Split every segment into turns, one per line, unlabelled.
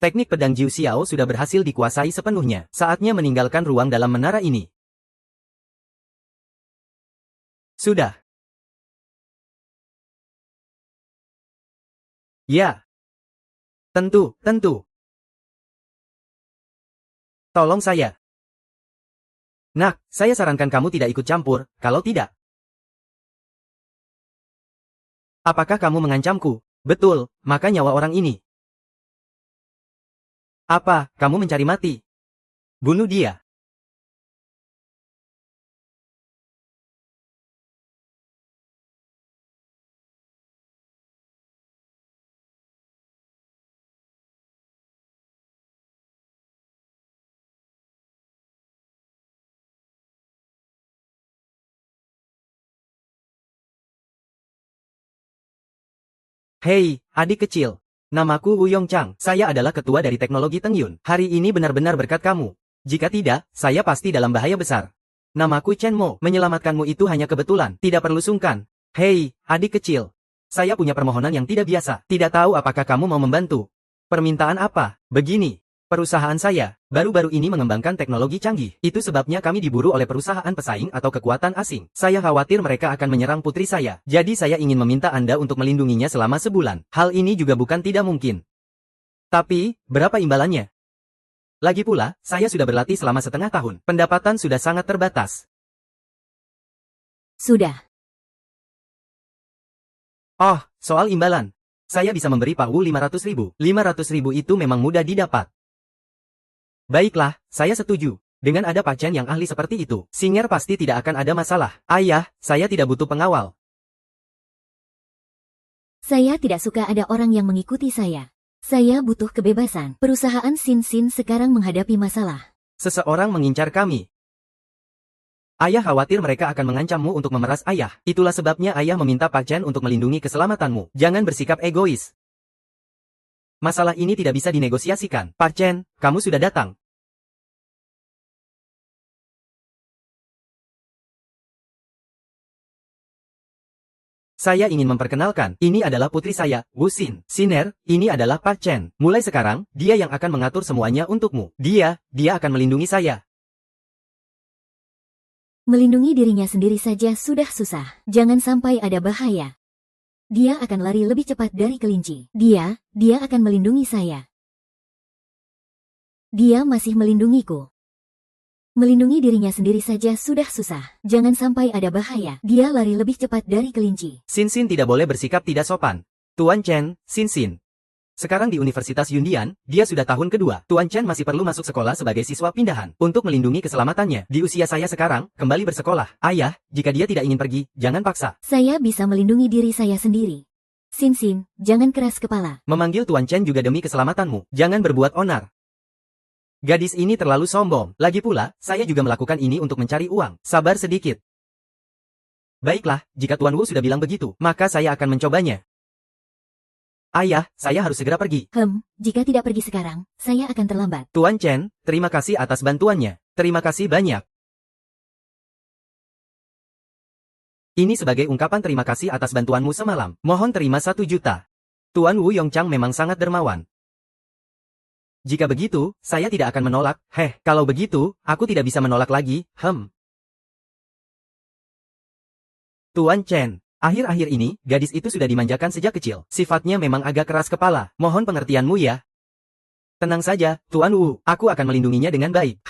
Teknik pedang Jiu Xiao sudah berhasil dikuasai sepenuhnya. Saatnya meninggalkan ruang dalam menara ini. Sudah. Ya. Tentu. Tolong saya. Nak, saya sarankan kamu tidak ikut campur, kalau tidak. Apakah kamu mengancamku? Betul, maka nyawa orang ini. Apa, kamu mencari mati? Bunuh dia. Hei, adik kecil. Namaku Wu Yongchang. Saya adalah ketua dari teknologi Teng Yun. Hari ini benar-benar berkat kamu. Jika tidak, saya pasti dalam bahaya besar. Namaku Chen Mo. Menyelamatkanmu itu hanya kebetulan. Tidak perlu sungkan. Hei, adik kecil. Saya punya permohonan yang tidak biasa. Tidak tahu apakah kamu mau membantu. Permintaan apa? Begini. Perusahaan saya, baru-baru ini mengembangkan teknologi canggih. Itu sebabnya kami diburu oleh perusahaan pesaing atau kekuatan asing. Saya khawatir mereka akan menyerang putri saya. Jadi saya ingin meminta Anda untuk melindunginya selama sebulan. Hal ini juga bukan tidak mungkin. Tapi, berapa imbalannya? Lagi pula, saya sudah berlatih selama setengah tahun. Pendapatan sudah sangat terbatas.
Sudah.
Oh, soal imbalan. Saya bisa memberi Pak Wu 500.000. 500.000 itu memang mudah didapat. Baiklah, saya setuju. Dengan ada Pak Chen yang ahli seperti itu, Singer pasti tidak akan ada masalah. Ayah, saya tidak butuh pengawal.
Saya tidak suka ada orang yang mengikuti saya. Saya butuh kebebasan. Perusahaan Sin Sin sekarang menghadapi masalah.
Seseorang mengincar kami. Ayah khawatir mereka akan mengancammu untuk memeras ayah. Itulah sebabnya ayah meminta Pak Chen untuk melindungi keselamatanmu. Jangan bersikap egois. Masalah ini tidak bisa dinegosiasikan. Pak Chen, kamu sudah datang. Saya ingin memperkenalkan, ini adalah putri saya, Wu Xin. Siner, ini adalah Pak Chen. Mulai sekarang, dia yang akan mengatur semuanya untukmu. Dia akan melindungi saya.
Melindungi dirinya sendiri saja sudah susah. Jangan sampai ada bahaya. Dia akan lari lebih cepat dari kelinci. Dia akan melindungi saya. Dia masih melindungiku. Melindungi dirinya sendiri saja sudah susah. Jangan sampai ada bahaya. Dia lari lebih cepat dari kelinci.
Xin Xin tidak boleh bersikap tidak sopan. Tuan Chen, Xin Xin. Sekarang di Universitas Yundian, dia sudah tahun kedua. Tuan Chen masih perlu masuk sekolah sebagai siswa pindahan. Untuk melindungi keselamatannya. Di usia saya sekarang, kembali bersekolah. Ayah, jika dia tidak ingin pergi, jangan paksa.
Saya bisa melindungi diri saya sendiri. Xin Xin, jangan keras kepala.
Memanggil Tuan Chen juga demi keselamatanmu. Jangan berbuat onar. Gadis ini terlalu sombong. Lagi pula, saya juga melakukan ini untuk mencari uang. Sabar sedikit. Baiklah, jika Tuan Wu sudah bilang begitu, maka saya akan mencobanya. Ayah, saya harus segera pergi.
Jika tidak pergi sekarang, saya akan terlambat.
Tuan Chen, terima kasih atas bantuannya. Terima kasih banyak. Ini sebagai ungkapan terima kasih atas bantuanmu semalam. Mohon terima 1 juta. Tuan Wu Yongchang memang sangat dermawan. Jika begitu, saya tidak akan menolak. Kalau begitu, aku tidak bisa menolak lagi. Tuan Chen, akhir-akhir ini, gadis itu sudah dimanjakan sejak kecil. Sifatnya memang agak keras kepala. Mohon pengertianmu ya. Tenang saja, Tuan Wu. Aku akan melindunginya dengan baik.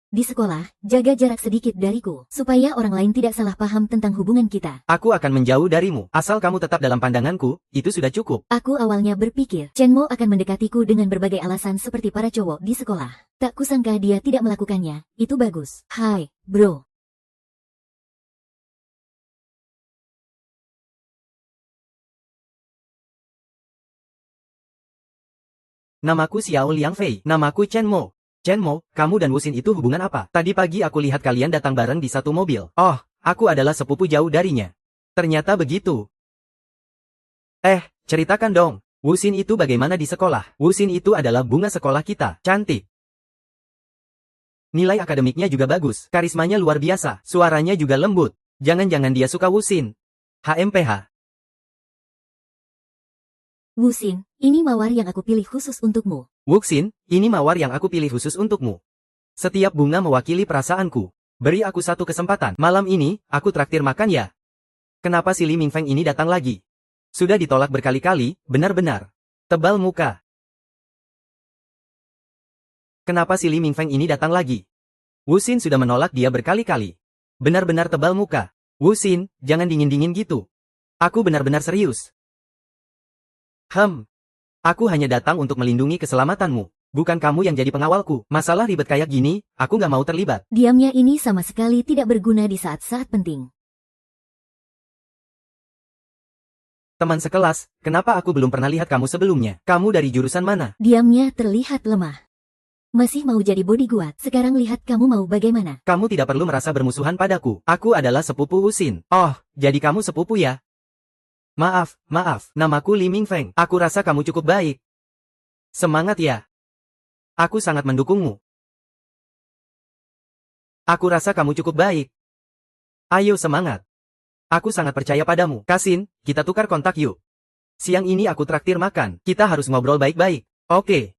Di sekolah, jaga jarak sedikit dariku, supaya orang lain tidak salah paham tentang hubungan kita.
Aku akan menjauh darimu. Asal kamu tetap dalam pandanganku, itu sudah cukup.
Aku awalnya berpikir, Chen Mo akan mendekatiku dengan berbagai alasan seperti para cowok di sekolah. Tak kusangka dia tidak melakukannya. Itu bagus. Hai, bro.
Namaku Xiao Liang Fei. Namaku Chen Mo. Chen Mo, kamu dan Wu Xin itu hubungan apa? Tadi pagi aku lihat kalian datang bareng di satu mobil. Oh, aku adalah sepupu jauh darinya. Ternyata begitu. Ceritakan dong. Wu Xin itu bagaimana di sekolah? Wu Xin itu adalah bunga sekolah kita. Cantik. Nilai akademiknya juga bagus. Karismanya luar biasa. Suaranya juga lembut. Jangan-jangan dia suka Wu Xin. HMPH.
Wuxin, ini mawar yang aku pilih khusus untukmu.
Wuxin, ini mawar yang aku pilih khusus untukmu. Setiap bunga mewakili perasaanku. Beri aku satu kesempatan. Malam ini, aku traktir makan ya. Kenapa si Li Mingfeng ini datang lagi? Sudah ditolak berkali-kali, benar-benar. Tebal muka. Kenapa si Li Mingfeng ini datang lagi? Wuxin sudah menolak dia berkali-kali. Benar-benar tebal muka. Wuxin, jangan dingin-dingin gitu. Aku benar-benar serius. Aku hanya datang untuk melindungi keselamatanmu. Bukan kamu yang jadi pengawalku. Masalah ribet kayak gini, aku nggak mau terlibat.
Diamnya ini sama sekali tidak berguna di saat-saat penting.
Teman sekelas, kenapa aku belum pernah lihat kamu sebelumnya? Kamu dari jurusan mana?
Diamnya terlihat lemah. Masih mau jadi bodyguard, sekarang lihat kamu mau bagaimana.
Kamu tidak perlu merasa bermusuhan padaku. Aku adalah sepupu Wuxin. Oh, jadi kamu sepupu ya? Maaf, namaku Li Mingfeng. Aku rasa kamu cukup baik. Semangat ya. Aku sangat mendukungmu. Aku rasa kamu cukup baik. Ayo semangat. Aku sangat percaya padamu. Kasin, kita tukar kontak yuk. Siang ini aku traktir makan. Kita harus ngobrol baik-baik. Oke.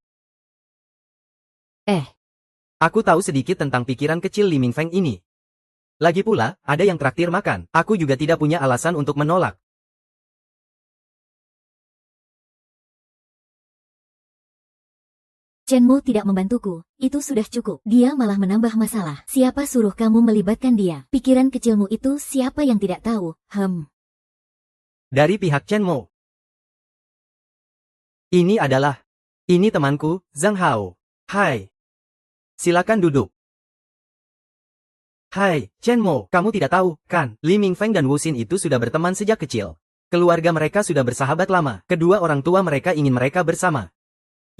Aku tahu sedikit tentang pikiran kecil Li Mingfeng ini. Lagi pula, ada yang traktir makan. Aku juga tidak punya alasan untuk menolak.
Chen Mo tidak membantuku, itu sudah cukup. Dia malah menambah masalah. Siapa suruh kamu melibatkan dia? Pikiran kecilmu itu siapa yang tidak tahu?
Dari pihak Chen Mo. Ini temanku, Zhang Hao. Hai. Silakan duduk. Hai, Chen Mo, kamu tidak tahu, kan? Li Mingfeng dan Wuxin itu sudah berteman sejak kecil. Keluarga mereka sudah bersahabat lama. Kedua orang tua mereka ingin mereka bersama.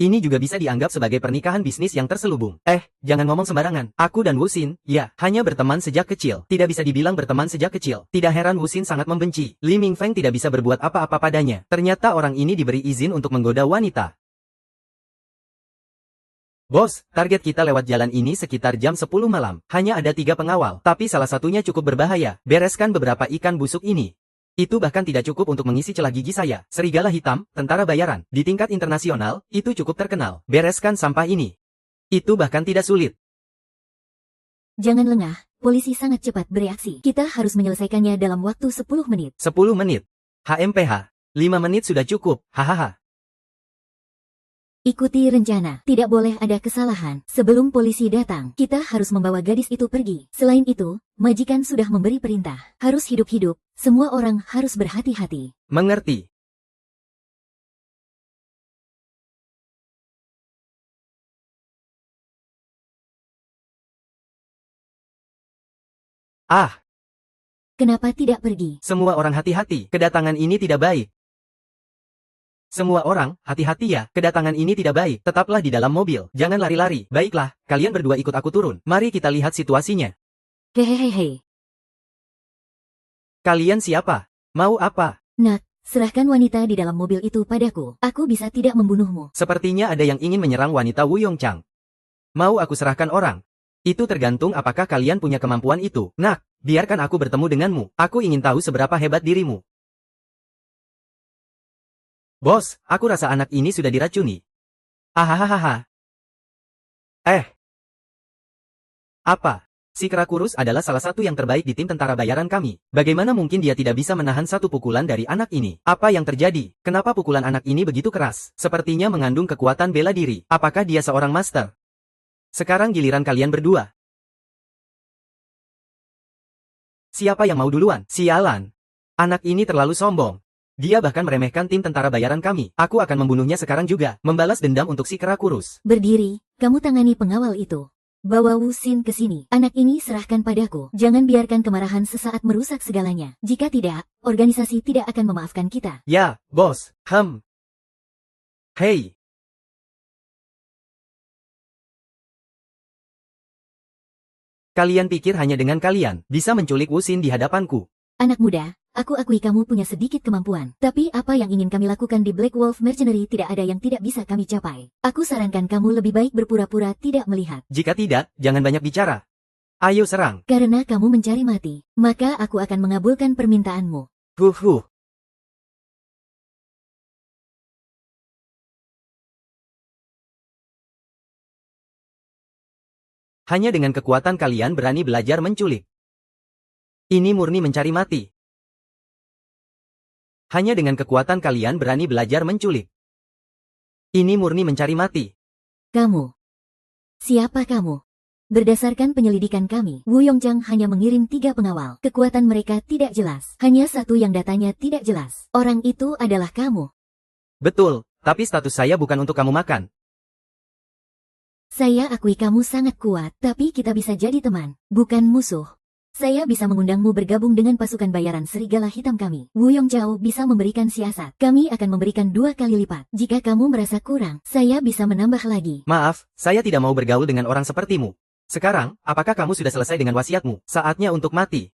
Ini juga bisa dianggap sebagai pernikahan bisnis yang terselubung. Jangan ngomong sembarangan. Aku dan Wuxin, ya, hanya berteman sejak kecil. Tidak bisa dibilang berteman sejak kecil. Tidak heran Wuxin sangat membenci. Li Mingfeng tidak bisa berbuat apa-apa padanya. Ternyata orang ini diberi izin untuk menggoda wanita. Bos, target kita lewat jalan ini sekitar jam 10 malam. Hanya ada 3 pengawal, tapi salah satunya cukup berbahaya. Bereskan beberapa ikan busuk ini. Itu bahkan tidak cukup untuk mengisi celah gigi saya. Serigala hitam, tentara bayaran. Di tingkat internasional, itu cukup terkenal. Bereskan sampah ini. Itu bahkan tidak sulit.
Jangan lengah, polisi sangat cepat bereaksi. Kita harus menyelesaikannya dalam waktu 10 menit.
10 menit. HMPH. 5 menit sudah cukup. Hahaha.
Ikuti rencana. Tidak boleh ada kesalahan. Sebelum polisi datang, kita harus membawa gadis itu pergi. Selain itu, majikan sudah memberi perintah. Harus hidup-hidup. Semua orang harus berhati-hati.
Mengerti.
Kenapa tidak pergi?
Semua orang hati-hati. Kedatangan ini tidak baik. Semua orang, hati-hati ya, kedatangan ini tidak baik. Tetaplah di dalam mobil. Jangan lari-lari. Baiklah, kalian berdua ikut aku turun. Mari kita lihat situasinya.
Hehehehe.
Kalian siapa? Mau apa?
Nak, serahkan wanita di dalam mobil itu padaku. Aku bisa tidak membunuhmu.
Sepertinya ada yang ingin menyerang wanita Wu Yongchang. Mau aku serahkan orang? Itu tergantung apakah kalian punya kemampuan itu. Nak, biarkan aku bertemu denganmu. Aku ingin tahu seberapa hebat dirimu. Bos, aku rasa anak ini sudah diracuni. Ahahaha. Apa? Si Kerakurus adalah salah satu yang terbaik di tim tentara bayaran kami. Bagaimana mungkin dia tidak bisa menahan satu pukulan dari anak ini? Apa yang terjadi? Kenapa pukulan anak ini begitu keras? Sepertinya mengandung kekuatan bela diri. Apakah dia seorang master? Sekarang giliran kalian berdua. Siapa yang mau duluan? Sialan. Anak ini terlalu sombong. Dia bahkan meremehkan tim tentara bayaran kami. Aku akan membunuhnya sekarang juga. Membalas dendam untuk si Kerakurus.
Berdiri, kamu tangani pengawal itu. Bawa Wuxin ke sini. Anak ini serahkan padaku. Jangan biarkan kemarahan sesaat merusak segalanya. Jika tidak, organisasi tidak akan memaafkan kita.
Ya, bos. Hei. Kalian pikir hanya dengan kalian bisa menculik Wuxin di hadapanku?
Anak muda, aku akui kamu punya sedikit kemampuan. Tapi apa yang ingin kami lakukan di Black Wolf Mercenary tidak ada yang tidak bisa kami capai. Aku sarankan kamu lebih baik berpura-pura tidak melihat.
Jika tidak, jangan banyak bicara. Ayo serang.
Karena kamu mencari mati, maka aku akan mengabulkan permintaanmu.
Hanya dengan kekuatan kalian berani belajar menculik. Ini murni mencari mati. Hanya dengan kekuatan kalian berani belajar menculik. Ini murni mencari mati.
Kamu. Siapa kamu? Berdasarkan penyelidikan kami, Wu Yongchang hanya mengirim 3 pengawal. Kekuatan mereka tidak jelas. Hanya satu yang datanya tidak jelas. Orang itu adalah kamu.
Betul, tapi status saya bukan untuk kamu makan.
Saya akui kamu sangat kuat, tapi kita bisa jadi teman, bukan musuh. Saya bisa mengundangmu bergabung dengan pasukan bayaran serigala hitam kami. Wu Yongchao bisa memberikan siasat. Kami akan memberikan 2 kali lipat. Jika kamu merasa kurang, saya bisa menambah lagi.
Maaf, saya tidak mau bergaul dengan orang sepertimu. Sekarang, apakah kamu sudah selesai dengan wasiatmu? Saatnya untuk mati.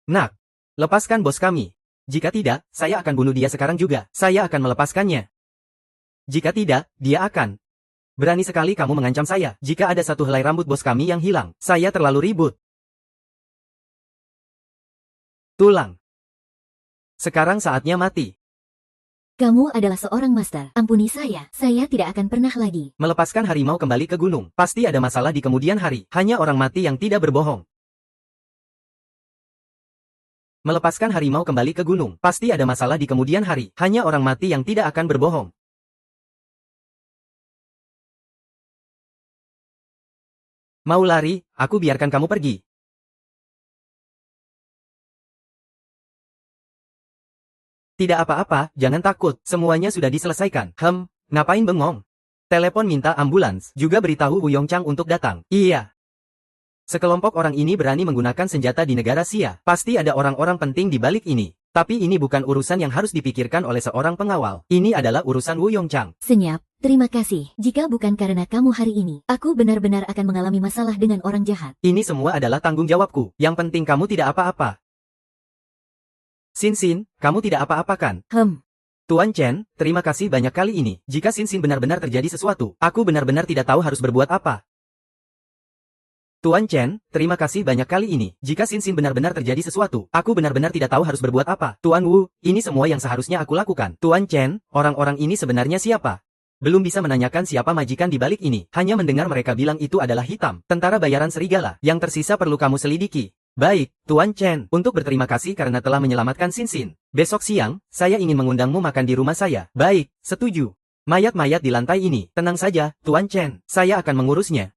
Nak, lepaskan bos kami. Jika tidak, saya akan bunuh dia sekarang juga. Saya akan melepaskannya. Jika tidak, dia akan. Berani sekali kamu mengancam saya. Jika ada satu helai rambut bos kami yang hilang, saya terlalu ribut. Tulang. Sekarang saatnya mati.
Kamu adalah seorang master. Ampuni saya tidak akan pernah lagi.
Melepaskan harimau kembali ke gunung. Pasti ada masalah di kemudian hari. Hanya orang mati yang tidak berbohong. Melepaskan harimau kembali ke gunung. Pasti ada masalah di kemudian hari. Hanya orang mati yang tidak akan berbohong. Mau lari, aku biarkan kamu pergi. Tidak apa-apa, jangan takut, semuanya sudah diselesaikan. Ngapain bengong? Telepon minta ambulans, juga beritahu Wu Yongchang untuk datang. Iya. Sekelompok orang ini berani menggunakan senjata di negara Xia. Pasti ada orang-orang penting di balik ini. Tapi ini bukan urusan yang harus dipikirkan oleh seorang pengawal. Ini adalah urusan Wu Yongchang.
Senyap, terima kasih. Jika bukan karena kamu hari ini, aku benar-benar akan mengalami masalah dengan orang jahat.
Ini semua adalah tanggung jawabku. Yang penting kamu tidak apa-apa. Xin, kamu tidak apa-apa kan? Tuan Chen, terima kasih banyak kali ini. Jika Xin benar-benar terjadi sesuatu, aku benar-benar tidak tahu harus berbuat apa. Tuan Chen, terima kasih banyak kali ini. Jika Xin benar-benar terjadi sesuatu, aku benar-benar tidak tahu harus berbuat apa. Tuan Wu, ini semua yang seharusnya aku lakukan. Tuan Chen, orang-orang ini sebenarnya siapa? Belum bisa menanyakan siapa majikan di balik ini. Hanya mendengar mereka bilang itu adalah hitam. Tentara bayaran serigala. Yang tersisa perlu kamu selidiki. Baik, Tuan Chen, untuk berterima kasih karena telah menyelamatkan Xin. Besok siang, saya ingin mengundangmu makan di rumah saya. Baik, setuju. Mayat-mayat di lantai ini. Tenang saja, Tuan Chen. Saya akan mengurusnya.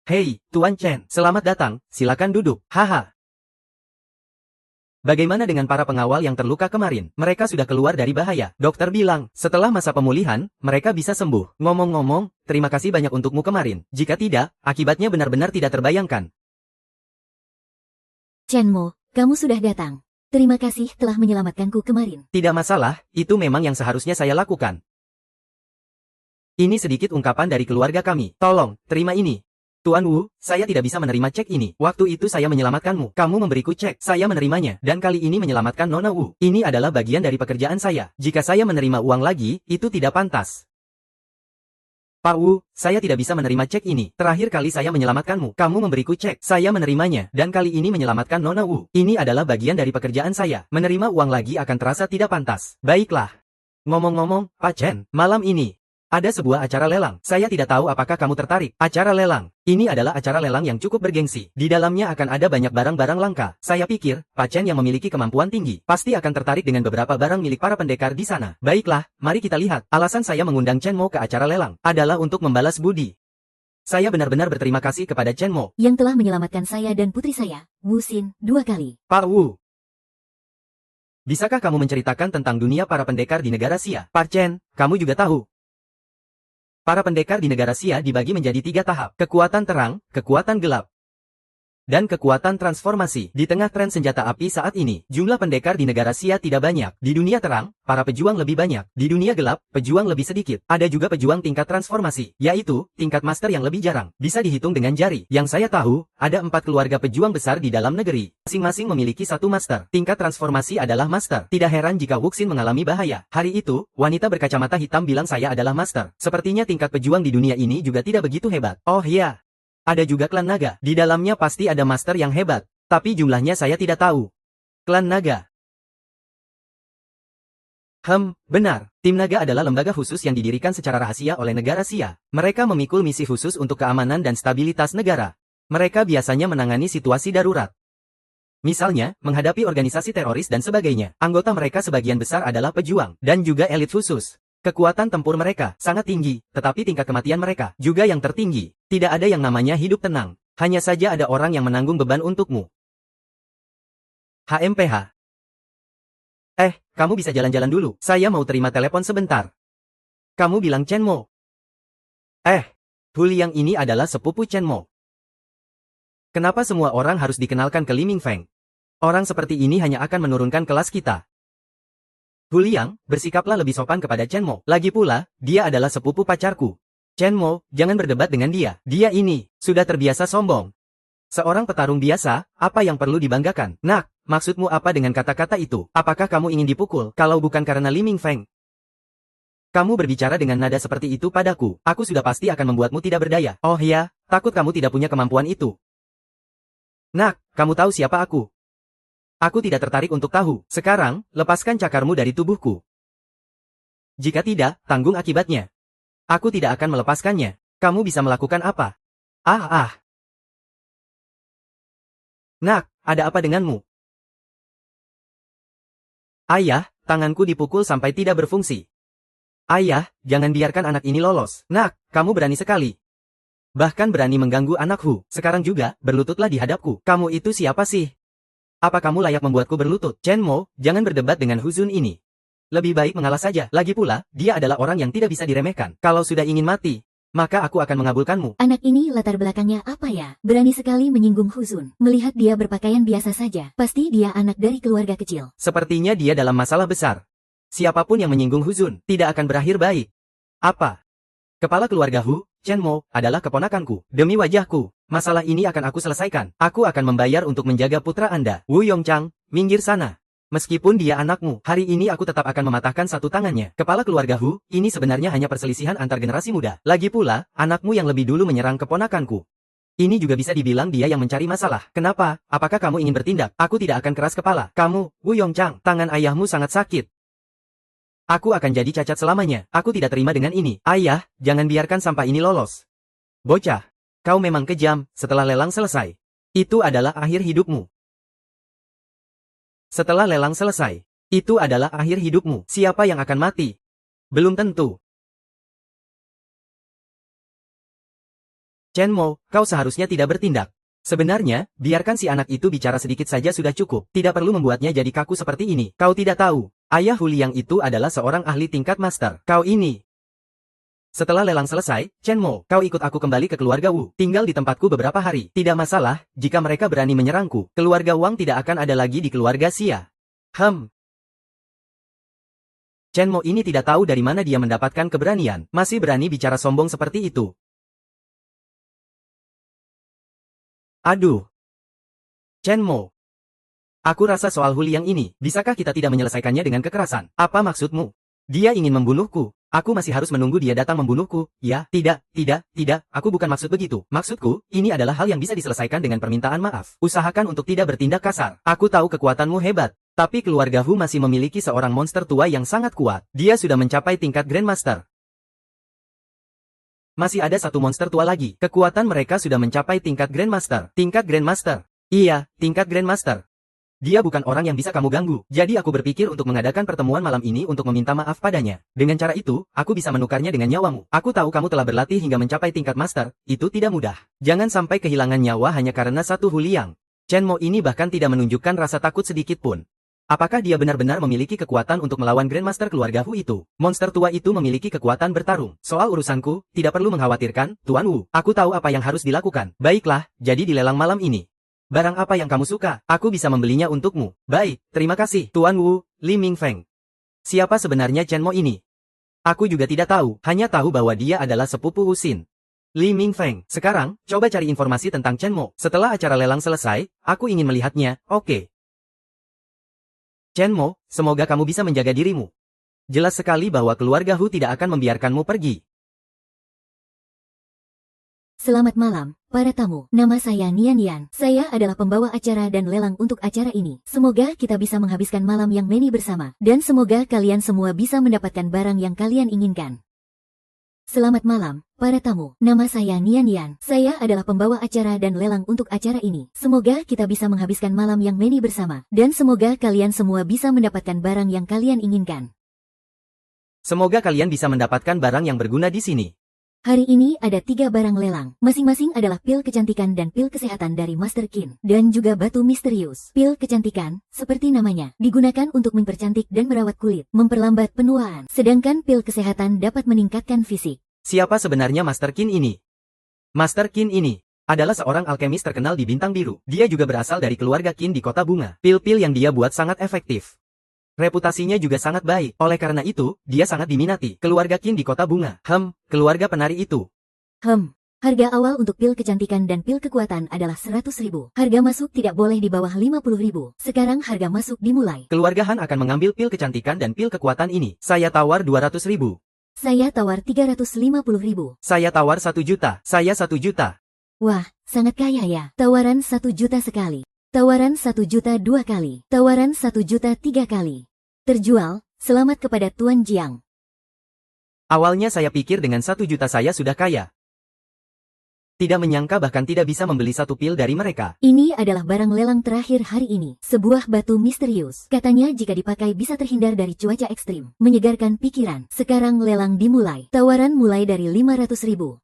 Hei, Tuan Chen, selamat datang, silakan duduk. Haha. Bagaimana dengan para pengawal yang terluka kemarin? Mereka sudah keluar dari bahaya. Dokter bilang, setelah masa pemulihan, mereka bisa sembuh. Ngomong-ngomong, terima kasih banyak untukmu kemarin. Jika tidak, akibatnya benar-benar tidak terbayangkan.
Chenmo, kamu sudah datang. Terima kasih telah menyelamatkanku kemarin.
Tidak masalah, itu memang yang seharusnya saya lakukan. Ini sedikit ungkapan dari keluarga kami. Tolong, terima ini. Tuan Wu, saya tidak bisa menerima cek ini. Waktu itu saya menyelamatkanmu. Kamu memberiku cek. Saya menerimanya. Dan kali ini menyelamatkan Nona Wu. Ini adalah bagian dari pekerjaan saya. Jika saya menerima uang lagi, itu tidak pantas. Pak Wu, saya tidak bisa menerima cek ini. Terakhir kali saya menyelamatkanmu. Kamu memberiku cek. Saya menerimanya. Dan kali ini menyelamatkan Nona Wu. Ini adalah bagian dari pekerjaan saya. Menerima uang lagi akan terasa tidak pantas. Baiklah. Ngomong-ngomong, Pak Chen, malam ini ada sebuah acara lelang. Saya tidak tahu apakah kamu tertarik. Acara lelang. Ini adalah acara lelang yang cukup bergengsi. Di dalamnya akan ada banyak barang-barang langka. Saya pikir, Pak Chen yang memiliki kemampuan tinggi, pasti akan tertarik dengan beberapa barang milik para pendekar di sana. Baiklah, mari kita lihat. Alasan saya mengundang Chen Mo ke acara lelang adalah untuk membalas budi. Saya benar-benar berterima kasih kepada Chen Mo
yang telah menyelamatkan saya dan putri saya, Wu Xin, 2 kali.
Pak Wu, bisakah kamu menceritakan tentang dunia para pendekar di negara Xia? Pak Chen, kamu juga tahu. Para pendekar di negara Xia dibagi menjadi 3 tahap. Kekuatan terang, kekuatan gelap, dan kekuatan transformasi. Di tengah tren senjata api saat ini, jumlah pendekar di negara Xia tidak banyak. Di dunia terang, para pejuang lebih banyak. Di dunia gelap, pejuang lebih sedikit. Ada juga pejuang tingkat transformasi, yaitu tingkat master yang lebih jarang. Bisa dihitung dengan jari. Yang saya tahu, ada 4 keluarga pejuang besar di dalam negeri. Masing-masing memiliki 1 master. Tingkat transformasi adalah master. Tidak heran jika Wuxin mengalami bahaya. Hari itu, wanita berkacamata hitam bilang saya adalah master. Sepertinya tingkat pejuang di dunia ini juga tidak begitu hebat. Oh iya. Ada juga klan naga. Di dalamnya pasti ada master yang hebat. Tapi jumlahnya saya tidak tahu. Klan naga. Benar. Tim Naga adalah lembaga khusus yang didirikan secara rahasia oleh negara Xia. Mereka memikul misi khusus untuk keamanan dan stabilitas negara. Mereka biasanya menangani situasi darurat. Misalnya, menghadapi organisasi teroris dan sebagainya. Anggota mereka sebagian besar adalah pejuang, dan juga elit khusus. Kekuatan tempur mereka sangat tinggi, tetapi tingkat kematian mereka juga yang tertinggi. Tidak ada yang namanya hidup tenang. Hanya saja ada orang yang menanggung beban untukmu. HMPH. Kamu bisa jalan-jalan dulu. Saya mau terima telepon sebentar. Kamu bilang Chen Mo. Hu Liang ini adalah sepupu Chen Mo. Kenapa semua orang harus dikenalkan ke Li Mingfeng? Orang seperti ini hanya akan menurunkan kelas kita. Hu Liang, bersikaplah lebih sopan kepada Chen Mo. Lagi pula, dia adalah sepupu pacarku. Chen Mo, jangan berdebat dengan dia. Dia ini, sudah terbiasa sombong. Seorang petarung biasa, apa yang perlu dibanggakan? Nak, maksudmu apa dengan kata-kata itu? Apakah kamu ingin dipukul, kalau bukan karena Li Mingfeng? Kamu berbicara dengan nada seperti itu padaku. Aku sudah pasti akan membuatmu tidak berdaya. Oh ya, takut kamu tidak punya kemampuan itu. Nak, kamu tahu siapa aku? Aku tidak tertarik untuk tahu. Sekarang, lepaskan cakarmu dari tubuhku. Jika tidak, tanggung akibatnya. Aku tidak akan melepaskannya. Kamu bisa melakukan apa? Nak, ada apa denganmu? Ayah, tanganku dipukul sampai tidak berfungsi. Ayah, jangan biarkan anak ini lolos. Nak, kamu berani sekali. Bahkan berani mengganggu anakku. Sekarang juga, berlututlah di hadapku. Kamu itu siapa sih? Apa kamu layak membuatku berlutut? Chen Mo, jangan berdebat dengan Hu Zun ini. Lebih baik mengalah saja. Lagi pula, dia adalah orang yang tidak bisa diremehkan. Kalau sudah ingin mati, maka aku akan mengabulkanmu.
Anak ini latar belakangnya apa ya? Berani sekali menyinggung Hu Zun. Melihat dia berpakaian biasa saja, pasti dia anak dari keluarga kecil.
Sepertinya dia dalam masalah besar. Siapapun yang menyinggung Hu Zun, tidak akan berakhir baik. Apa? Kepala keluarga Hu, Chen Mo, adalah keponakanku. Demi wajahku, masalah ini akan aku selesaikan. Aku akan membayar untuk menjaga putra Anda. Wu Yongchang, minggir sana. Meskipun dia anakmu, hari ini aku tetap akan mematahkan satu tangannya. Kepala keluarga Hu, ini sebenarnya hanya perselisihan antar generasi muda. Lagi pula, anakmu yang lebih dulu menyerang keponakanku. Ini juga bisa dibilang dia yang mencari masalah. Kenapa? Apakah kamu ingin bertindak? Aku tidak akan keras kepala. Kamu, Wu Yongchang, tangan ayahmu sangat sakit. Aku akan jadi cacat selamanya. Aku tidak terima dengan ini. Ayah, jangan biarkan sampah ini lolos. Bocah, kau memang kejam. Setelah lelang selesai, itu adalah akhir hidupmu. Setelah lelang selesai, itu adalah akhir hidupmu. Siapa yang akan mati? Belum tentu. Chen Mo, kau seharusnya tidak bertindak. Sebenarnya, biarkan si anak itu bicara sedikit saja sudah cukup. Tidak perlu membuatnya jadi kaku seperti ini. Kau tidak tahu, ayah Hu Liang itu adalah seorang ahli tingkat master. Kau ini. Setelah lelang selesai, Chen Mo, kau ikut aku kembali ke keluarga Wu. Tinggal di tempatku beberapa hari. Tidak masalah, jika mereka berani menyerangku. Keluarga Wang tidak akan ada lagi di keluarga Xia. Chen Mo ini tidak tahu dari mana dia mendapatkan keberanian. Masih berani bicara sombong seperti itu. Aduh. Chen Mo. Aku rasa soal Hu Liang ini, bisakah kita tidak menyelesaikannya dengan kekerasan? Apa maksudmu? Dia ingin membunuhku. Aku masih harus menunggu dia datang membunuhku. Ya, tidak, aku bukan maksud begitu. Maksudku, ini adalah hal yang bisa diselesaikan dengan permintaan maaf. Usahakan untuk tidak bertindak kasar. Aku tahu kekuatanmu hebat. Tapi keluarga Hu masih memiliki seorang monster tua yang sangat kuat. Dia sudah mencapai tingkat Grandmaster. Masih ada satu monster tua lagi. Kekuatan mereka sudah mencapai tingkat Grandmaster. Tingkat Grandmaster. Iya, tingkat Grandmaster. Dia bukan orang yang bisa kamu ganggu. Jadi aku berpikir untuk mengadakan pertemuan malam ini untuk meminta maaf padanya. Dengan cara itu, aku bisa menukarnya dengan nyawamu. Aku tahu kamu telah berlatih hingga mencapai tingkat master. Itu tidak mudah. Jangan sampai kehilangan nyawa hanya karena satu Hu Liang. Chen Mo ini bahkan tidak menunjukkan rasa takut sedikit pun. Apakah dia benar-benar memiliki kekuatan untuk melawan Grandmaster keluarga Hu itu? Monster tua itu memiliki kekuatan bertarung. Soal urusanku, tidak perlu mengkhawatirkan, Tuan Wu. Aku tahu apa yang harus dilakukan. Baiklah, jadi dilelang malam ini. Barang apa yang kamu suka, aku bisa membelinya untukmu. Baik, terima kasih, Tuan Wu, Li Mingfeng. Siapa sebenarnya Chen Mo ini? Aku juga tidak tahu, hanya tahu bahwa dia adalah sepupu Wu Xin. Li Mingfeng, sekarang, coba cari informasi tentang Chen Mo. Setelah acara lelang selesai, aku ingin melihatnya, oke. Chen Mo, semoga kamu bisa menjaga dirimu. Jelas sekali bahwa keluarga Hu tidak akan membiarkanmu pergi.
Selamat malam, para tamu. Nama saya Nian Yan. Saya adalah pembawa acara dan lelang untuk acara ini. Semoga kita bisa menghabiskan malam yang meni bersama. Dan semoga kalian semua bisa mendapatkan barang yang kalian inginkan. Selamat malam, para tamu. Nama saya Nian Yan. Saya adalah pembawa acara dan lelang untuk acara ini. Semoga kita bisa menghabiskan malam yang meni bersama. Dan semoga kalian semua bisa mendapatkan barang yang kalian inginkan.
Semoga kalian bisa mendapatkan barang yang berguna di sini.
Hari ini ada 3 barang lelang. Masing-masing adalah pil kecantikan dan pil kesehatan dari Master Kin. Dan juga batu misterius. Pil kecantikan, seperti namanya, digunakan untuk mempercantik dan merawat kulit, memperlambat penuaan. Sedangkan pil kesehatan dapat meningkatkan fisik.
Siapa sebenarnya Master Kin ini? Master Kin ini adalah seorang alkemis terkenal di Bintang Biru. Dia juga berasal dari keluarga Qin di Kota Bunga. Pil-pil yang dia buat sangat efektif. Reputasinya juga sangat baik. Oleh karena itu, dia sangat diminati. Keluarga Qin di Kota Bunga. Keluarga penari itu.
Harga awal untuk pil kecantikan dan pil kekuatan adalah 100.000. Harga masuk tidak boleh di bawah 50.000. Sekarang harga masuk dimulai.
Keluarga Han akan mengambil pil kecantikan dan pil kekuatan ini. Saya tawar 200.000.
Saya tawar 350.000.
Saya tawar 1 juta. Saya 1 juta.
Wah, sangat kaya ya. Tawaran 1 juta sekali. Tawaran 1 juta 2 kali. Tawaran 1 juta 3 kali. Terjual, selamat kepada Tuan Jiang.
Awalnya saya pikir dengan 1 juta saya sudah kaya. Tidak menyangka bahkan tidak bisa membeli 1 pil dari mereka.
Ini adalah barang lelang terakhir hari ini. Sebuah batu misterius. Katanya jika dipakai bisa terhindar dari cuaca ekstrim. Menyegarkan pikiran. Sekarang lelang dimulai. Tawaran mulai dari 500.000.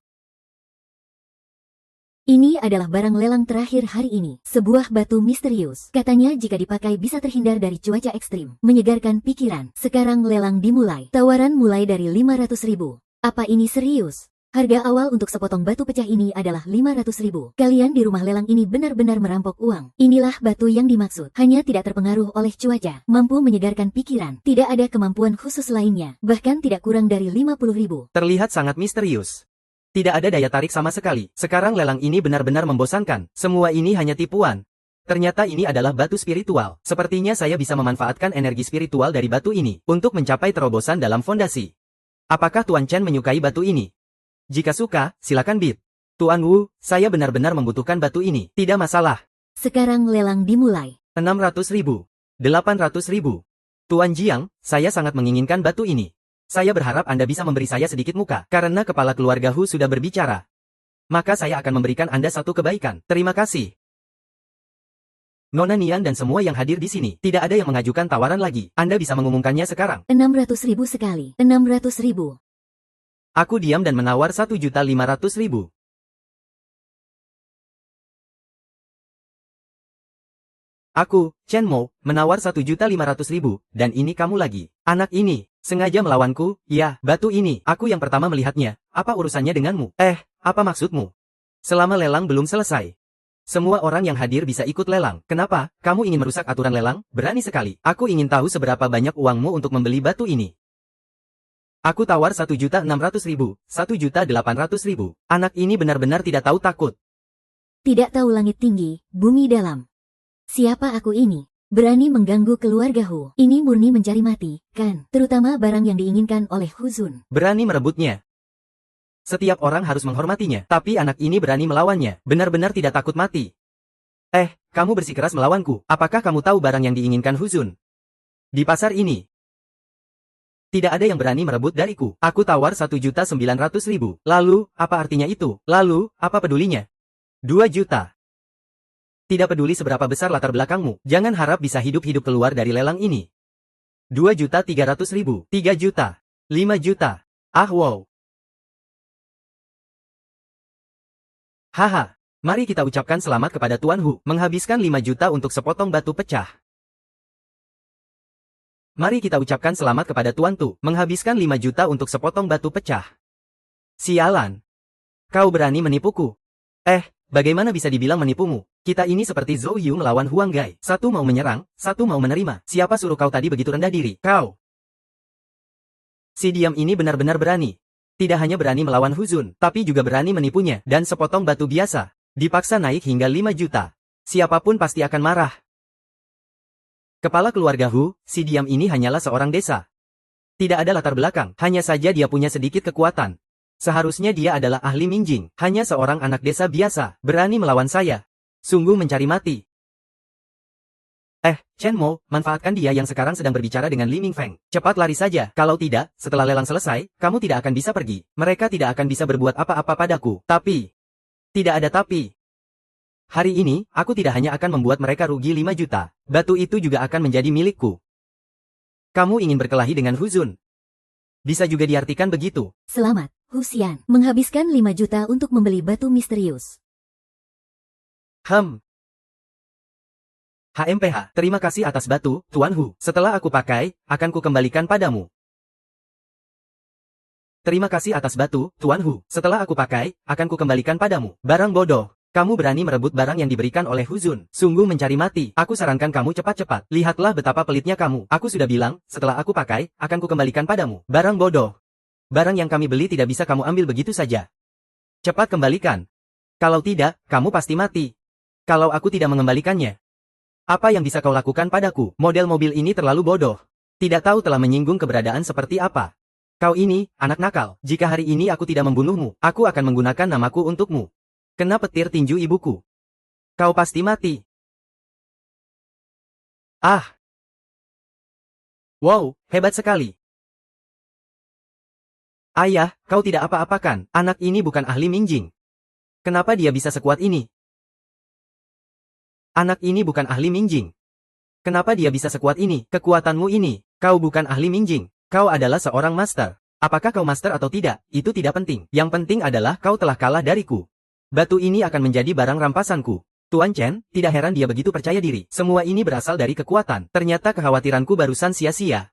Ini adalah barang lelang terakhir hari ini. Sebuah batu misterius. Katanya jika dipakai bisa terhindar dari cuaca ekstrim. Menyegarkan pikiran. Sekarang lelang dimulai. Tawaran mulai dari 500.000. Apa ini serius? Harga awal untuk sepotong batu pecah ini adalah 500.000. Kalian di rumah lelang ini benar-benar merampok uang. Inilah batu yang dimaksud. Hanya tidak terpengaruh oleh cuaca. Mampu menyegarkan pikiran. Tidak ada kemampuan khusus lainnya. Bahkan tidak kurang dari 50.000.
Terlihat sangat misterius. Tidak ada daya tarik sama sekali. Sekarang lelang ini benar-benar membosankan. Semua ini hanya tipuan. Ternyata ini adalah batu spiritual. Sepertinya saya bisa memanfaatkan energi spiritual dari batu ini untuk mencapai terobosan dalam fondasi. Apakah Tuan Chen menyukai batu ini? Jika suka, silakan bid. Tuan Wu, saya benar-benar membutuhkan batu ini. Tidak masalah.
Sekarang lelang dimulai.
600.000. 800.000. Tuan Jiang, saya sangat menginginkan batu ini. Saya berharap Anda bisa memberi saya sedikit muka, karena kepala keluarga Hu sudah berbicara. Maka saya akan memberikan Anda satu kebaikan. Terima kasih. Nona Nian dan semua yang hadir di sini, tidak ada yang mengajukan tawaran lagi. Anda bisa mengumumkannya sekarang.
600.000 sekali. 600.000.
Aku diam dan menawar 1.500.000. Aku, Chen Mo, menawar 1.500.000, dan ini kamu lagi. Anak ini, sengaja melawanku, ya, batu ini, aku yang pertama melihatnya. Apa urusannya denganmu? Apa maksudmu? Selama lelang belum selesai. Semua orang yang hadir bisa ikut lelang. Kenapa? Kamu ingin merusak aturan lelang? Berani sekali. Aku ingin tahu seberapa banyak uangmu untuk membeli batu ini. Aku tawar 1.600.000, 1.800.000. Anak ini benar-benar tidak tahu takut.
Tidak tahu langit tinggi, bumi dalam. Siapa aku ini? Berani mengganggu keluarga Hu. Ini murni mencari mati, kan? Terutama barang yang diinginkan oleh Hu Zun.
Berani merebutnya. Setiap orang harus menghormatinya. Tapi anak ini berani melawannya. Benar-benar tidak takut mati. Kamu bersikeras melawanku. Apakah kamu tahu barang yang diinginkan Hu Zun? Di pasar ini. Tidak ada yang berani merebut dariku. Aku tawar 1.900.000. Lalu, apa artinya itu? Lalu, apa pedulinya? 2 juta. Tidak peduli seberapa besar latar belakangmu, jangan harap bisa hidup-hidup keluar dari lelang ini. 2.300.000, 3 juta, 5 juta. Wow. Haha, mari kita ucapkan selamat kepada Tuan Hu, menghabiskan 5 juta untuk sepotong batu pecah. Mari kita ucapkan selamat kepada Tuan Tu, menghabiskan 5 juta untuk sepotong batu pecah. Sialan. Kau berani menipuku. Bagaimana bisa dibilang menipumu? Kita ini seperti Zhou Yu melawan Huang Gai. Satu mau menyerang, satu mau menerima. Siapa suruh kau tadi begitu rendah diri? Kau. Si diam ini benar-benar berani. Tidak hanya berani melawan Hu Zun, tapi juga berani menipunya. Dan sepotong batu biasa, dipaksa naik hingga 5 juta. Siapapun pasti akan marah. Kepala keluarga Hu, si diam ini hanyalah seorang desa. Tidak ada latar belakang, hanya saja dia punya sedikit kekuatan. Seharusnya dia adalah ahli Minjing, hanya seorang anak desa biasa, berani melawan saya. Sungguh mencari mati. Chen Mo, manfaatkan dia yang sekarang sedang berbicara dengan Li Mingfeng. Cepat lari saja, kalau tidak, setelah lelang selesai, kamu tidak akan bisa pergi. Mereka tidak akan bisa berbuat apa-apa padaku. Tapi, tidak ada tapi. Hari ini, aku tidak hanya akan membuat mereka rugi 5 juta. Batu itu juga akan menjadi milikku. Kamu ingin berkelahi dengan Huzun? Bisa juga diartikan begitu.
Selamat, Huxian. Menghabiskan 5 juta untuk membeli batu misterius.
HMPH, terima kasih atas batu, Tuan Hu. Setelah aku pakai, akan ku kembalikan padamu. Terima kasih atas batu, Tuan Hu. Setelah aku pakai, akan ku kembalikan padamu. Barang bodoh. Kamu berani merebut barang yang diberikan oleh Huzun. Sungguh mencari mati. Aku sarankan kamu cepat-cepat. Lihatlah betapa pelitnya kamu. Aku sudah bilang, setelah aku pakai, akan ku kembalikan padamu. Barang bodoh. Barang yang kami beli tidak bisa kamu ambil begitu saja. Cepat kembalikan. Kalau tidak, kamu pasti mati. Kalau aku tidak mengembalikannya. Apa yang bisa kau lakukan padaku? Model mobil ini terlalu bodoh. Tidak tahu telah menyinggung keberadaan seperti apa. Kau ini, anak nakal. Jika hari ini aku tidak membunuhmu, aku akan menggunakan namaku untukmu. Kena petir tinju ibuku. Kau pasti mati. Wow, hebat sekali. Ayah, kau tidak apa-apakan. Anak ini bukan ahli Minjing. Kenapa dia bisa sekuat ini? Anak ini bukan ahli Minjing. Kenapa dia bisa sekuat ini? Kekuatanmu ini. Kau bukan ahli Minjing. Kau adalah seorang master. Apakah kau master atau tidak, itu tidak penting. Yang penting adalah kau telah kalah dariku. Batu ini akan menjadi barang rampasanku. Tuan Chen, tidak heran dia begitu percaya diri. Semua ini berasal dari kekuatan. Ternyata kekhawatiranku barusan sia-sia.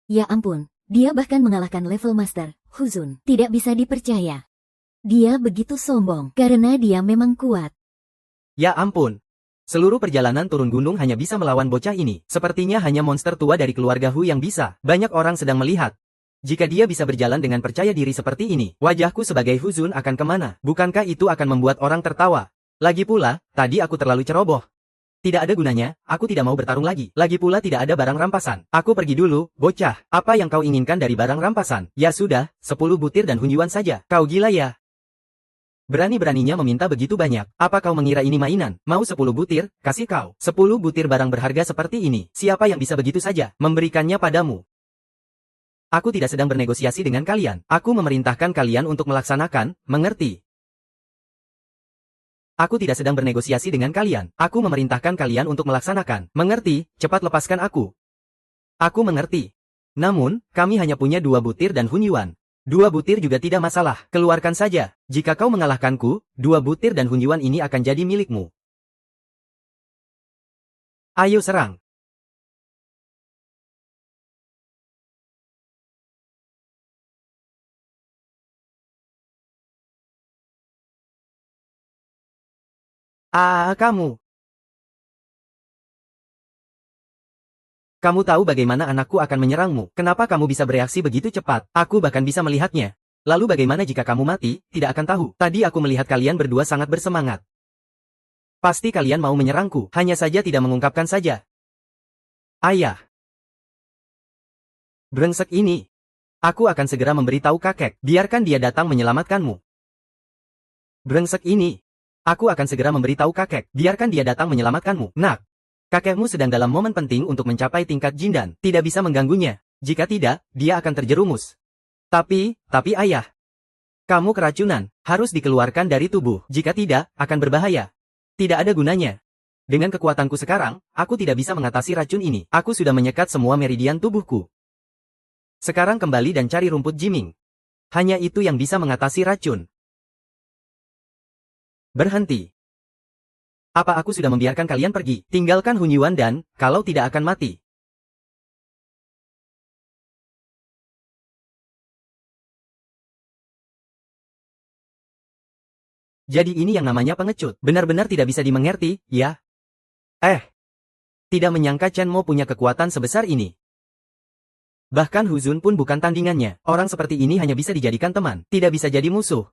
Ya ampun, dia bahkan mengalahkan level master, Huzun. Tidak bisa dipercaya. Dia begitu sombong, karena dia memang kuat.
Ya ampun. Seluruh perjalanan turun gunung hanya bisa melawan bocah ini. Sepertinya hanya monster tua dari keluarga Hu yang bisa. Banyak orang sedang melihat. Jika dia bisa berjalan dengan percaya diri seperti ini, wajahku sebagai Huzun akan kemana? Bukankah itu akan membuat orang tertawa? Lagi pula, tadi aku terlalu ceroboh. Tidak ada gunanya, aku tidak mau bertarung lagi. Lagi pula tidak ada barang rampasan. Aku pergi dulu, bocah. Apa yang kau inginkan dari barang rampasan? Ya sudah, 10 butir dan hunyuan saja. Kau gila ya? Berani-beraninya meminta begitu banyak. Apa kau mengira ini mainan? Mau 10 butir? Kasih kau. 10 butir barang berharga seperti ini. Siapa yang bisa begitu saja memberikannya padamu? Aku tidak sedang bernegosiasi dengan kalian. Aku memerintahkan kalian untuk melaksanakan, mengerti? Aku tidak sedang bernegosiasi dengan kalian. Aku memerintahkan kalian untuk melaksanakan, mengerti? Cepat lepaskan aku. Aku mengerti. Namun, kami hanya punya 2 butir dan hunyuan. 2 butir juga tidak masalah, keluarkan saja. Jika kau mengalahkanku, 2 butir dan hunyuan ini akan jadi milikmu. Ayo serang. Kamu. Kamu tahu bagaimana anakku akan menyerangmu. Kenapa kamu bisa bereaksi begitu cepat? Aku bahkan bisa melihatnya. Lalu bagaimana jika kamu mati, tidak akan tahu. Tadi aku melihat kalian berdua sangat bersemangat. Pasti kalian mau menyerangku, hanya saja tidak mengungkapkan saja. Ayah. Brengsek ini. Aku akan segera memberitahu kakek, biarkan dia datang menyelamatkanmu. Brengsek ini. Aku akan segera memberitahu kakek, biarkan dia datang menyelamatkanmu. Nak. Kakekmu sedang dalam momen penting untuk mencapai tingkat jindan, tidak bisa mengganggunya. Jika tidak, dia akan terjerumus. Tapi ayah. Kamu keracunan, harus dikeluarkan dari tubuh. Jika tidak, akan berbahaya. Tidak ada gunanya. Dengan kekuatanku sekarang, aku tidak bisa mengatasi racun ini. Aku sudah menyekat semua meridian tubuhku. Sekarang kembali dan cari rumput jiming. Hanya itu yang bisa mengatasi racun. Berhenti. Apa aku sudah membiarkan kalian pergi? Tinggalkan hunyuan dan, kalau tidak akan mati. Jadi ini yang namanya pengecut. Benar-benar tidak bisa dimengerti, ya? Tidak menyangka Chen Mo punya kekuatan sebesar ini. Bahkan Huzun pun bukan tandingannya. Orang seperti ini hanya bisa dijadikan teman, tidak bisa jadi musuh.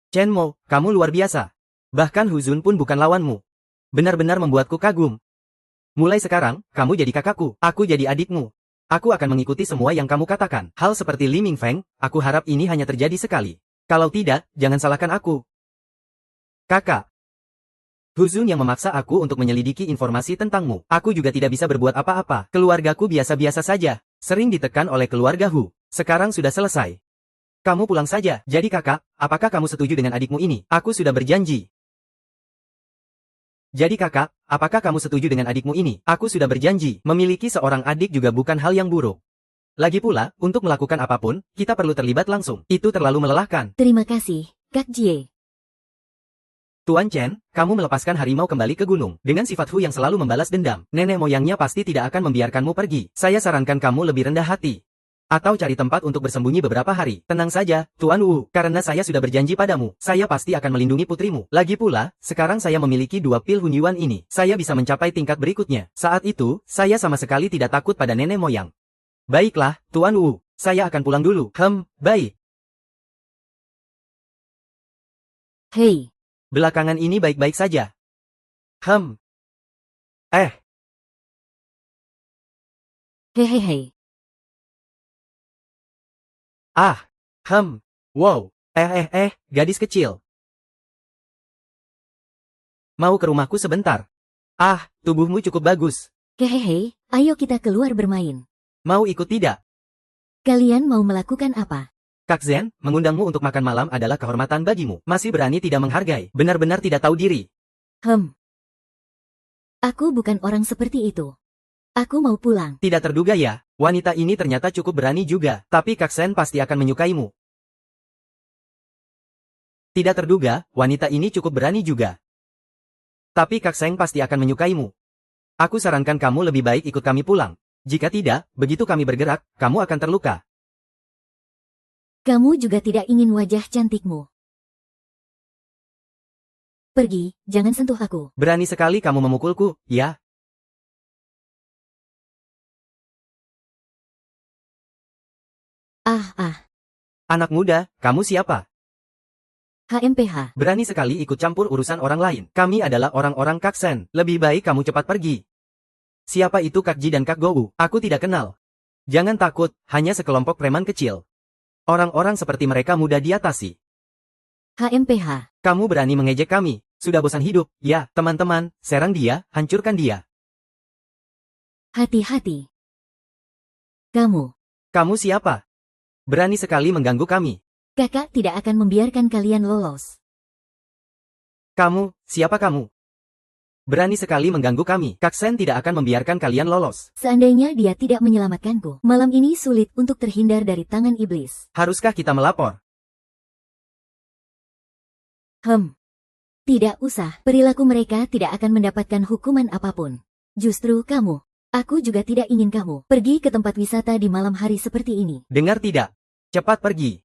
Chen Mo, kamu luar biasa. Bahkan Huzun pun bukan lawanmu. Benar-benar membuatku kagum. Mulai sekarang, kamu jadi kakakku, aku jadi adikmu. Aku akan mengikuti semua yang kamu katakan. Hal seperti Li Mingfeng, aku harap ini hanya terjadi sekali. Kalau tidak, jangan salahkan aku. Kakak. Huzun yang memaksa aku untuk menyelidiki informasi tentangmu. Aku juga tidak bisa berbuat apa-apa. Keluargaku biasa-biasa saja. Sering ditekan oleh keluarga Hu. Sekarang sudah selesai. Kamu pulang saja. Jadi kakak, apakah kamu setuju dengan adikmu ini? Aku sudah berjanji. Jadi kakak, apakah kamu setuju dengan adikmu ini? Aku sudah berjanji. Memiliki seorang adik juga bukan hal yang buruk. Lagi pula, untuk melakukan apapun, kita perlu terlibat langsung. Itu terlalu melelahkan.
Terima kasih, Kak Jie.
Tuan Chen, kamu melepaskan harimau kembali ke gunung. Dengan sifat Hu yang selalu membalas dendam, nenek moyangnya pasti tidak akan membiarkanmu pergi. Saya sarankan kamu lebih rendah hati. Atau cari tempat untuk bersembunyi beberapa hari. Tenang saja, Tuan Wu, karena saya sudah berjanji padamu, saya pasti akan melindungi putrimu. Lagi pula, sekarang saya memiliki 2 pil Hunyuan ini. Saya bisa mencapai tingkat berikutnya. Saat itu, saya sama sekali tidak takut pada nenek moyang. Baiklah, Tuan Wu, saya akan pulang dulu. Baik.
Hei.
Belakangan ini baik-baik saja.
Hehehe.
Wow. Gadis kecil. Mau ke rumahku sebentar. Tubuhmu cukup bagus.
Hehehe, ayo kita keluar bermain.
Mau ikut tidak?
Kalian mau melakukan apa?
Kak Zen, mengundangmu untuk makan malam adalah kehormatan bagimu. Masih berani tidak menghargai. Benar-benar tidak tahu diri.
Aku bukan orang seperti itu. Aku mau pulang.
Tidak terduga ya, wanita ini ternyata cukup berani juga. Tapi Kak Sen pasti akan menyukaimu. Tidak terduga, wanita ini cukup berani juga. Tapi Kak Seng pasti akan menyukaimu. Aku sarankan kamu lebih baik ikut kami pulang. Jika tidak, begitu kami bergerak, kamu akan terluka.
Kamu juga tidak ingin wajah cantikmu. Pergi, jangan sentuh aku.
Berani sekali kamu memukulku, ya? Anak muda, kamu siapa?
HMPH.
Berani sekali ikut campur urusan orang lain. Kami adalah orang-orang Kak Sen. Lebih baik kamu cepat pergi. Siapa itu Kak Ji dan Kak Gowu? Aku tidak kenal. Jangan takut, hanya sekelompok preman kecil. Orang-orang seperti mereka mudah diatasi.
HMPH.
Kamu berani mengejek kami. Sudah bosan hidup, ya, teman-teman, serang dia, hancurkan dia.
Hati-hati. Kamu
siapa? Berani sekali mengganggu kami.
Kakak tidak akan membiarkan kalian lolos.
Siapa kamu? Berani sekali mengganggu kami. Kak Sen tidak akan membiarkan kalian lolos.
Seandainya dia tidak menyelamatkanku, malam ini sulit untuk terhindar dari tangan iblis.
Haruskah kita melapor?
Tidak usah. Perilaku mereka tidak akan mendapatkan hukuman apapun. Justru kamu. Aku juga tidak ingin kamu pergi ke tempat wisata di malam hari seperti ini.
Dengar tidak? Cepat pergi.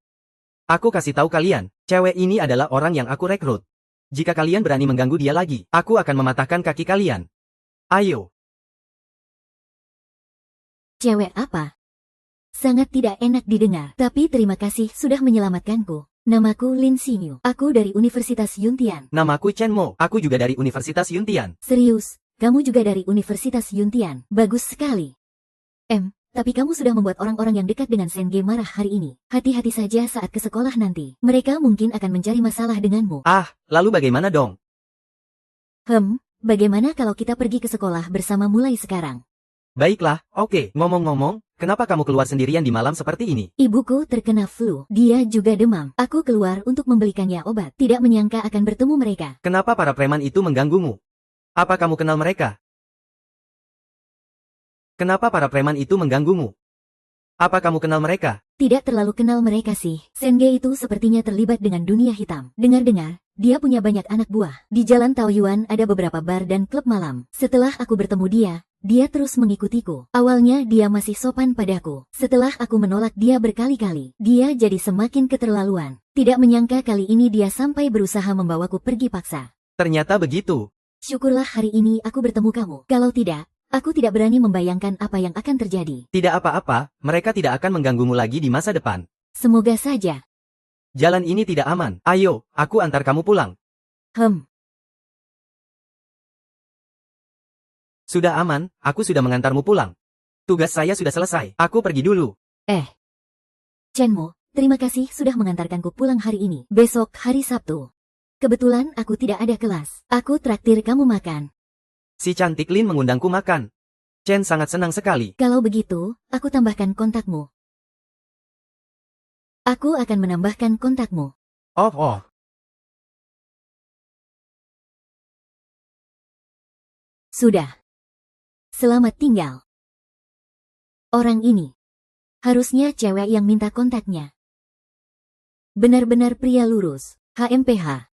Aku kasih tahu kalian, cewek ini adalah orang yang aku rekrut. Jika kalian berani mengganggu dia lagi, aku akan mematahkan kaki kalian. Ayo.
Cewek apa? Sangat tidak enak didengar, tapi terima kasih sudah menyelamatkanku. Namaku Lin Xinyu. Aku dari Universitas Yuntian.
Namaku Chen Mo. Aku juga dari Universitas Yuntian.
Serius, kamu juga dari Universitas Yuntian. Bagus sekali. Tapi kamu sudah membuat orang-orang yang dekat dengan Senge marah hari ini. Hati-hati saja saat ke sekolah nanti. Mereka mungkin akan mencari masalah denganmu.
Lalu bagaimana dong?
Bagaimana kalau kita pergi ke sekolah bersama mulai sekarang?
Baiklah, oke. Ngomong-ngomong, kenapa kamu keluar sendirian di malam seperti ini?
Ibuku terkena flu. Dia juga demam. Aku keluar untuk membelikannya obat. Tidak menyangka akan bertemu mereka.
Kenapa para preman itu mengganggumu? Apa kamu kenal mereka? Kenapa para preman itu mengganggumu? Apa kamu kenal mereka?
Tidak terlalu kenal mereka sih. Senge itu sepertinya terlibat dengan dunia hitam. Dengar-dengar, dia punya banyak anak buah. Di Jalan Taoyuan ada beberapa bar dan klub malam. Setelah aku bertemu dia terus mengikutiku. Awalnya dia masih sopan padaku. Setelah aku menolak dia berkali-kali, dia jadi semakin keterlaluan. Tidak menyangka kali ini dia sampai berusaha membawaku pergi paksa.
Ternyata begitu.
Syukurlah hari ini aku bertemu kamu. Kalau tidak, aku tidak berani membayangkan apa yang akan terjadi.
Tidak apa-apa, mereka tidak akan mengganggumu lagi di masa depan.
Semoga saja.
Jalan ini tidak aman. Ayo, aku antar kamu pulang. Sudah aman, aku sudah mengantarmu pulang. Tugas saya sudah selesai. Aku pergi dulu.
Chenmo, terima kasih sudah mengantarkanku pulang hari ini. Besok hari Sabtu. Kebetulan aku tidak ada kelas. Aku traktir kamu makan.
Si cantik Lin mengundangku makan. Chen sangat senang sekali.
Kalau begitu, aku tambahkan kontakmu. Aku akan menambahkan kontakmu.
Oh.
Sudah. Selamat tinggal. Orang ini. Harusnya cewek yang minta kontaknya. Benar-benar pria lurus. HMPH.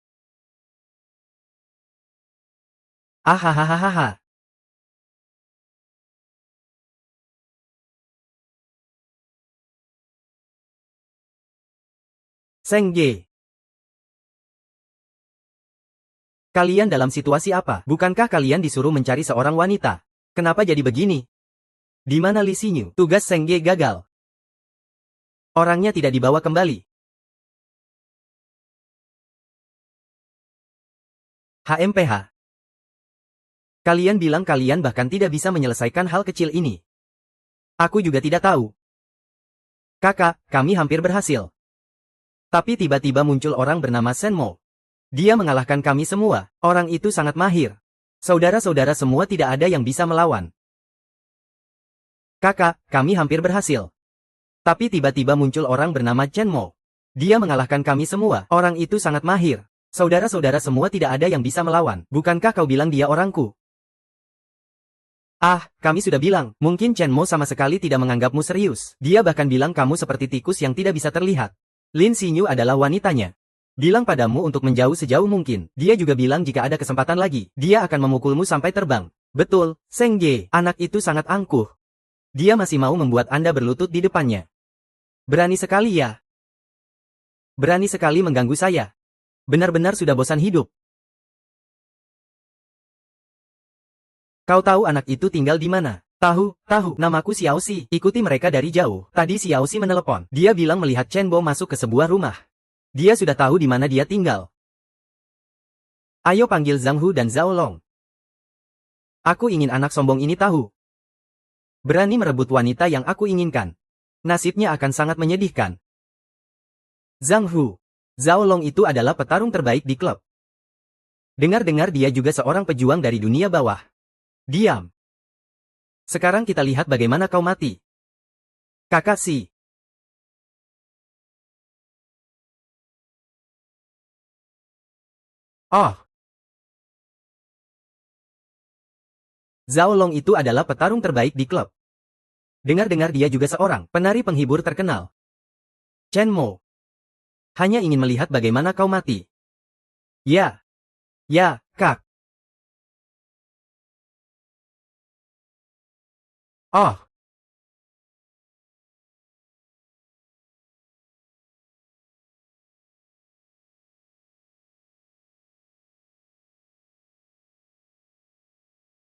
Ahahaha. Seng Ge. Kalian dalam situasi apa? Bukankah kalian disuruh mencari seorang wanita? Kenapa jadi begini? Di mana Li Xinyu? Tugas Seng Ge gagal. Orangnya tidak dibawa kembali. HMPH. Kalian bilang kalian bahkan tidak bisa menyelesaikan hal kecil ini. Aku juga tidak tahu. Kakak, kami hampir berhasil. Tapi tiba-tiba muncul orang bernama Shenmo. Dia mengalahkan kami semua. Orang itu sangat mahir. Saudara-saudara semua tidak ada yang bisa melawan. Kakak, kami hampir berhasil. Tapi tiba-tiba muncul orang bernama Chenmo. Dia mengalahkan kami semua. Orang itu sangat mahir. Saudara-saudara semua tidak ada yang bisa melawan. Bukankah kau bilang dia orangku? Kami sudah bilang. Mungkin Chenmo sama sekali tidak menganggapmu serius. Dia bahkan bilang kamu seperti tikus yang tidak bisa terlihat. Lin Xinyu adalah wanitanya. Bilang padamu untuk menjauh sejauh mungkin. Dia juga bilang jika ada kesempatan lagi, dia akan memukulmu sampai terbang. Betul, Seng Ge, anak itu sangat angkuh. Dia masih mau membuat Anda berlutut di depannya. Berani sekali ya. Berani sekali mengganggu saya. Benar-benar sudah bosan hidup. Kau tahu anak itu tinggal di mana? Tahu, namaku Xiaoxi. Ikuti mereka dari jauh. Tadi Xiaoxi menelepon. Dia bilang melihat Chenbo masuk ke sebuah rumah. Dia sudah tahu di mana dia tinggal. Ayo panggil Zhang Hu dan Zhao Long. Aku ingin anak sombong ini tahu. Berani merebut wanita yang aku inginkan. Nasibnya akan sangat menyedihkan. Zhang Hu. Zhao Long itu adalah petarung terbaik di klub. Dengar-dengar dia juga seorang pejuang dari dunia bawah. Diam. Sekarang kita lihat bagaimana kau mati. Kakak Si. Zhao Long itu adalah petarung terbaik di klub. Dengar-dengar dia juga seorang penari penghibur terkenal. Chenmo. Hanya ingin melihat bagaimana kau mati. Ya, Kak.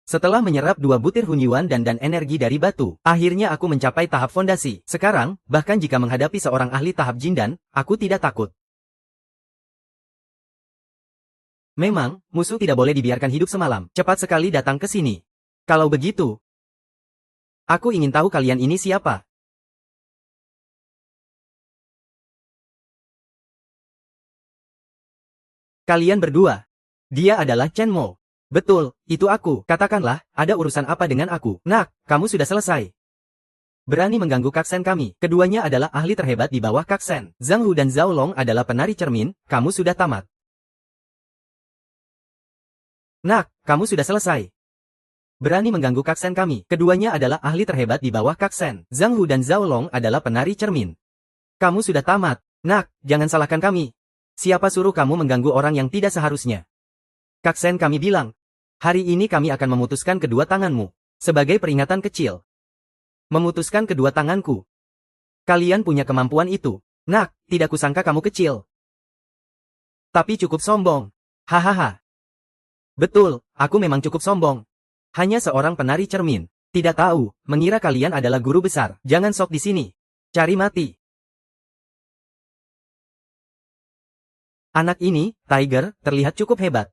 Setelah menyerap 2 butir hunyuan dan energi dari batu, akhirnya aku mencapai tahap fondasi. Sekarang, bahkan jika menghadapi seorang ahli tahap Jindan, aku tidak takut. Memang, musuh tidak boleh dibiarkan hidup semalam. Cepat sekali datang ke sini. Kalau begitu, aku ingin tahu kalian ini siapa. Kalian berdua. Dia adalah Chenmo. Betul, itu aku. Katakanlah, ada urusan apa dengan aku? Nak, kamu sudah selesai. Berani mengganggu Kaksen kami. Keduanya adalah ahli terhebat di bawah Kaksen. Zhang Hu dan Zhao Long adalah penari cermin, kamu sudah tamat. Nak, kamu sudah selesai. Berani mengganggu Kaksen kami. Keduanya adalah ahli terhebat di bawah Kaksen. Zhang Hu dan Zhao Long adalah penari cermin. Kamu sudah tamat. Nak, jangan salahkan kami. Siapa suruh kamu mengganggu orang yang tidak seharusnya? Kaksen kami bilang. Hari ini kami akan memutuskan kedua tanganmu. Sebagai peringatan kecil. Memutuskan kedua tanganku. Kalian punya kemampuan itu. Nak, tidak kusangka kamu kecil. Tapi cukup sombong. Hahaha. Betul, aku memang cukup sombong. Hanya seorang penari cermin. Tidak tahu, mengira kalian adalah guru besar. Jangan sok di sini. Cari mati. Anak ini, Tiger, terlihat cukup hebat.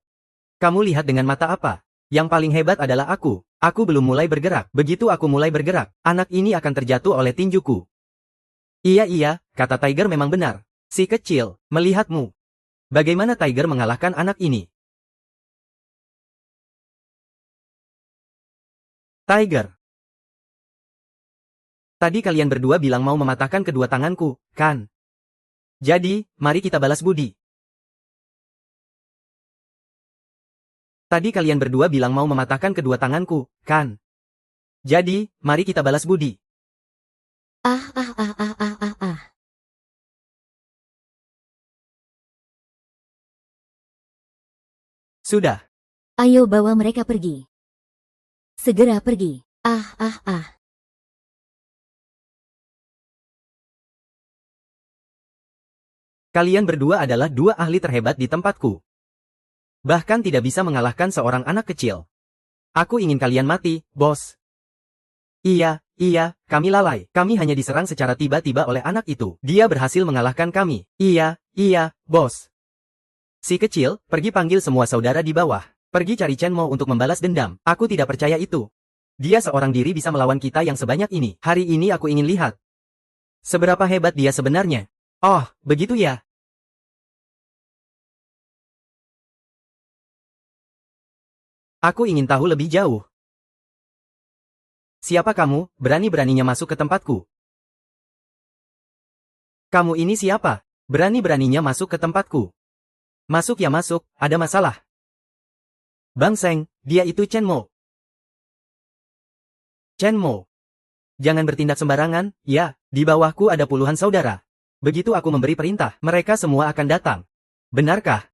Kamu lihat dengan mata apa? Yang paling hebat adalah aku. Aku belum mulai bergerak. Begitu aku mulai bergerak, anak ini akan terjatuh oleh tinjuku. Iya, kata Tiger memang benar. Si kecil, melihatmu. Bagaimana Tiger mengalahkan anak ini? Tiger. Tadi kalian berdua bilang mau mematahkan kedua tanganku, kan? Jadi, mari kita balas budi. Tadi kalian berdua bilang mau mematahkan kedua tanganku, kan? Jadi, mari kita balas budi.
Ah.
Sudah.
Ayo bawa mereka pergi. Segera pergi. Ah.
Kalian berdua adalah dua ahli terhebat di tempatku. Bahkan tidak bisa mengalahkan seorang anak kecil. Aku ingin kalian mati, bos. Iya, kami lalai. Kami hanya diserang secara tiba-tiba oleh anak itu. Dia berhasil mengalahkan kami. Iya, bos. Si kecil, pergi panggil semua saudara di bawah. Pergi cari Chen Mo untuk membalas dendam. Aku tidak percaya itu. Dia seorang diri bisa melawan kita yang sebanyak ini. Hari ini aku ingin lihat seberapa hebat dia sebenarnya. Oh, begitu ya. Aku ingin tahu lebih jauh. Siapa kamu, berani-beraninya masuk ke tempatku? Kamu ini siapa? Berani-beraninya masuk ke tempatku. Masuk ya masuk, ada masalah. Bang Seng, dia itu Chen Mo. Chen Mo. Jangan bertindak sembarangan, ya, di bawahku ada puluhan saudara. Begitu aku memberi perintah, mereka semua akan datang. Benarkah?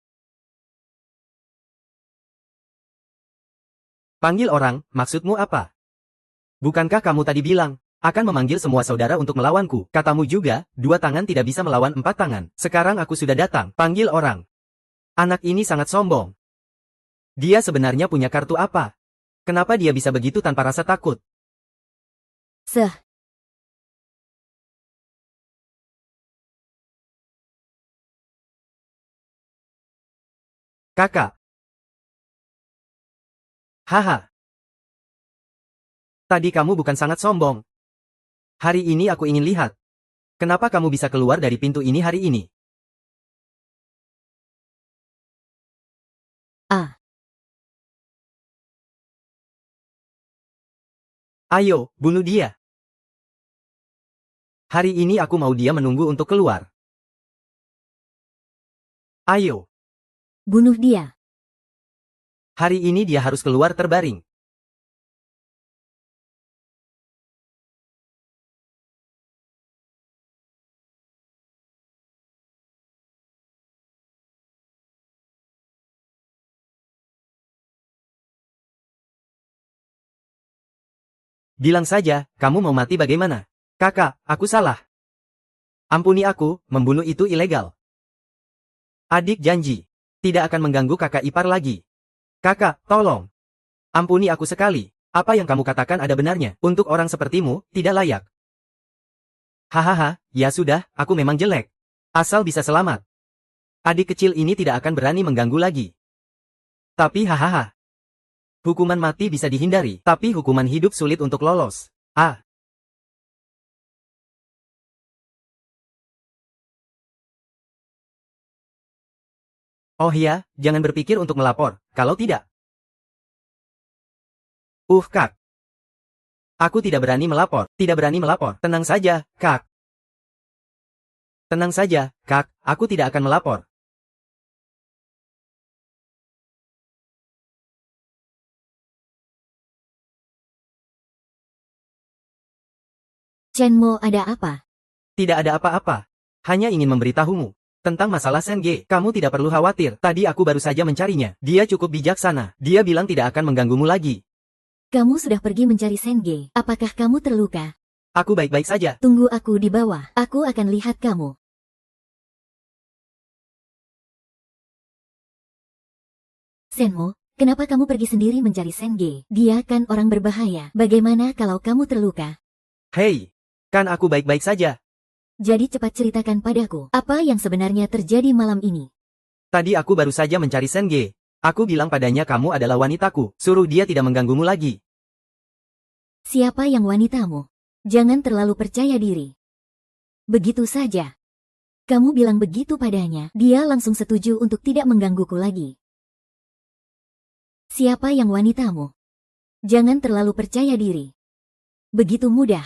Panggil orang, maksudmu apa? Bukankah kamu tadi bilang, akan memanggil semua saudara untuk melawanku? Katamu juga, 2 tangan tidak bisa melawan 4 tangan. Sekarang aku sudah datang, panggil orang. Anak ini sangat sombong. Dia sebenarnya punya kartu apa? Kenapa dia bisa begitu tanpa rasa takut? Kakak. Haha. Tadi kamu bukan sangat sombong. Hari ini aku ingin lihat. Kenapa kamu bisa keluar dari pintu ini hari ini? Ayo, bunuh dia. Hari ini aku mau dia menunggu untuk keluar. Ayo.
Bunuh dia.
Hari ini dia harus keluar terbaring. Bilang saja, kamu mau mati bagaimana? Kakak, aku salah. Ampuni aku, membunuh itu ilegal. Adik janji, tidak akan mengganggu kakak ipar lagi. Kakak, tolong. Ampuni aku sekali. Apa yang kamu katakan ada benarnya. Untuk orang sepertimu, tidak layak. Hahaha, ya sudah, aku memang jelek. Asal bisa selamat. Adik kecil ini tidak akan berani mengganggu lagi. Tapi hahaha. Hukuman mati bisa dihindari, tapi hukuman hidup sulit untuk lolos. Oh ya, jangan berpikir untuk melapor, kalau tidak. Kak. Aku tidak berani melapor, tidak berani melapor. Tenang saja, Kak. Tenang saja, Kak, aku tidak akan melapor.
Chen Mo, ada apa?
Tidak ada apa-apa. Hanya ingin memberitahumu. Tentang masalah Senge, kamu tidak perlu khawatir. Tadi aku baru saja mencarinya. Dia cukup bijaksana. Dia bilang tidak akan mengganggumu lagi.
Kamu sudah pergi mencari Senge. Apakah kamu terluka?
Aku baik-baik saja.
Tunggu aku di bawah. Aku akan lihat kamu. Senmo, kenapa kamu pergi sendiri mencari Senge? Dia kan orang berbahaya. Bagaimana kalau kamu terluka?
Hei, kan aku baik-baik saja.
Jadi cepat ceritakan padaku, apa yang sebenarnya terjadi malam ini?
Tadi aku baru saja mencari Senge. Aku bilang padanya kamu adalah wanitaku. Suruh dia tidak mengganggumu lagi.
Siapa yang wanitamu? Jangan terlalu percaya diri. Begitu saja. Kamu bilang begitu padanya, dia langsung setuju untuk tidak menggangguku lagi. Siapa yang wanitamu? Jangan terlalu percaya diri. Begitu mudah.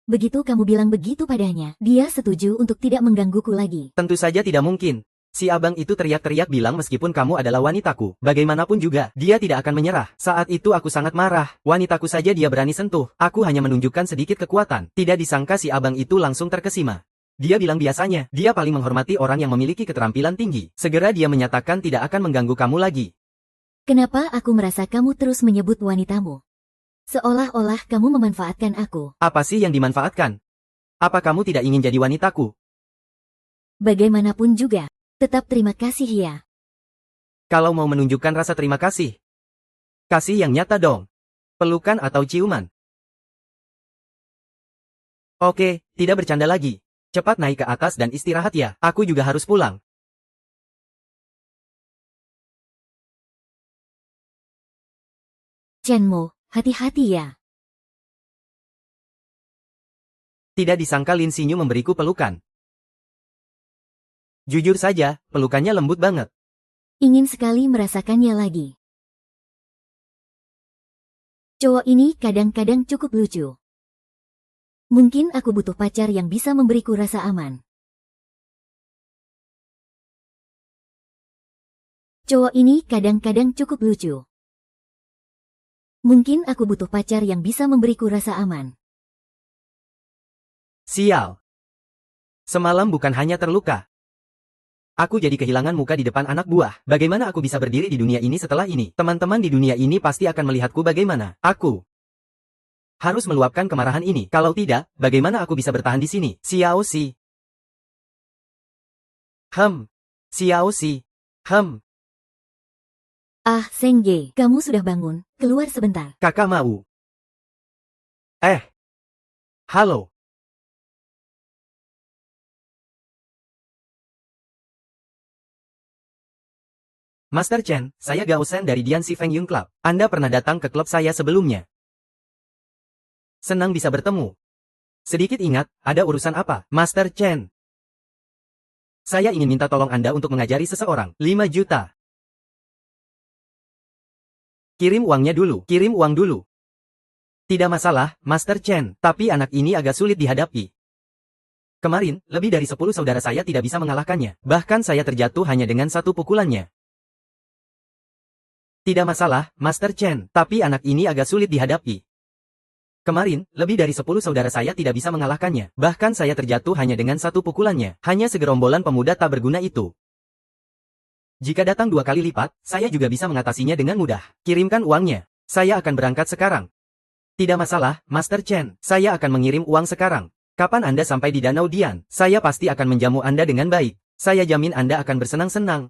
Begitu kamu bilang begitu padanya, dia setuju untuk tidak menggangguku lagi.
Tentu saja tidak mungkin. Si abang itu teriak-teriak bilang meskipun kamu adalah wanitaku, bagaimanapun juga, dia tidak akan menyerah. Saat itu aku sangat marah, wanitaku saja dia berani sentuh, aku hanya menunjukkan sedikit kekuatan. Tidak disangka si abang itu langsung terkesima. Dia bilang biasanya, dia paling menghormati orang yang memiliki keterampilan tinggi. Segera dia menyatakan tidak akan mengganggu kamu lagi.
Kenapa aku merasa kamu terus menyebut wanitamu? Seolah-olah kamu memanfaatkan aku.
Apa sih yang dimanfaatkan? Apa kamu tidak ingin jadi wanitaku?
Bagaimanapun juga, tetap terima kasih ya.
Kalau mau menunjukkan rasa terima kasih, kasih yang nyata dong. Pelukan atau ciuman. Oke, tidak bercanda lagi. Cepat naik ke atas dan istirahat ya, aku juga harus pulang.
Chenmo, hati-hati ya.
Tidak disangka Lin Xinyu memberiku pelukan. Jujur saja, pelukannya lembut banget.
Ingin sekali merasakannya lagi. Cowok ini kadang-kadang cukup lucu. Mungkin aku butuh pacar yang bisa memberiku rasa aman. Cowok ini kadang-kadang cukup lucu. Mungkin aku butuh pacar yang bisa memberiku rasa aman.
Sial. Semalam bukan hanya terluka. Aku jadi kehilangan muka di depan anak buah. Bagaimana aku bisa berdiri di dunia ini setelah ini? Teman-teman di dunia ini pasti akan melihatku bagaimana. Aku harus meluapkan kemarahan ini. Kalau tidak, bagaimana aku bisa bertahan di sini? Xiao Xi. Xiao Xi.
Ah, Seng Ye, kamu sudah bangun. Keluar sebentar.
Kakak mau. Halo. Master Chen, saya Gao Shen dari Dianxi Feng Yun Club. Anda pernah datang ke klub saya sebelumnya. Senang bisa bertemu. Sedikit ingat, ada urusan apa, Master Chen? Saya ingin minta tolong Anda untuk mengajari seseorang. 5 juta. Kirim uangnya dulu, kirim uang dulu. Tidak masalah, Master Chen, tapi anak ini agak sulit dihadapi. Kemarin, lebih dari 10 saudara saya tidak bisa mengalahkannya. Bahkan saya terjatuh hanya dengan satu pukulannya. Tidak masalah, Master Chen, tapi anak ini agak sulit dihadapi. Kemarin, lebih dari 10 saudara saya tidak bisa mengalahkannya. Bahkan saya terjatuh hanya dengan satu pukulannya. Hanya segerombolan pemuda tak berguna itu. Jika datang 2 kali lipat, saya juga bisa mengatasinya dengan mudah. Kirimkan uangnya. Saya akan berangkat sekarang. Tidak masalah, Master Chen. Saya akan mengirim uang sekarang. Kapan Anda sampai di Danau Dian? Saya pasti akan menjamu Anda dengan baik. Saya jamin Anda akan bersenang-senang.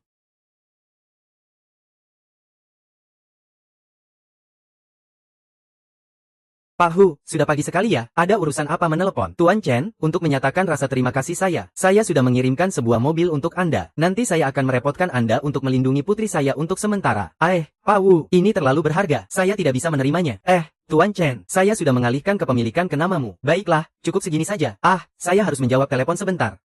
Pak Hu, sudah pagi sekali ya, ada urusan apa menelepon? Tuan Chen, untuk menyatakan rasa terima kasih saya sudah mengirimkan sebuah mobil untuk Anda. Nanti saya akan merepotkan Anda untuk melindungi putri saya untuk sementara. Pak Wu, ini terlalu berharga, saya tidak bisa menerimanya. Tuan Chen, saya sudah mengalihkan kepemilikan ke namamu. Baiklah, cukup segini saja. Saya harus menjawab telepon sebentar.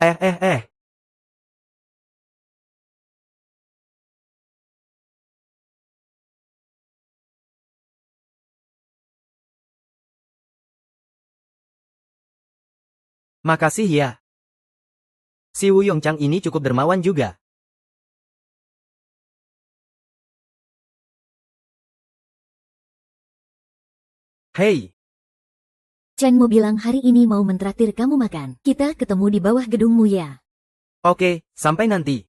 Makasih ya. Si Wu Yongchang ini cukup dermawan juga. Hei,
Chenmo bilang hari ini mau mentraktir kamu makan. Kita ketemu di bawah gedungmu ya.
oke, sampai nanti.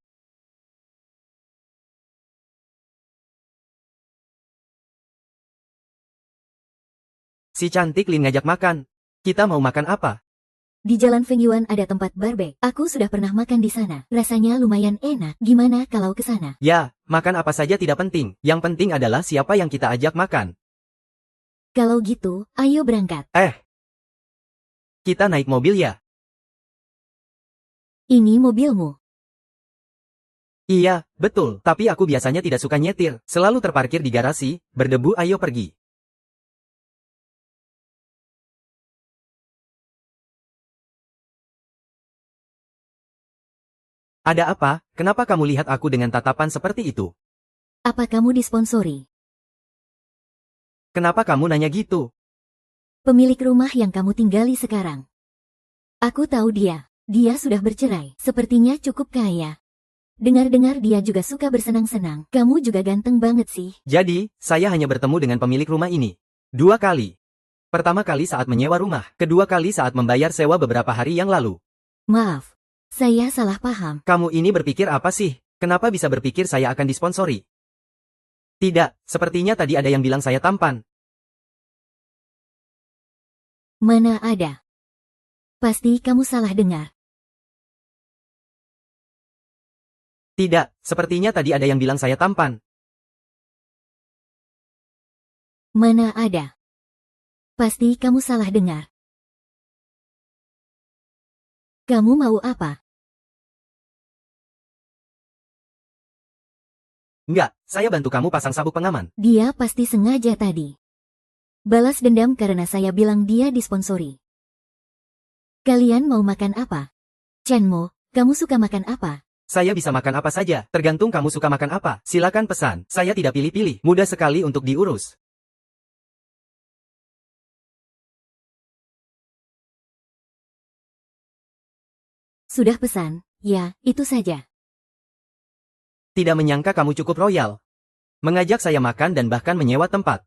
Si cantik Lin ngajak makan. Kita mau makan apa?
Di Jalan Feng Yuan ada tempat barbek. Aku sudah pernah makan di sana. Rasanya lumayan enak. Gimana kalau ke sana?
Ya, makan apa saja tidak penting. Yang penting adalah siapa yang kita ajak makan.
Kalau gitu, ayo berangkat.
Kita naik mobil ya?
Ini mobilmu.
Iya, betul. Tapi aku biasanya tidak suka nyetir. Selalu terparkir di garasi, berdebu ayo pergi. Ada apa? Kenapa kamu lihat aku dengan tatapan seperti itu?
Apa kamu disponsori?
Kenapa kamu nanya gitu?
Pemilik rumah yang kamu tinggali sekarang. Aku tahu dia. Dia sudah bercerai. Sepertinya cukup kaya. Dengar-dengar dia juga suka bersenang-senang. Kamu juga ganteng banget sih.
Jadi, saya hanya bertemu dengan pemilik rumah ini 2 kali. Pertama kali saat menyewa rumah, kedua kali saat membayar sewa beberapa hari yang lalu.
Maaf. Saya salah paham.
Kamu ini berpikir apa sih? Kenapa bisa berpikir saya akan disponsori? Tidak, sepertinya tadi ada yang bilang saya tampan.
Mana ada? Pasti kamu salah dengar.
Tidak, sepertinya tadi ada yang bilang saya tampan.
Mana ada? Pasti kamu salah dengar. Kamu mau apa?
Enggak, saya bantu kamu pasang sabuk pengaman.
Dia pasti sengaja tadi. Balas dendam karena saya bilang dia disponsori. Kalian mau makan apa? Chenmo, kamu suka makan apa?
Saya bisa makan apa saja, tergantung kamu suka makan apa. Silakan pesan, saya tidak pilih-pilih, mudah sekali untuk diurus.
Sudah pesan, ya, itu saja.
Tidak menyangka kamu cukup royal. Mengajak saya makan dan bahkan menyewa tempat.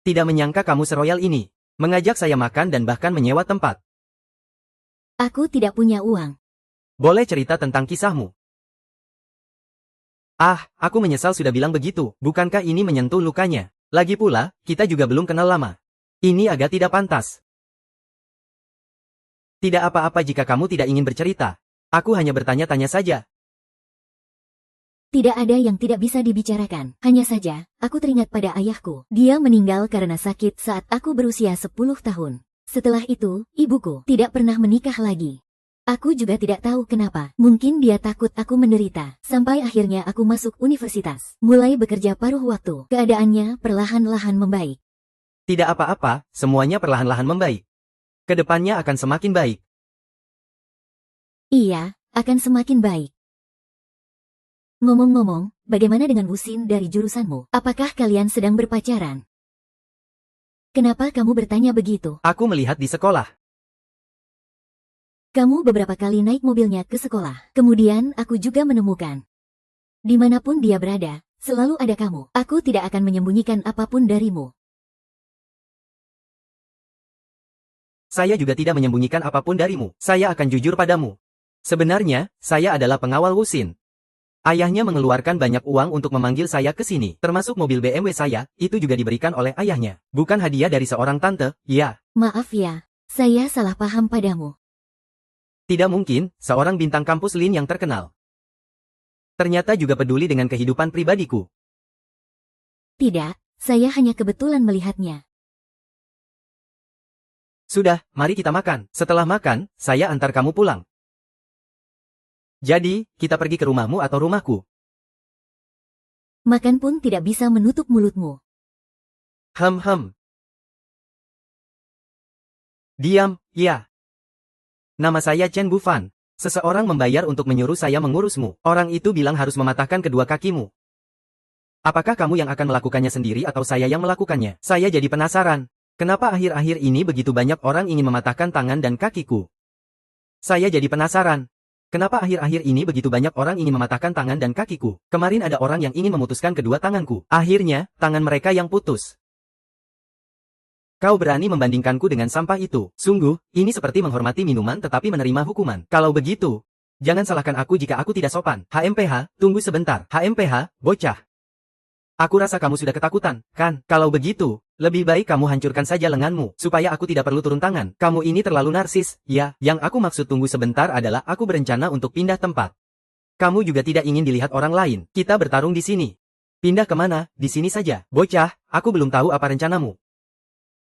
Tidak menyangka kamu seroyal ini. Mengajak saya makan dan bahkan menyewa tempat.
Aku tidak punya uang.
Boleh cerita tentang kisahmu? Ah, aku menyesal sudah bilang begitu. Bukankah ini menyentuh lukanya? Lagi pula, kita juga belum kenal lama. Ini agak tidak pantas. Tidak apa-apa jika kamu tidak ingin bercerita. Aku hanya bertanya-tanya saja.
Tidak ada yang tidak bisa dibicarakan. Hanya saja, aku teringat pada ayahku. Dia meninggal karena sakit saat aku berusia 10 tahun. Setelah itu, ibuku tidak pernah menikah lagi. Aku juga tidak tahu kenapa. Mungkin dia takut aku menderita. Sampai akhirnya aku masuk universitas. Mulai bekerja paruh waktu. Keadaannya perlahan-lahan membaik.
Tidak apa-apa, semuanya perlahan-lahan membaik. Kedepannya akan semakin baik.
Iya, akan semakin baik. Ngomong-ngomong, bagaimana dengan Wusin dari jurusanmu? Apakah kalian sedang berpacaran? Kenapa kamu bertanya begitu?
Aku melihat di sekolah.
Kamu beberapa kali naik mobilnya ke sekolah. Kemudian aku juga menemukan. Dimanapun dia berada, selalu ada kamu. Aku tidak akan menyembunyikan apapun darimu.
Saya juga tidak menyembunyikan apapun darimu. Saya akan jujur padamu. Sebenarnya, saya adalah pengawal Wusin. Ayahnya mengeluarkan banyak uang untuk memanggil saya ke sini. Termasuk mobil BMW saya, itu juga diberikan oleh ayahnya. Bukan hadiah dari seorang tante, ya.
Maaf ya, saya salah paham padamu.
Tidak mungkin, seorang bintang kampus Lin yang terkenal. Ternyata juga peduli dengan kehidupan pribadiku.
Tidak, saya hanya kebetulan melihatnya.
Sudah, mari kita makan. Setelah makan, saya antar kamu pulang. Jadi, kita pergi ke rumahmu atau rumahku?
Makan pun tidak bisa menutup mulutmu.
Hem. Diam, ya. Nama saya Chen Bufan. Seseorang membayar untuk menyuruh saya mengurusmu. Orang itu bilang harus mematahkan kedua kakimu. Apakah kamu yang akan melakukannya sendiri atau saya yang melakukannya? Saya jadi penasaran. Kenapa akhir-akhir ini begitu banyak orang ingin mematahkan tangan dan kakiku? Saya jadi penasaran. Kenapa akhir-akhir ini begitu banyak orang ingin mematahkan tangan dan kakiku? Kemarin ada orang yang ingin memutuskan kedua tanganku. Akhirnya, tangan mereka yang putus. Kau berani membandingkanku dengan sampah itu. Sungguh, ini seperti menghormati minuman tetapi menerima hukuman. Kalau begitu, jangan salahkan aku jika aku tidak sopan. HMPH, tunggu sebentar. HMPH, bocah. Aku rasa kamu sudah ketakutan, kan? Kalau begitu, lebih baik kamu hancurkan saja lenganmu, supaya aku tidak perlu turun tangan. Kamu ini terlalu narsis, ya. Yang aku maksud tunggu sebentar adalah aku berencana untuk pindah tempat. Kamu juga tidak ingin dilihat orang lain. Kita bertarung di sini. Pindah kemana? Di sini saja. Bocah, aku belum tahu apa rencanamu.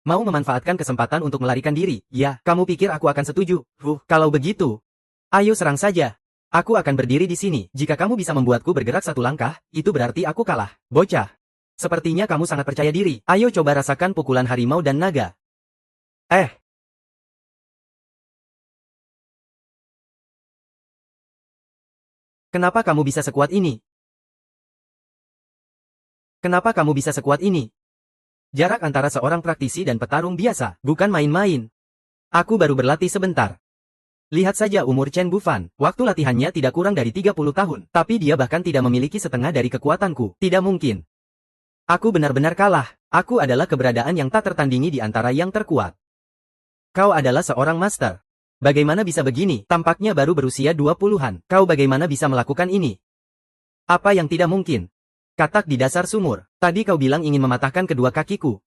Mau memanfaatkan kesempatan untuk melarikan diri? Ya, kamu pikir aku akan setuju? Kalau begitu, ayo serang saja. Aku akan berdiri di sini. Jika kamu bisa membuatku bergerak satu langkah, itu berarti aku kalah. Bocah. Sepertinya kamu sangat percaya diri. Ayo coba rasakan pukulan harimau dan naga. Kenapa kamu bisa sekuat ini? Kenapa kamu bisa sekuat ini? Jarak antara seorang praktisi dan petarung biasa, bukan main-main. Aku baru berlatih sebentar. Lihat saja umur Chen Bufan, waktu latihannya tidak kurang dari 30 tahun, tapi dia bahkan tidak memiliki setengah dari kekuatanku. Tidak mungkin. Aku benar-benar kalah. Aku adalah keberadaan yang tak tertandingi di antara yang terkuat. Kau adalah seorang master. Bagaimana bisa begini? Tampaknya baru berusia 20-an. Kau bagaimana bisa melakukan ini? Apa yang tidak mungkin? Katak di dasar sumur. Tadi kau bilang ingin mematahkan kedua kakiku.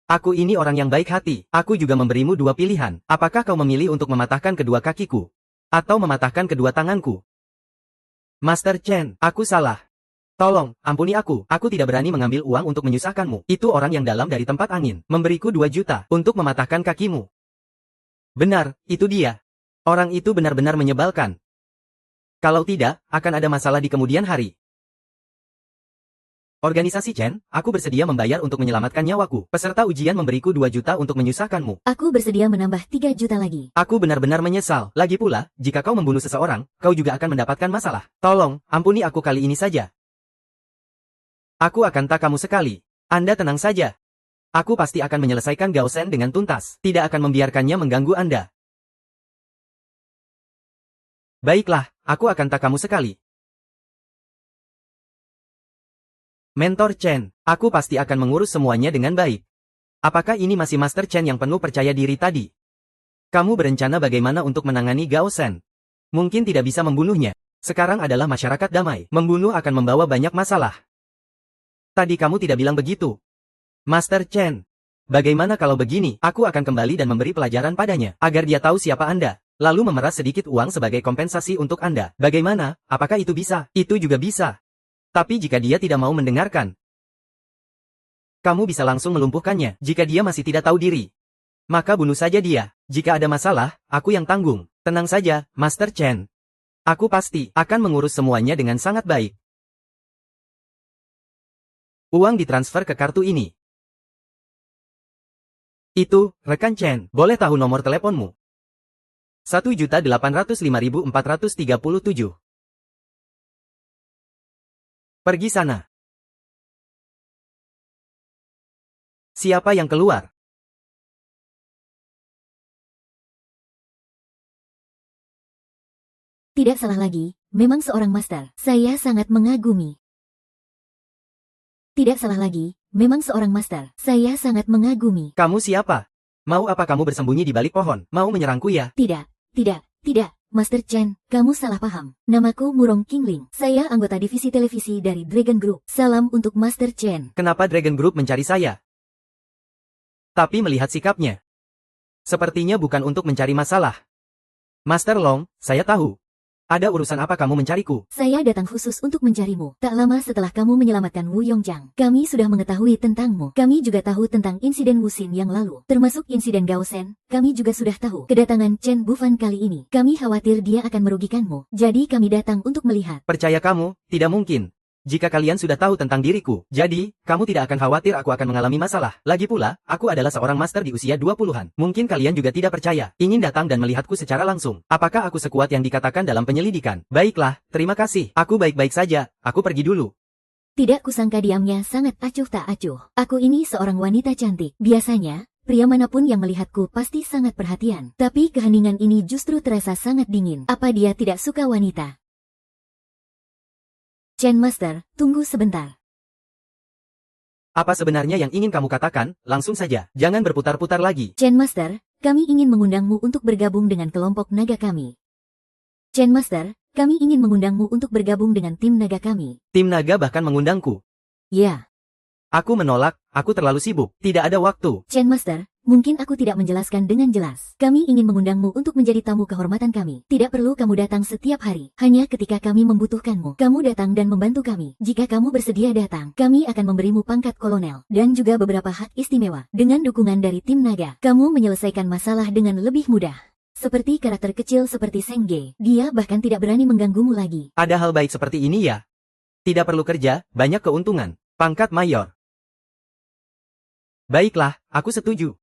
Aku ini orang yang baik hati. Aku juga memberimu dua pilihan. Apakah kau memilih untuk mematahkan kedua kakiku? Atau mematahkan kedua tanganku? Master Chen, aku salah. Tolong, ampuni aku. Aku tidak berani mengambil uang untuk menyusahkanmu. Itu orang yang dalam dari tempat angin. Memberiku 2 juta untuk mematahkan kakimu. Benar, itu dia. Orang itu benar-benar menyebalkan. Kalau tidak, akan ada masalah di kemudian hari. Organisasi Chen, aku bersedia membayar untuk menyelamatkan nyawaku. Peserta ujian memberiku 2 juta untuk menyusahkanmu.
Aku bersedia menambah 3 juta lagi.
Aku benar-benar menyesal. Lagi pula, jika kau membunuh seseorang, kau juga akan mendapatkan masalah. Tolong, ampuni aku kali ini saja. Aku akan tak kamu sekali. Anda tenang saja. Aku pasti akan menyelesaikan Gao Shen dengan tuntas. Tidak akan membiarkannya mengganggu Anda. Baiklah, aku akan tak kamu sekali. Mentor Chen, aku pasti akan mengurus semuanya dengan baik. Apakah ini masih Master Chen yang penuh percaya diri tadi? Kamu berencana bagaimana untuk menangani Gao Shen? Mungkin tidak bisa membunuhnya. Sekarang adalah masyarakat damai. Membunuh akan membawa banyak masalah. Tadi kamu tidak bilang begitu. Master Chen, bagaimana kalau begini? Aku akan kembali dan memberi pelajaran padanya, agar dia tahu siapa Anda. Lalu memeras sedikit uang sebagai kompensasi untuk Anda. Bagaimana? Apakah itu bisa? Itu juga bisa. Tapi jika dia tidak mau mendengarkan, kamu bisa langsung melumpuhkannya. Jika dia masih tidak tahu diri, maka bunuh saja dia. Jika ada masalah, aku yang tanggung. Tenang saja, Master Chen. Aku pasti akan mengurus semuanya dengan sangat baik. Uang ditransfer ke kartu ini. Itu, rekan Chen, boleh tahu nomor teleponmu? 1.805.437. Pergi sana. Siapa yang keluar?
Tidak salah lagi, memang seorang master. Saya sangat mengagumi. Tidak salah lagi, memang seorang master. Saya sangat mengagumi.
Kamu siapa? Mau apa kamu bersembunyi di balik pohon? Mau menyerangku ya?
Tidak, tidak. Master Chen, kamu salah paham. Namaku Murong Qingling. Saya anggota divisi televisi dari Dragon Group. Salam untuk Master Chen.
Kenapa Dragon Group mencari saya? Tapi melihat sikapnya, sepertinya bukan untuk mencari masalah. Master Long, saya tahu. Ada urusan apa kamu mencariku?
Saya datang khusus untuk mencarimu. Tak lama setelah kamu menyelamatkan Wu Yongjiang, kami sudah mengetahui tentangmu. Kami juga tahu tentang insiden Wu Xin yang lalu, termasuk insiden Gao Shen. Kami juga sudah tahu kedatangan Chen Bufan kali ini. Kami khawatir dia akan merugikanmu. Jadi kami datang untuk melihat.
Percaya kamu, tidak mungkin. Jika kalian sudah tahu tentang diriku, jadi, kamu tidak akan khawatir aku akan mengalami masalah. Lagi pula, aku adalah seorang master di usia 20-an. Mungkin kalian juga tidak percaya, ingin datang dan melihatku secara langsung. Apakah aku sekuat yang dikatakan dalam penyelidikan? Baiklah, terima kasih. Aku baik-baik saja, aku pergi dulu.
Tidak kusangka diamnya sangat acuh tak acuh. Aku ini seorang wanita cantik. Biasanya, pria manapun yang melihatku pasti sangat perhatian. Tapi keheningan ini justru terasa sangat dingin. Apa dia tidak suka wanita? Chen Master, tunggu sebentar.
Apa sebenarnya yang ingin kamu katakan? Langsung saja, jangan berputar-putar lagi.
Chen Master, kami ingin mengundangmu untuk bergabung dengan kelompok naga kami. Chen Master, kami ingin mengundangmu untuk bergabung dengan tim naga kami.
Tim naga bahkan mengundangku.
Ya.
Aku menolak, aku terlalu sibuk, tidak ada waktu.
Chen Master, mungkin aku tidak menjelaskan dengan jelas. Kami ingin mengundangmu untuk menjadi tamu kehormatan kami. Tidak perlu kamu datang setiap hari. Hanya ketika kami membutuhkanmu, kamu datang dan membantu kami. Jika kamu bersedia datang, kami akan memberimu pangkat kolonel, dan juga beberapa hak istimewa. Dengan dukungan dari tim naga, kamu menyelesaikan masalah dengan lebih mudah. Seperti karakter kecil seperti Seng Ge, dia bahkan tidak berani mengganggumu lagi.
Ada hal baik seperti ini ya? Tidak perlu kerja, banyak keuntungan. Pangkat mayor. Baiklah, aku setuju.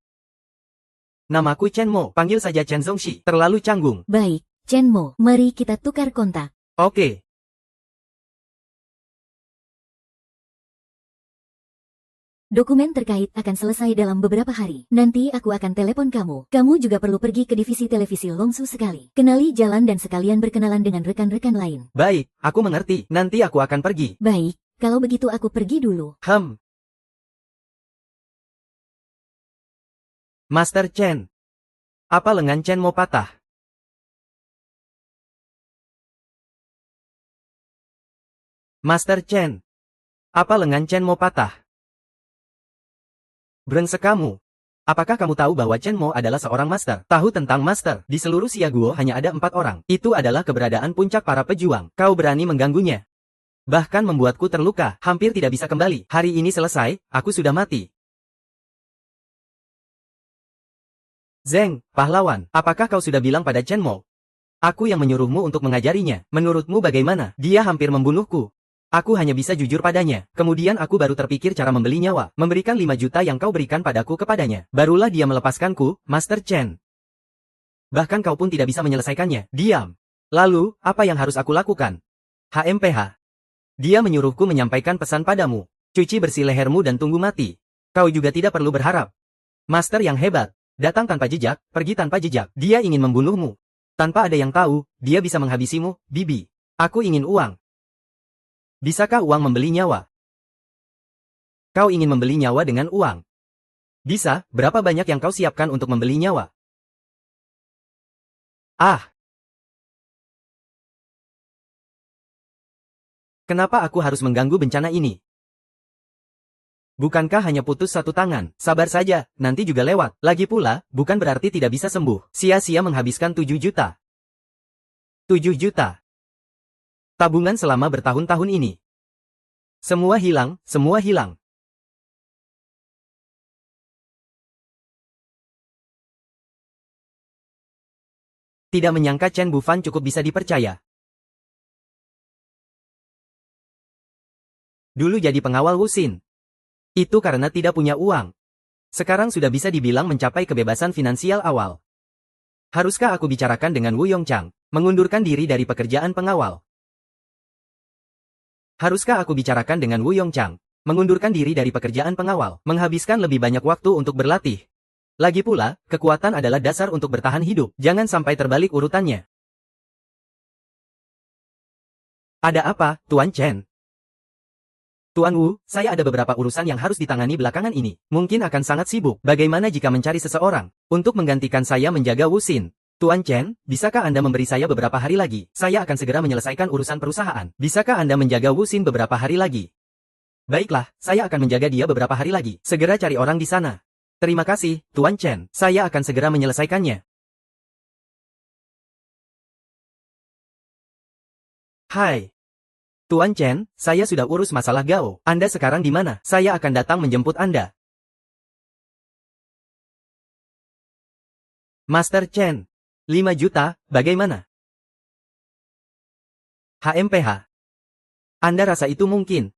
Namaku Chen Mo, panggil saja Chen Zongxi. Terlalu canggung.
Baik, Chen Mo, mari kita tukar kontak.
Oke.
Dokumen terkait akan selesai dalam beberapa hari. Nanti aku akan telepon kamu. Kamu juga perlu pergi ke divisi televisi Longsu sekali. Kenali jalan dan sekalian berkenalan dengan rekan-rekan lain.
Baik, aku mengerti. Nanti aku akan pergi.
Baik, kalau begitu aku pergi dulu.
Master Chen. Apa lengan Chen mau patah? Master Chen. Apa lengan Chen mau patah? Brengsek kamu. Apakah kamu tahu bahwa Chen Mo adalah seorang master? Tahu tentang master? Di seluruh Siaguo hanya ada 4 orang. Itu adalah keberadaan puncak para pejuang. Kau berani mengganggunya. Bahkan membuatku terluka, hampir tidak bisa kembali. Hari ini selesai, aku sudah mati. Zeng, pahlawan, apakah kau sudah bilang pada Chen Mo? Aku yang menyuruhmu untuk mengajarinya. Menurutmu bagaimana? Dia hampir membunuhku. Aku hanya bisa jujur padanya. Kemudian aku baru terpikir cara membeli nyawa. Memberikan 5 juta yang kau berikan padaku kepadanya. Barulah dia melepaskanku, Master Chen. Bahkan kau pun tidak bisa menyelesaikannya. Diam. Lalu, apa yang harus aku lakukan? HMPH. Dia menyuruhku menyampaikan pesan padamu. Cuci bersih lehermu dan tunggu mati. Kau juga tidak perlu berharap. Master yang hebat. Datang tanpa jejak, pergi tanpa jejak. Dia ingin membunuhmu. Tanpa ada yang tahu, dia bisa menghabisimu, Bibi. Aku ingin uang. Bisakah uang membeli nyawa? Kau ingin membeli nyawa dengan uang? Bisa, berapa banyak yang kau siapkan untuk membeli nyawa? Ah! Kenapa aku harus mengganggu bencana ini? Bukankah hanya putus satu tangan? Sabar saja, nanti juga lewat. Lagi pula, bukan berarti tidak bisa sembuh. Sia-sia menghabiskan 7 juta. 7 juta. Tabungan selama bertahun-tahun ini. Semua hilang, semua hilang. Tidak menyangka Chen Bufan cukup bisa dipercaya. Dulu jadi pengawal Wuxin. Itu karena tidak punya uang. Sekarang sudah bisa dibilang mencapai kebebasan finansial awal. Haruskah aku bicarakan dengan Wu Yongchang, mengundurkan diri dari pekerjaan pengawal? Haruskah aku bicarakan dengan Wu Yongchang, mengundurkan diri dari pekerjaan pengawal, menghabiskan lebih banyak waktu untuk berlatih? Lagi pula, kekuatan adalah dasar untuk bertahan hidup, jangan sampai terbalik urutannya. Ada apa, Tuan Chen? Tuan Wu, saya ada beberapa urusan yang harus ditangani belakangan ini. Mungkin akan sangat sibuk. Bagaimana jika mencari seseorang untuk menggantikan saya menjaga Wuxin? Tuan Chen, bisakah Anda memberi saya beberapa hari lagi? Saya akan segera menyelesaikan urusan perusahaan. Bisakah Anda menjaga Wuxin beberapa hari lagi? Baiklah, saya akan menjaga dia beberapa hari lagi. Segera cari orang di sana. Terima kasih, Tuan Chen. Saya akan segera menyelesaikannya. Hai. Tuan Chen, saya sudah urus masalah Gao. Anda sekarang di mana? Saya akan datang menjemput Anda. Master Chen. 5 juta, bagaimana? HMPH. Anda rasa itu mungkin?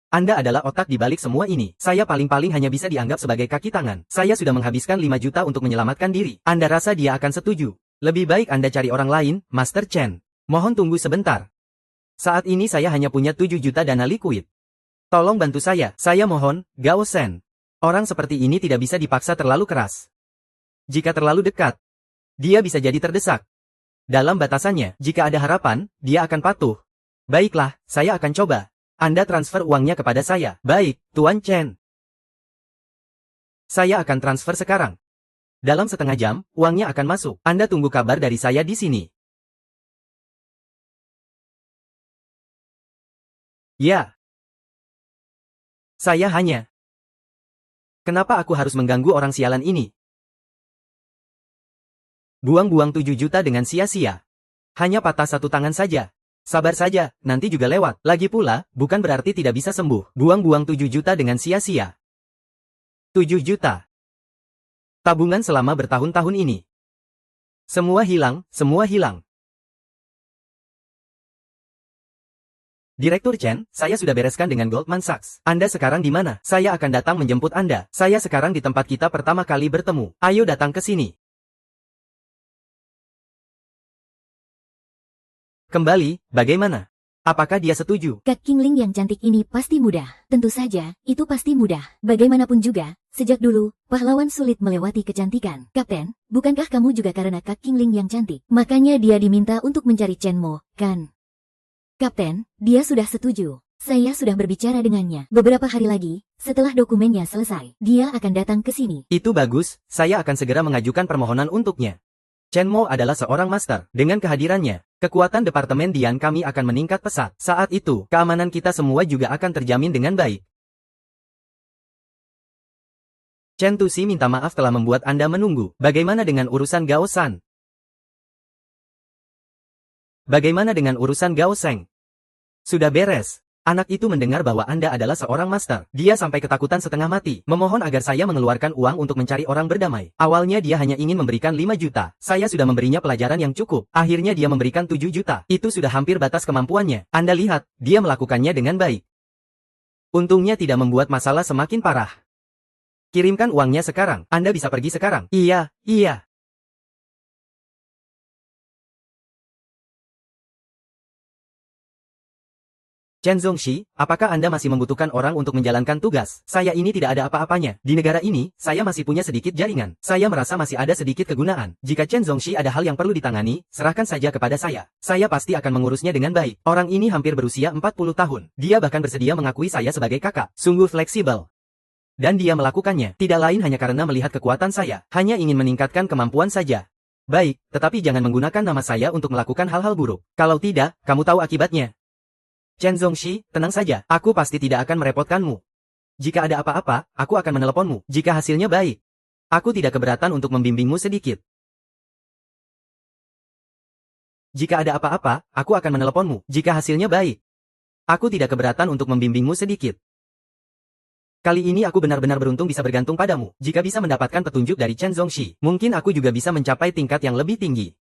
Anda adalah otak di balik semua ini. Saya paling-paling hanya bisa dianggap sebagai kaki tangan. Saya sudah menghabiskan 5 juta untuk menyelamatkan diri. Anda rasa dia akan setuju? Lebih baik Anda cari orang lain, Master Chen. Mohon tunggu sebentar. Saat ini saya hanya punya 7 juta dana likuid. Tolong bantu saya mohon, Gao Shen. Orang seperti ini tidak bisa dipaksa terlalu keras. Jika terlalu dekat, dia bisa jadi terdesak. Dalam batasannya, jika ada harapan, dia akan patuh. Baiklah, saya akan coba. Anda transfer uangnya kepada saya. Baik, Tuan Chen. Saya akan transfer sekarang. Dalam setengah jam, uangnya akan masuk. Anda tunggu kabar dari saya di sini. Ya. Saya hanya... Kenapa aku harus mengganggu orang sialan ini? Buang-buang 7 juta dengan sia-sia. Hanya patah satu tangan saja. Sabar saja, nanti juga lewat. Lagi pula, bukan berarti tidak bisa sembuh. Buang-buang 7 juta dengan sia-sia. 7 juta. Tabungan selama bertahun-tahun ini. Semua hilang, semua hilang. Direktur Chen, saya sudah bereskan dengan Goldman Sachs. Anda sekarang di mana? Saya akan datang menjemput Anda. Saya sekarang di tempat kita pertama kali bertemu. Ayo datang ke sini. Kembali, bagaimana? Apakah dia setuju?
Kak Qingling yang cantik ini pasti mudah. Tentu saja, itu pasti mudah. Bagaimanapun juga, sejak dulu, pahlawan sulit melewati kecantikan. Kapten, bukankah kamu juga karena Kak Qingling yang cantik? Makanya dia diminta untuk mencari Chen Mo, kan? Kapten, dia sudah setuju. Saya sudah berbicara dengannya. Beberapa hari lagi, setelah dokumennya selesai, dia akan datang ke sini.
Itu bagus, saya akan segera mengajukan permohonan untuknya. Chen Mo adalah seorang master. Dengan kehadirannya, kekuatan Departemen Dian kami akan meningkat pesat. Saat itu, keamanan kita semua juga akan terjamin dengan baik. Chen Tuxi minta maaf telah membuat Anda menunggu. Bagaimana dengan urusan Gao San? Bagaimana dengan urusan Gao Seng? Sudah beres. Anak itu mendengar bahwa Anda adalah seorang master. Dia sampai ketakutan setengah mati. Memohon agar saya mengeluarkan uang untuk mencari orang berdamai. Awalnya dia hanya ingin memberikan 5 juta. Saya sudah memberinya pelajaran yang cukup. Akhirnya dia memberikan 7 juta. Itu sudah hampir batas kemampuannya. Anda lihat, dia melakukannya dengan baik. Untungnya tidak membuat masalah semakin parah. Kirimkan uangnya sekarang. Anda bisa pergi sekarang. Iya, iya. Chen Zongxi, apakah Anda masih membutuhkan orang untuk menjalankan tugas? Saya ini tidak ada apa-apanya. Di negara ini, saya masih punya sedikit jaringan. Saya merasa masih ada sedikit kegunaan. Jika Chen Zongxi ada hal yang perlu ditangani, serahkan saja kepada saya. Saya pasti akan mengurusnya dengan baik. Orang ini hampir berusia 40 tahun. Dia bahkan bersedia mengakui saya sebagai kakak. Sungguh fleksibel. Dan dia melakukannya, tidak lain hanya karena melihat kekuatan saya. Hanya ingin meningkatkan kemampuan saja. Baik, tetapi jangan menggunakan nama saya untuk melakukan hal-hal buruk. Kalau tidak, kamu tahu akibatnya. Chen Zongxi, tenang saja, aku pasti tidak akan merepotkanmu. Jika ada apa-apa, aku akan meneleponmu. Jika hasilnya baik, aku tidak keberatan untuk membimbingmu sedikit. Jika ada apa-apa, aku akan meneleponmu. Jika hasilnya baik, aku tidak keberatan untuk membimbingmu sedikit. Kali ini aku benar-benar beruntung bisa bergantung padamu. Jika bisa mendapatkan petunjuk dari Chen Zongxi, mungkin aku juga bisa mencapai tingkat yang lebih tinggi.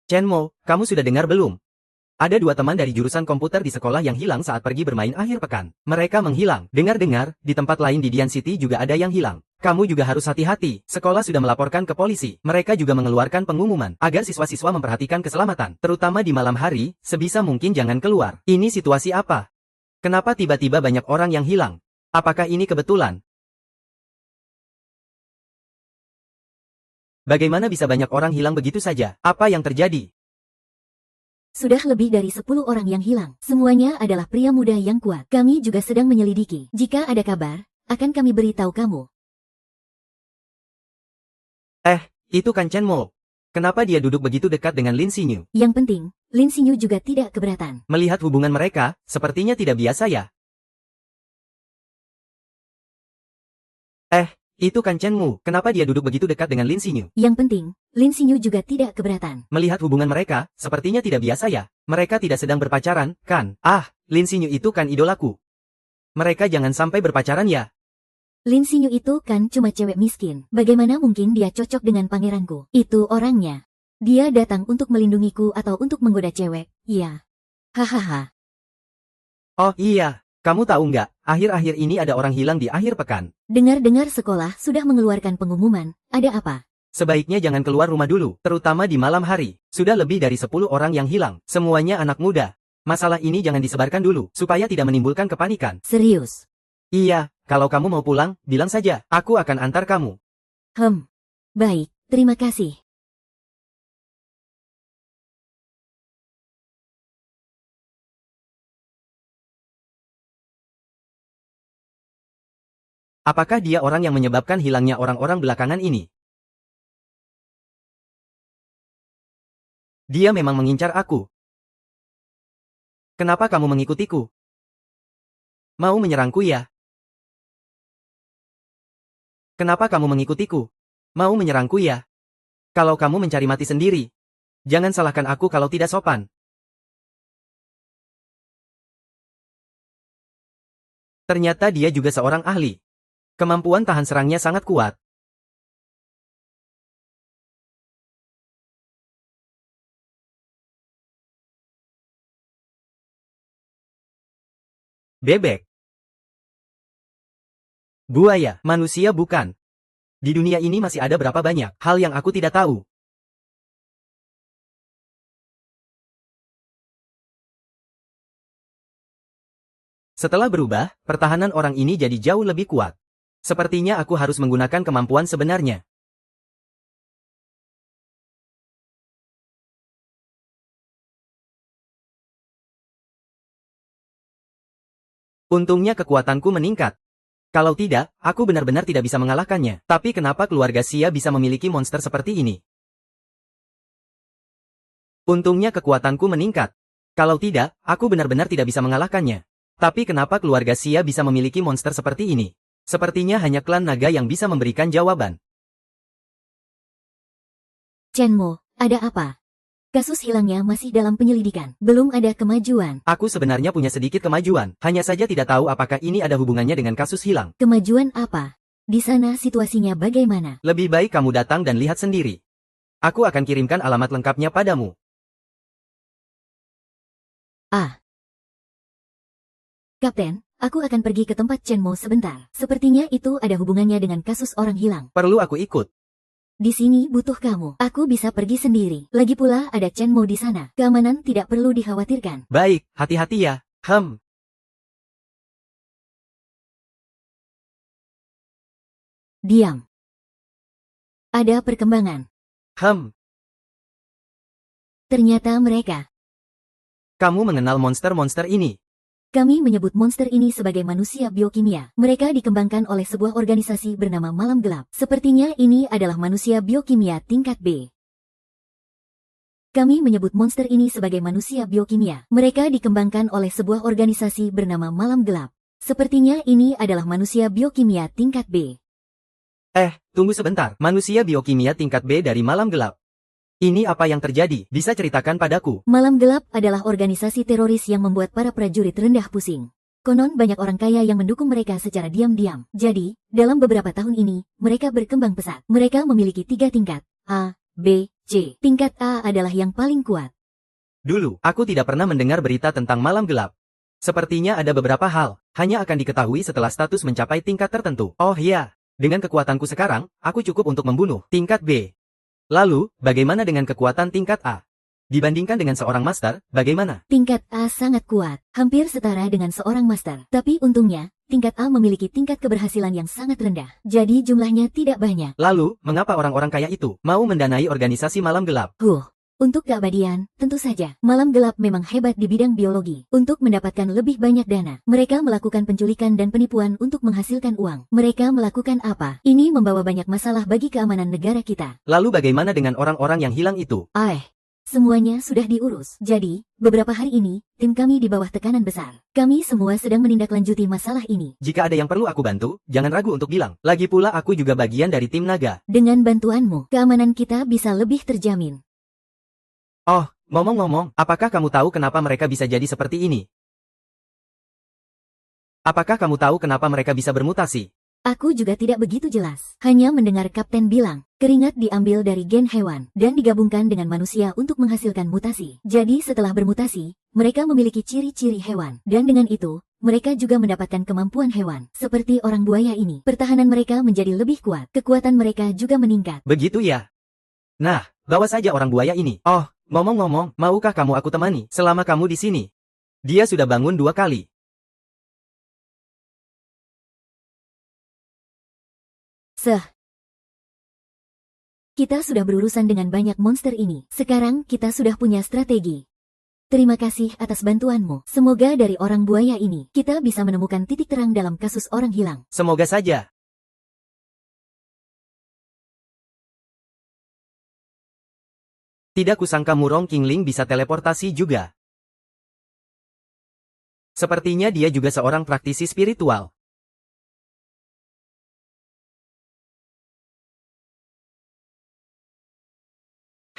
Chen Mo, kamu sudah dengar belum? Ada 2 teman dari jurusan komputer di sekolah yang hilang saat pergi bermain akhir pekan. Mereka menghilang. Dengar-dengar, di tempat lain di Dian City juga ada yang hilang. Kamu juga harus hati-hati. Sekolah sudah melaporkan ke polisi. Mereka juga mengeluarkan pengumuman agar siswa-siswa memperhatikan keselamatan. Terutama di malam hari, sebisa mungkin jangan keluar. Ini situasi apa? Kenapa tiba-tiba banyak orang yang hilang? Apakah ini kebetulan? Bagaimana bisa banyak orang hilang begitu saja? Apa yang terjadi?
Sudah lebih dari 10 orang yang hilang. Semuanya adalah pria muda yang kuat. Kami juga sedang menyelidiki. Jika ada kabar, akan kami beritahu kamu.
Itu kan Chen Mo. Kenapa dia duduk begitu dekat dengan Lin Xinyu?
Yang penting, Lin Xinyu juga tidak keberatan.
Melihat hubungan mereka, sepertinya tidak biasa ya. Itu kan Chen Mu. Kenapa dia duduk begitu dekat dengan Lin Xinyu?
Yang penting, Lin Xinyu juga tidak keberatan.
Melihat hubungan mereka, sepertinya tidak biasa ya. Mereka tidak sedang berpacaran, kan? Lin Xinyu itu kan idolaku. Mereka jangan sampai berpacaran ya.
Lin Xinyu itu kan cuma cewek miskin. Bagaimana mungkin dia cocok dengan pangeranku? Itu orangnya. Dia datang untuk melindungiku atau untuk menggoda cewek, ya. Hahaha.
Oh iya, kamu tahu nggak, akhir-akhir ini ada orang hilang di akhir pekan.
Dengar-dengar sekolah sudah mengeluarkan pengumuman, ada apa?
Sebaiknya jangan keluar rumah dulu, terutama di malam hari. Sudah lebih dari 10 orang yang hilang, semuanya anak muda. Masalah ini jangan disebarkan dulu, supaya tidak menimbulkan kepanikan.
Serius?
Iya, kalau kamu mau pulang, bilang saja, aku akan antar kamu.
Baik, terima kasih.
Apakah dia orang yang menyebabkan hilangnya orang-orang belakangan ini? Dia memang mengincar aku. Kenapa kamu mengikutiku? Mau menyerangku ya? Kenapa kamu mengikutiku? Mau menyerangku ya? Kalau kamu mencari mati sendiri, jangan salahkan aku kalau tidak sopan. Ternyata dia juga seorang ahli. Kemampuan tahan serangnya sangat kuat. Bebek. Buaya, manusia bukan. Di dunia ini masih ada berapa banyak hal yang aku tidak tahu. Setelah berubah, pertahanan orang ini jadi jauh lebih kuat. Sepertinya aku harus menggunakan kemampuan sebenarnya. Untungnya kekuatanku meningkat. Kalau tidak, aku benar-benar tidak bisa mengalahkannya. Tapi kenapa keluarga Xia bisa memiliki monster seperti ini? Untungnya kekuatanku meningkat. Kalau tidak, aku benar-benar tidak bisa mengalahkannya. Tapi kenapa keluarga Xia bisa memiliki monster seperti ini? Sepertinya hanya klan naga yang bisa memberikan jawaban.
Chenmo, ada apa? Kasus hilangnya masih dalam penyelidikan. Belum ada kemajuan.
Aku sebenarnya punya sedikit kemajuan, hanya saja tidak tahu apakah ini ada hubungannya dengan kasus hilang.
Kemajuan apa? Di sana situasinya bagaimana?
Lebih baik kamu datang dan lihat sendiri. Aku akan kirimkan alamat lengkapnya padamu.
Ah. Kapten, aku akan pergi ke tempat Chenmo sebentar. Sepertinya itu ada hubungannya dengan kasus orang hilang.
Perlu aku ikut?
Di sini butuh kamu. Aku bisa pergi sendiri. Lagi pula ada Chenmo di sana. Keamanan tidak perlu dikhawatirkan.
Baik, hati-hati ya.
Diam. Ada perkembangan. Ternyata mereka.
Kamu mengenal monster-monster ini?
Kami menyebut monster ini sebagai manusia biokimia. Mereka dikembangkan oleh sebuah organisasi bernama Malam Gelap. Sepertinya ini adalah manusia biokimia tingkat B. Kami menyebut monster ini sebagai manusia biokimia. Mereka dikembangkan oleh sebuah organisasi bernama Malam Gelap. Sepertinya ini adalah manusia biokimia tingkat B.
Tunggu sebentar. Manusia biokimia tingkat B dari Malam Gelap. Ini apa yang terjadi? Bisa ceritakan padaku?
Malam Gelap adalah organisasi teroris yang membuat para prajurit rendah pusing. Konon banyak orang kaya yang mendukung mereka secara diam-diam. Jadi, dalam beberapa tahun ini, mereka berkembang pesat. Mereka memiliki 3 tingkat, A, B, C. Tingkat A adalah yang paling kuat.
Dulu, aku tidak pernah mendengar berita tentang Malam Gelap. Sepertinya ada beberapa hal, hanya akan diketahui setelah status mencapai tingkat tertentu. Oh iya, dengan kekuatanku sekarang, aku cukup untuk membunuh tingkat B. Lalu, bagaimana dengan kekuatan tingkat A? Dibandingkan dengan seorang master, bagaimana?
Tingkat A sangat kuat, hampir setara dengan seorang master. Tapi untungnya, tingkat A memiliki tingkat keberhasilan yang sangat rendah. Jadi jumlahnya tidak banyak.
Lalu, mengapa orang-orang kaya itu mau mendanai organisasi Malam Gelap?
Untuk keabadian, tentu saja, Malam Gelap memang hebat di bidang biologi. Untuk mendapatkan lebih banyak dana, mereka melakukan penculikan dan penipuan untuk menghasilkan uang. Mereka melakukan apa? Ini membawa banyak masalah bagi keamanan negara kita.
Lalu bagaimana dengan orang-orang yang hilang itu?
Semuanya sudah diurus. Jadi, beberapa hari ini, tim kami di bawah tekanan besar. Kami semua sedang menindaklanjuti masalah ini.
Jika ada yang perlu aku bantu, jangan ragu untuk bilang. Lagi pula aku juga bagian dari tim naga.
Dengan bantuanmu, keamanan kita bisa lebih terjamin.
Oh, ngomong-ngomong, apakah kamu tahu kenapa mereka bisa jadi seperti ini? Apakah kamu tahu kenapa mereka bisa bermutasi?
Aku juga tidak begitu jelas. Hanya mendengar Kapten bilang, keringat diambil dari gen hewan dan digabungkan dengan manusia untuk menghasilkan mutasi. Jadi setelah bermutasi, mereka memiliki ciri-ciri hewan. Dan dengan itu, mereka juga mendapatkan kemampuan hewan. Seperti orang buaya ini, pertahanan mereka menjadi lebih kuat. Kekuatan mereka juga meningkat.
Begitu ya? Nah, bawa saja orang buaya ini. Oh, ngomong-ngomong, maukah kamu aku temani selama kamu di sini? Dia sudah bangun 2 kali.
Kita sudah berurusan dengan banyak monster ini. Sekarang kita sudah punya strategi. Terima kasih atas bantuanmu. Semoga dari orang buaya ini, kita bisa menemukan titik terang dalam kasus orang hilang.
Semoga saja. Tidak kusangka Murong Qingling bisa teleportasi juga. Sepertinya dia juga seorang praktisi spiritual.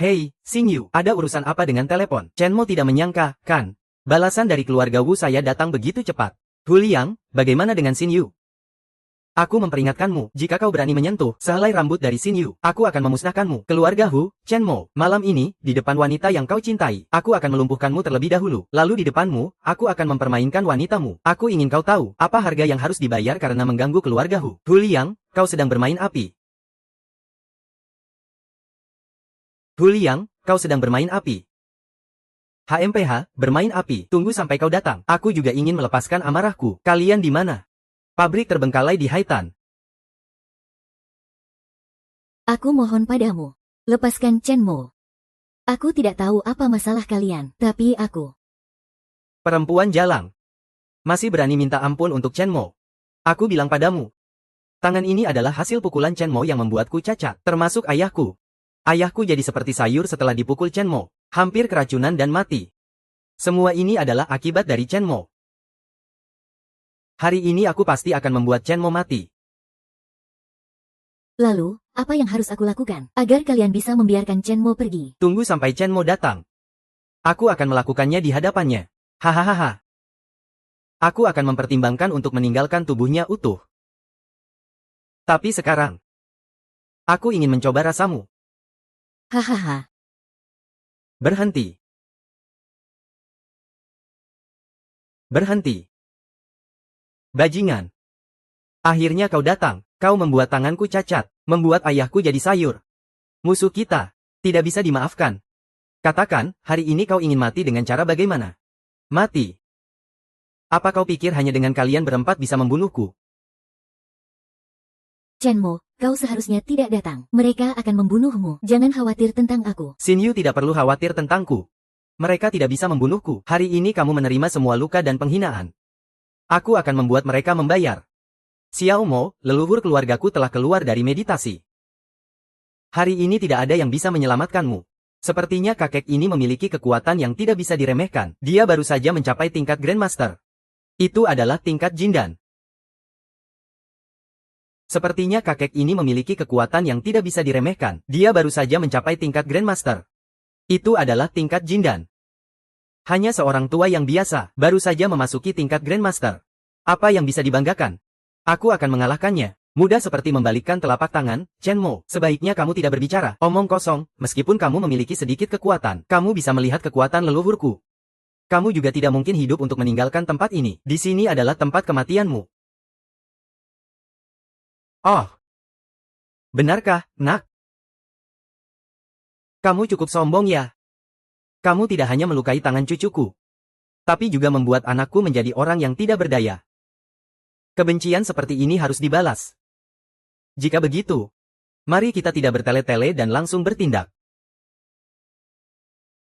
Hei, Xingyu, ada urusan apa dengan telepon? Chenmo tidak menyangka, kan? Balasan dari keluarga Wu saya datang begitu cepat. Hu Liang, bagaimana dengan Xingyu? Aku memperingatkanmu, jika kau berani menyentuh sehelai rambut dari Xingyu, aku akan memusnahkanmu. Keluarga Hu, Chenmo, malam ini, di depan wanita yang kau cintai, aku akan melumpuhkanmu terlebih dahulu. Lalu di depanmu, aku akan mempermainkan wanitamu. Aku ingin kau tahu, apa harga yang harus dibayar karena mengganggu keluarga Hu. Hu Liang, kau sedang bermain api. Hu Liang, kau sedang bermain api. HMPH, bermain api. Tunggu sampai kau datang. Aku juga ingin melepaskan amarahku. Kalian di mana? Pabrik terbengkalai di Haitan.
Aku mohon padamu. Lepaskan Chen Mo. Aku tidak tahu apa masalah kalian, tapi aku...
Perempuan jalang. Masih berani minta ampun untuk Chen Mo. Aku bilang padamu. Tangan ini adalah hasil pukulan Chen Mo yang membuatku cacat, termasuk ayahku. Ayahku jadi seperti sayur setelah dipukul Chen Mo. Hampir keracunan dan mati. Semua ini adalah akibat dari Chen Mo. Hari ini aku pasti akan membuat Chen Mo mati.
Lalu, apa yang harus aku lakukan agar kalian bisa membiarkan Chen Mo pergi?
Tunggu sampai Chen Mo datang. Aku akan melakukannya di hadapannya. Hahaha. Aku akan mempertimbangkan untuk meninggalkan tubuhnya utuh. Tapi sekarang, aku ingin mencoba rasamu.
Hahaha.
Berhenti. Berhenti. Bajingan. Akhirnya kau datang. Kau membuat tanganku cacat. Membuat ayahku jadi sayur. Musuh kita. Tidak bisa dimaafkan. Katakan, hari ini kau ingin mati dengan cara bagaimana? Mati. Apa kau pikir hanya dengan kalian berempat bisa membunuhku?
Chen Mo, kau seharusnya tidak datang. Mereka akan membunuhmu. Jangan khawatir tentang aku.
Xin Yu tidak perlu khawatir tentangku. Mereka tidak bisa membunuhku. Hari ini kamu menerima semua luka dan penghinaan. Aku akan membuat mereka membayar. Xiao Mo, leluhur keluargaku telah keluar dari meditasi. Hari ini tidak ada yang bisa menyelamatkanmu. Sepertinya kakek ini memiliki kekuatan yang tidak bisa diremehkan. Dia baru saja mencapai tingkat Grandmaster. Itu adalah tingkat Jindan. Sepertinya kakek ini memiliki kekuatan yang tidak bisa diremehkan. Dia baru saja mencapai tingkat Grandmaster. Itu adalah tingkat Jindan. Hanya seorang tua yang biasa, baru saja memasuki tingkat Grandmaster. Apa yang bisa dibanggakan? Aku akan mengalahkannya. Mudah seperti membalikkan telapak tangan. Chen Mo, sebaiknya kamu tidak berbicara. Omong kosong, meskipun kamu memiliki sedikit kekuatan, kamu bisa melihat kekuatan leluhurku. Kamu juga tidak mungkin hidup untuk meninggalkan tempat ini. Di sini adalah tempat kematianmu. Oh. Benarkah, nak? Kamu cukup sombong ya. Kamu tidak hanya melukai tangan cucuku, tapi juga membuat anakku menjadi orang yang tidak berdaya. Kebencian seperti ini harus dibalas. Jika begitu, mari kita tidak bertele-tele dan langsung bertindak.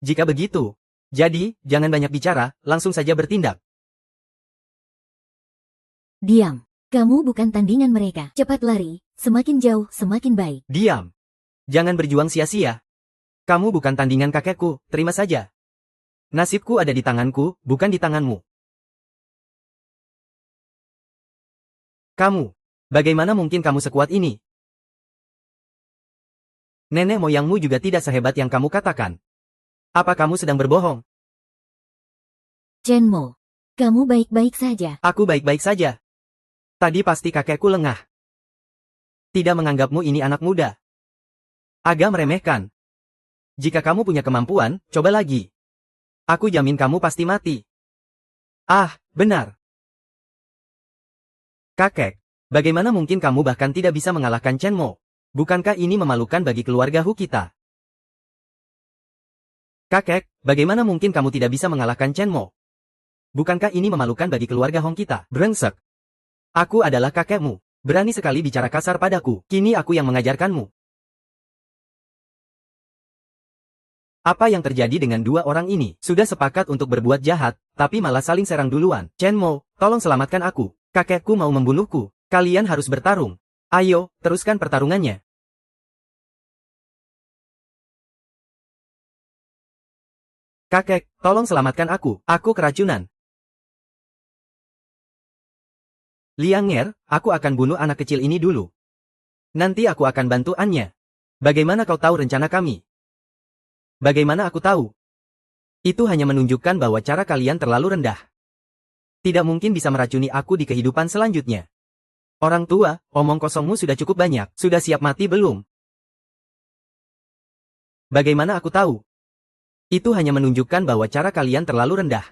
Jika begitu, jadi, jangan banyak bicara, langsung saja bertindak.
Diam. Kamu bukan tandingan mereka. Cepat lari, semakin jauh, semakin baik.
Diam. Jangan berjuang sia-sia. Kamu bukan tandingan kakekku, terima saja. Nasibku ada di tanganku, bukan di tanganmu. Kamu, bagaimana mungkin kamu sekuat ini? Nenek moyangmu juga tidak sehebat yang kamu katakan. Apa kamu sedang berbohong?
Chen Mo, kamu baik-baik saja.
Aku baik-baik saja. Tadi pasti kakekku lengah. Tidak menganggapmu ini anak muda. Agak meremehkan. Jika kamu punya kemampuan, coba lagi. Aku jamin kamu pasti mati. Ah, benar. Kakek, bagaimana mungkin kamu bahkan tidak bisa mengalahkan Chen Mo? Bukankah ini memalukan bagi keluarga Hu kita? Kakek, bagaimana mungkin kamu tidak bisa mengalahkan Chen Mo? Bukankah ini memalukan bagi keluarga Hong kita? Brengsek. Aku adalah kakekmu. Berani sekali bicara kasar padaku. Kini aku yang mengajarkanmu. Apa yang terjadi dengan dua orang ini? Sudah sepakat untuk berbuat jahat, tapi malah saling serang duluan. Chen Mo, tolong selamatkan aku. Kakekku mau membunuhku. Kalian harus bertarung. Ayo, teruskan pertarungannya. Kakek, tolong selamatkan aku. Aku keracunan. Liang Nger, aku akan bunuh anak kecil ini dulu. Nanti aku akan bantu Anya. Bagaimana kau tahu rencana kami? Bagaimana aku tahu? Itu hanya menunjukkan bahwa cara kalian terlalu rendah. Tidak mungkin bisa meracuni aku di kehidupan selanjutnya. Orang tua, omong kosongmu sudah cukup banyak. Sudah siap mati belum? Bagaimana aku tahu? Itu hanya menunjukkan bahwa cara kalian terlalu rendah.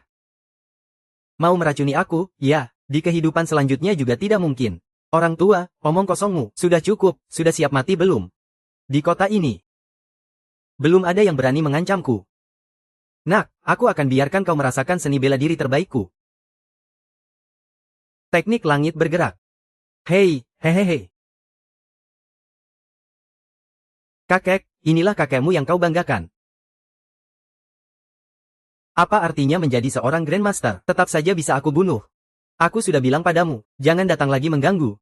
Mau meracuni aku, ya. Di kehidupan selanjutnya juga tidak mungkin. Orang tua, omong kosongmu, sudah cukup, sudah siap mati belum? Di kota ini, belum ada yang berani mengancamku. Nak, aku akan biarkan kau merasakan seni bela diri terbaikku. Teknik langit bergerak. Hei, hehehe. Kakek, inilah kakekmu yang kau banggakan. Apa artinya menjadi seorang Grandmaster? Tetap saja bisa aku bunuh. Aku sudah bilang padamu, jangan datang lagi mengganggu.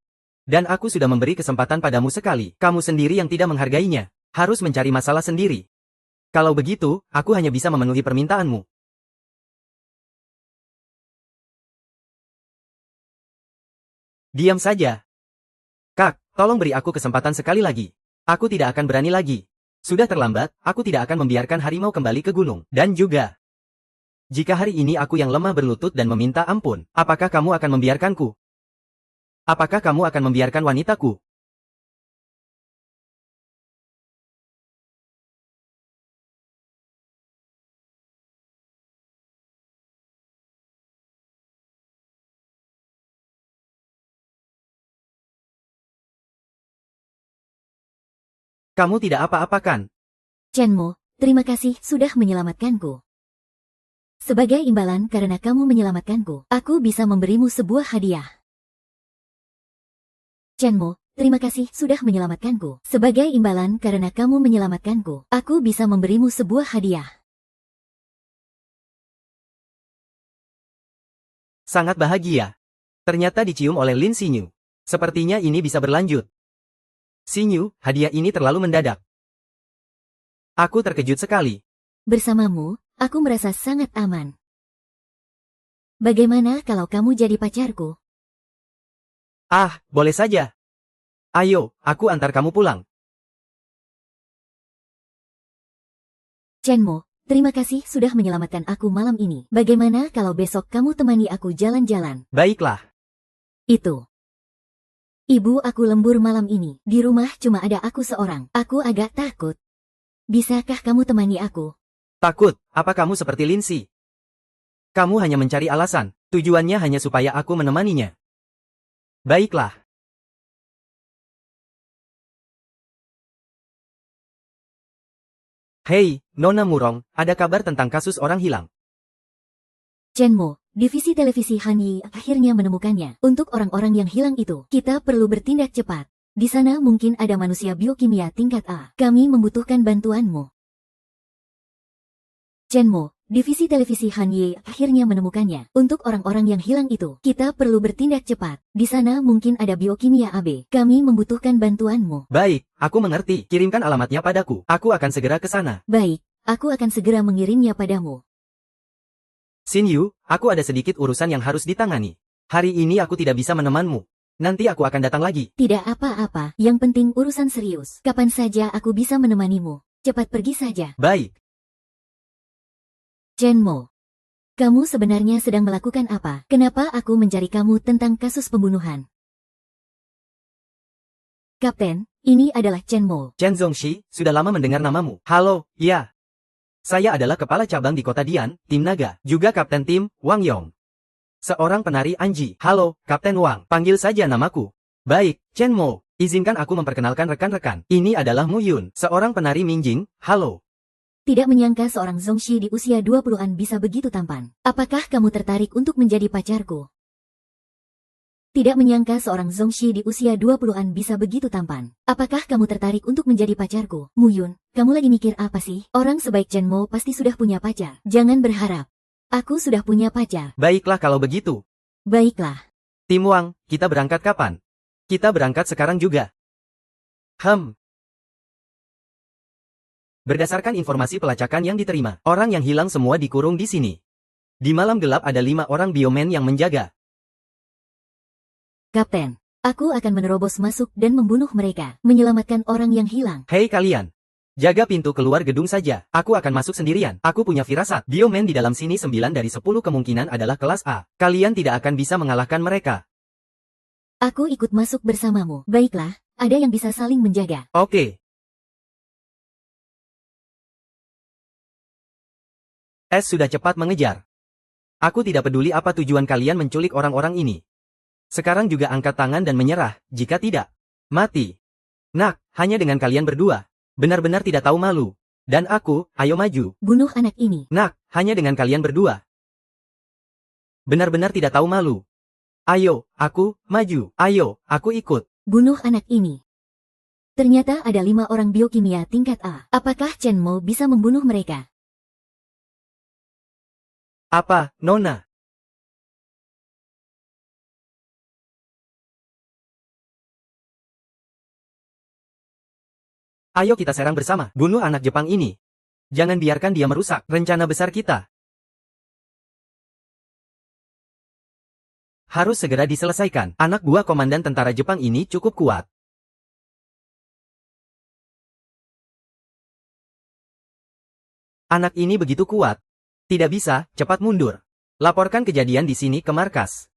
Dan aku sudah memberi kesempatan padamu sekali. Kamu sendiri yang tidak menghargainya. Harus mencari masalah sendiri. Kalau begitu, aku hanya bisa memenuhi permintaanmu. Diam saja. Kak, tolong beri aku kesempatan sekali lagi. Aku tidak akan berani lagi. Sudah terlambat, aku tidak akan membiarkan harimau kembali ke gunung. Dan juga, jika hari ini aku yang lemah berlutut dan meminta ampun, apakah kamu akan membiarkanku? Apakah kamu akan membiarkan wanitaku? Kamu tidak apa-apa kan?
Chen Mo, terima kasih sudah menyelamatkanku. Sebagai imbalan karena kamu menyelamatkanku, aku bisa memberimu sebuah hadiah. Chen Mo, terima kasih sudah menyelamatkanku. Sebagai imbalan karena kamu menyelamatkanku, aku bisa memberimu sebuah hadiah.
Sangat bahagia. Ternyata dicium oleh Lin Xinyu. Sepertinya ini bisa berlanjut. Xinyu, hadiah ini terlalu mendadak. Aku terkejut sekali.
Bersamamu, aku merasa sangat aman. Bagaimana kalau kamu jadi pacarku?
Ah, boleh saja. Ayo, aku antar kamu pulang.
Chen Mo, terima kasih sudah menyelamatkan aku malam ini. Bagaimana kalau besok kamu temani aku jalan-jalan?
Baiklah.
Itu. Ibu aku lembur malam ini. Di rumah cuma ada aku seorang. Aku agak takut. Bisakah kamu temani aku?
Takut, apa kamu seperti Lindsay? Kamu hanya mencari alasan, tujuannya hanya supaya aku menemaninya. Baiklah. Hei, Nona Murong, ada kabar tentang kasus orang hilang.
Chen Mo, divisi televisi Han Yi akhirnya menemukannya. Untuk orang-orang yang hilang itu, kita perlu bertindak cepat. Di sana mungkin ada manusia biokimia tingkat A. Kami membutuhkan bantuanmu. Chen Mo, divisi televisi Han Yi akhirnya menemukannya. Untuk orang-orang yang hilang itu, kita perlu bertindak cepat. Di sana mungkin ada biokimia AB. Kami membutuhkan bantuanmu.
Baik, aku mengerti. Kirimkan alamatnya padaku. Aku akan segera ke sana.
Baik, aku akan segera mengirimnya padamu.
Xinyu, aku ada sedikit urusan yang harus ditangani. Hari ini aku tidak bisa menemanmu. Nanti aku akan datang lagi.
Tidak apa-apa, yang penting urusan serius. Kapan saja aku bisa menemanimu. Cepat pergi saja.
Baik.
Chen Mo, kamu sebenarnya sedang melakukan apa? Kenapa aku mencari kamu tentang kasus pembunuhan? Kapten, ini adalah Chen Mo.
Chen Zongxi, sudah lama mendengar namamu. Halo, ya. Saya adalah kepala cabang di kota Dian, tim Naga, juga kapten tim, Wang Yong. Seorang penari Anji. Halo, Kapten Wang. Panggil saja namaku. Baik, Chen Mo. Izinkan aku memperkenalkan rekan-rekan. Ini adalah Mu Yun, seorang penari Minjing. Halo.
Tidak menyangka seorang Zongxi di usia 20-an bisa begitu tampan. Apakah kamu tertarik untuk menjadi pacarku? Tidak menyangka seorang Zongxi di usia 20-an bisa begitu tampan. Apakah kamu tertarik untuk menjadi pacarku? Mu Yun, kamu lagi mikir apa sih? Orang sebaik Chen Mo pasti sudah punya pacar. Jangan berharap. Aku sudah punya pacar.
Baiklah kalau begitu.
Baiklah.
Tim Wang, kita berangkat kapan? Kita berangkat sekarang juga. Berdasarkan informasi pelacakan yang diterima, orang yang hilang semua dikurung di sini. Di malam gelap ada 5 orang biomen yang menjaga.
Kapten, aku akan menerobos masuk dan membunuh mereka, menyelamatkan orang yang hilang.
Hei kalian. Jaga pintu keluar gedung saja. Aku akan masuk sendirian. Aku punya firasat. Biomen di dalam sini 9 dari 10 kemungkinan adalah kelas A. Kalian tidak akan bisa mengalahkan mereka.
Aku ikut masuk bersamamu. Baiklah, ada yang bisa saling menjaga.
Oke. S sudah cepat mengejar. Aku tidak peduli apa tujuan kalian menculik orang-orang ini. Sekarang juga angkat tangan dan menyerah, jika tidak, mati. Nak, hanya dengan kalian berdua. Benar-benar tidak tahu malu. Dan aku, ayo maju.
Bunuh anak ini.
Nak, hanya dengan kalian berdua. Benar-benar tidak tahu malu. Ayo, aku, maju. Ayo, aku ikut.
Bunuh anak ini. Ternyata ada 5 orang biokimia tingkat A. Apakah Chen Mo bisa membunuh mereka?
Apa, Nona? Ayo kita serang bersama. Bunuh anak Jepang ini. Jangan biarkan dia merusak rencana besar kita. Harus segera diselesaikan. Anak buah komandan tentara Jepang ini cukup kuat. Anak ini begitu kuat. Tidak bisa, cepat mundur. Laporkan kejadian di sini ke markas.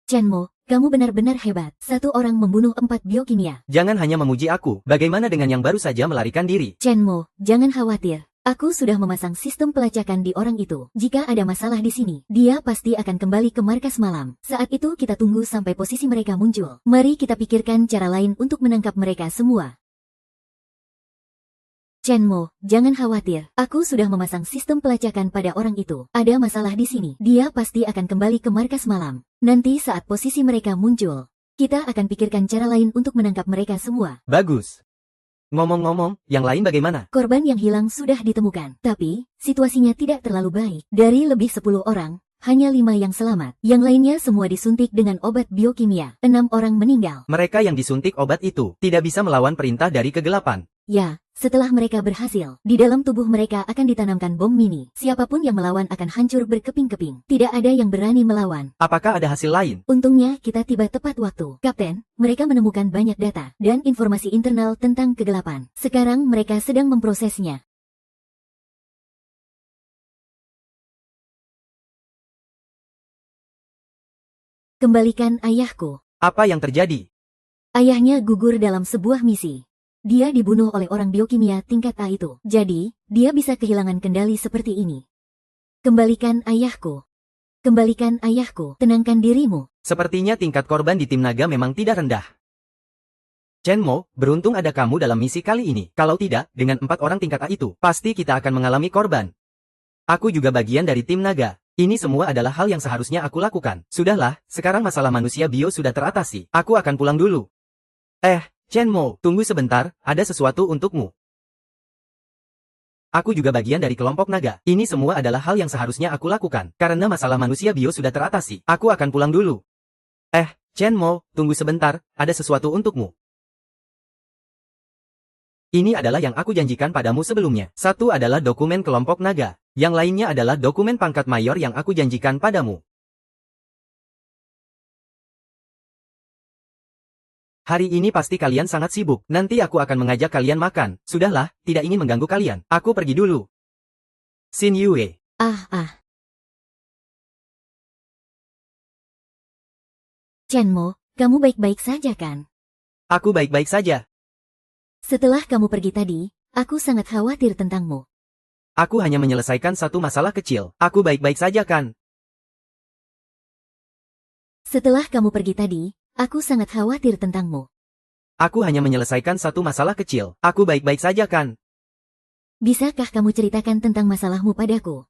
Chen Mo, kamu benar-benar hebat. 1 orang membunuh 4 biokimia.
Jangan hanya memuji aku. Bagaimana dengan yang baru saja melarikan diri?
Chen Mo, jangan khawatir. Aku sudah memasang sistem pelacakan di orang itu. Jika ada masalah di sini, dia pasti akan kembali ke markas malam. Saat itu kita tunggu sampai posisi mereka muncul. Mari kita pikirkan cara lain untuk menangkap mereka semua. Chen Mo, jangan khawatir. Aku sudah memasang sistem pelacakan pada orang itu. Ada masalah di sini. Dia pasti akan kembali ke markas malam. Nanti saat posisi mereka muncul, kita akan pikirkan cara lain untuk menangkap mereka semua.
Bagus. Ngomong-ngomong, yang lain bagaimana?
Korban yang hilang sudah ditemukan. Tapi, situasinya tidak terlalu baik. Dari lebih 10 orang, hanya 5 yang selamat. Yang lainnya semua disuntik dengan obat biokimia. 6 orang meninggal.
Mereka yang disuntik obat itu tidak bisa melawan perintah dari kegelapan.
Ya, setelah mereka berhasil, di dalam tubuh mereka akan ditanamkan bom mini. Siapapun yang melawan akan hancur berkeping-keping. Tidak ada yang berani melawan.
Apakah ada hasil lain?
Untungnya kita tiba tepat waktu. Kapten, mereka menemukan banyak data dan informasi internal tentang kegelapan. Sekarang mereka sedang memprosesnya. Kembalikan ayahku.
Apa yang terjadi?
Ayahnya gugur dalam sebuah misi. Dia dibunuh oleh orang biokimia tingkat A itu. Jadi, dia bisa kehilangan kendali seperti ini. Kembalikan ayahku. Kembalikan ayahku. Tenangkan dirimu.
Sepertinya tingkat korban di tim naga memang tidak rendah. Chen Mo, beruntung ada kamu dalam misi kali ini. Kalau tidak, dengan 4 orang tingkat A itu, pasti kita akan mengalami korban. Aku juga bagian dari tim naga. Ini semua adalah hal yang seharusnya aku lakukan. Sudahlah, sekarang masalah manusia bio sudah teratasi. Aku akan pulang dulu. Chen Mo, tunggu sebentar, ada sesuatu untukmu. Aku juga bagian dari kelompok naga. Ini semua adalah hal yang seharusnya aku lakukan. Karena masalah manusia bio sudah teratasi. Aku akan pulang dulu. Chen Mo, tunggu sebentar, ada sesuatu untukmu. Ini adalah yang aku janjikan padamu sebelumnya. Satu adalah dokumen kelompok naga. Yang lainnya adalah dokumen pangkat mayor yang aku janjikan padamu. Hari ini pasti kalian sangat sibuk. Nanti aku akan mengajak kalian makan. Sudahlah, tidak ingin mengganggu kalian. Aku pergi dulu. Xin Yue.
Chen Mo, kamu baik-baik saja kan?
Aku baik-baik saja.
Setelah kamu pergi tadi, aku sangat khawatir tentangmu.
Aku hanya menyelesaikan satu masalah kecil. Aku baik-baik saja kan?
Setelah kamu pergi tadi, aku sangat khawatir tentangmu.
Aku hanya menyelesaikan satu masalah kecil. Aku baik-baik saja kan?
Bisakah kamu ceritakan tentang masalahmu padaku?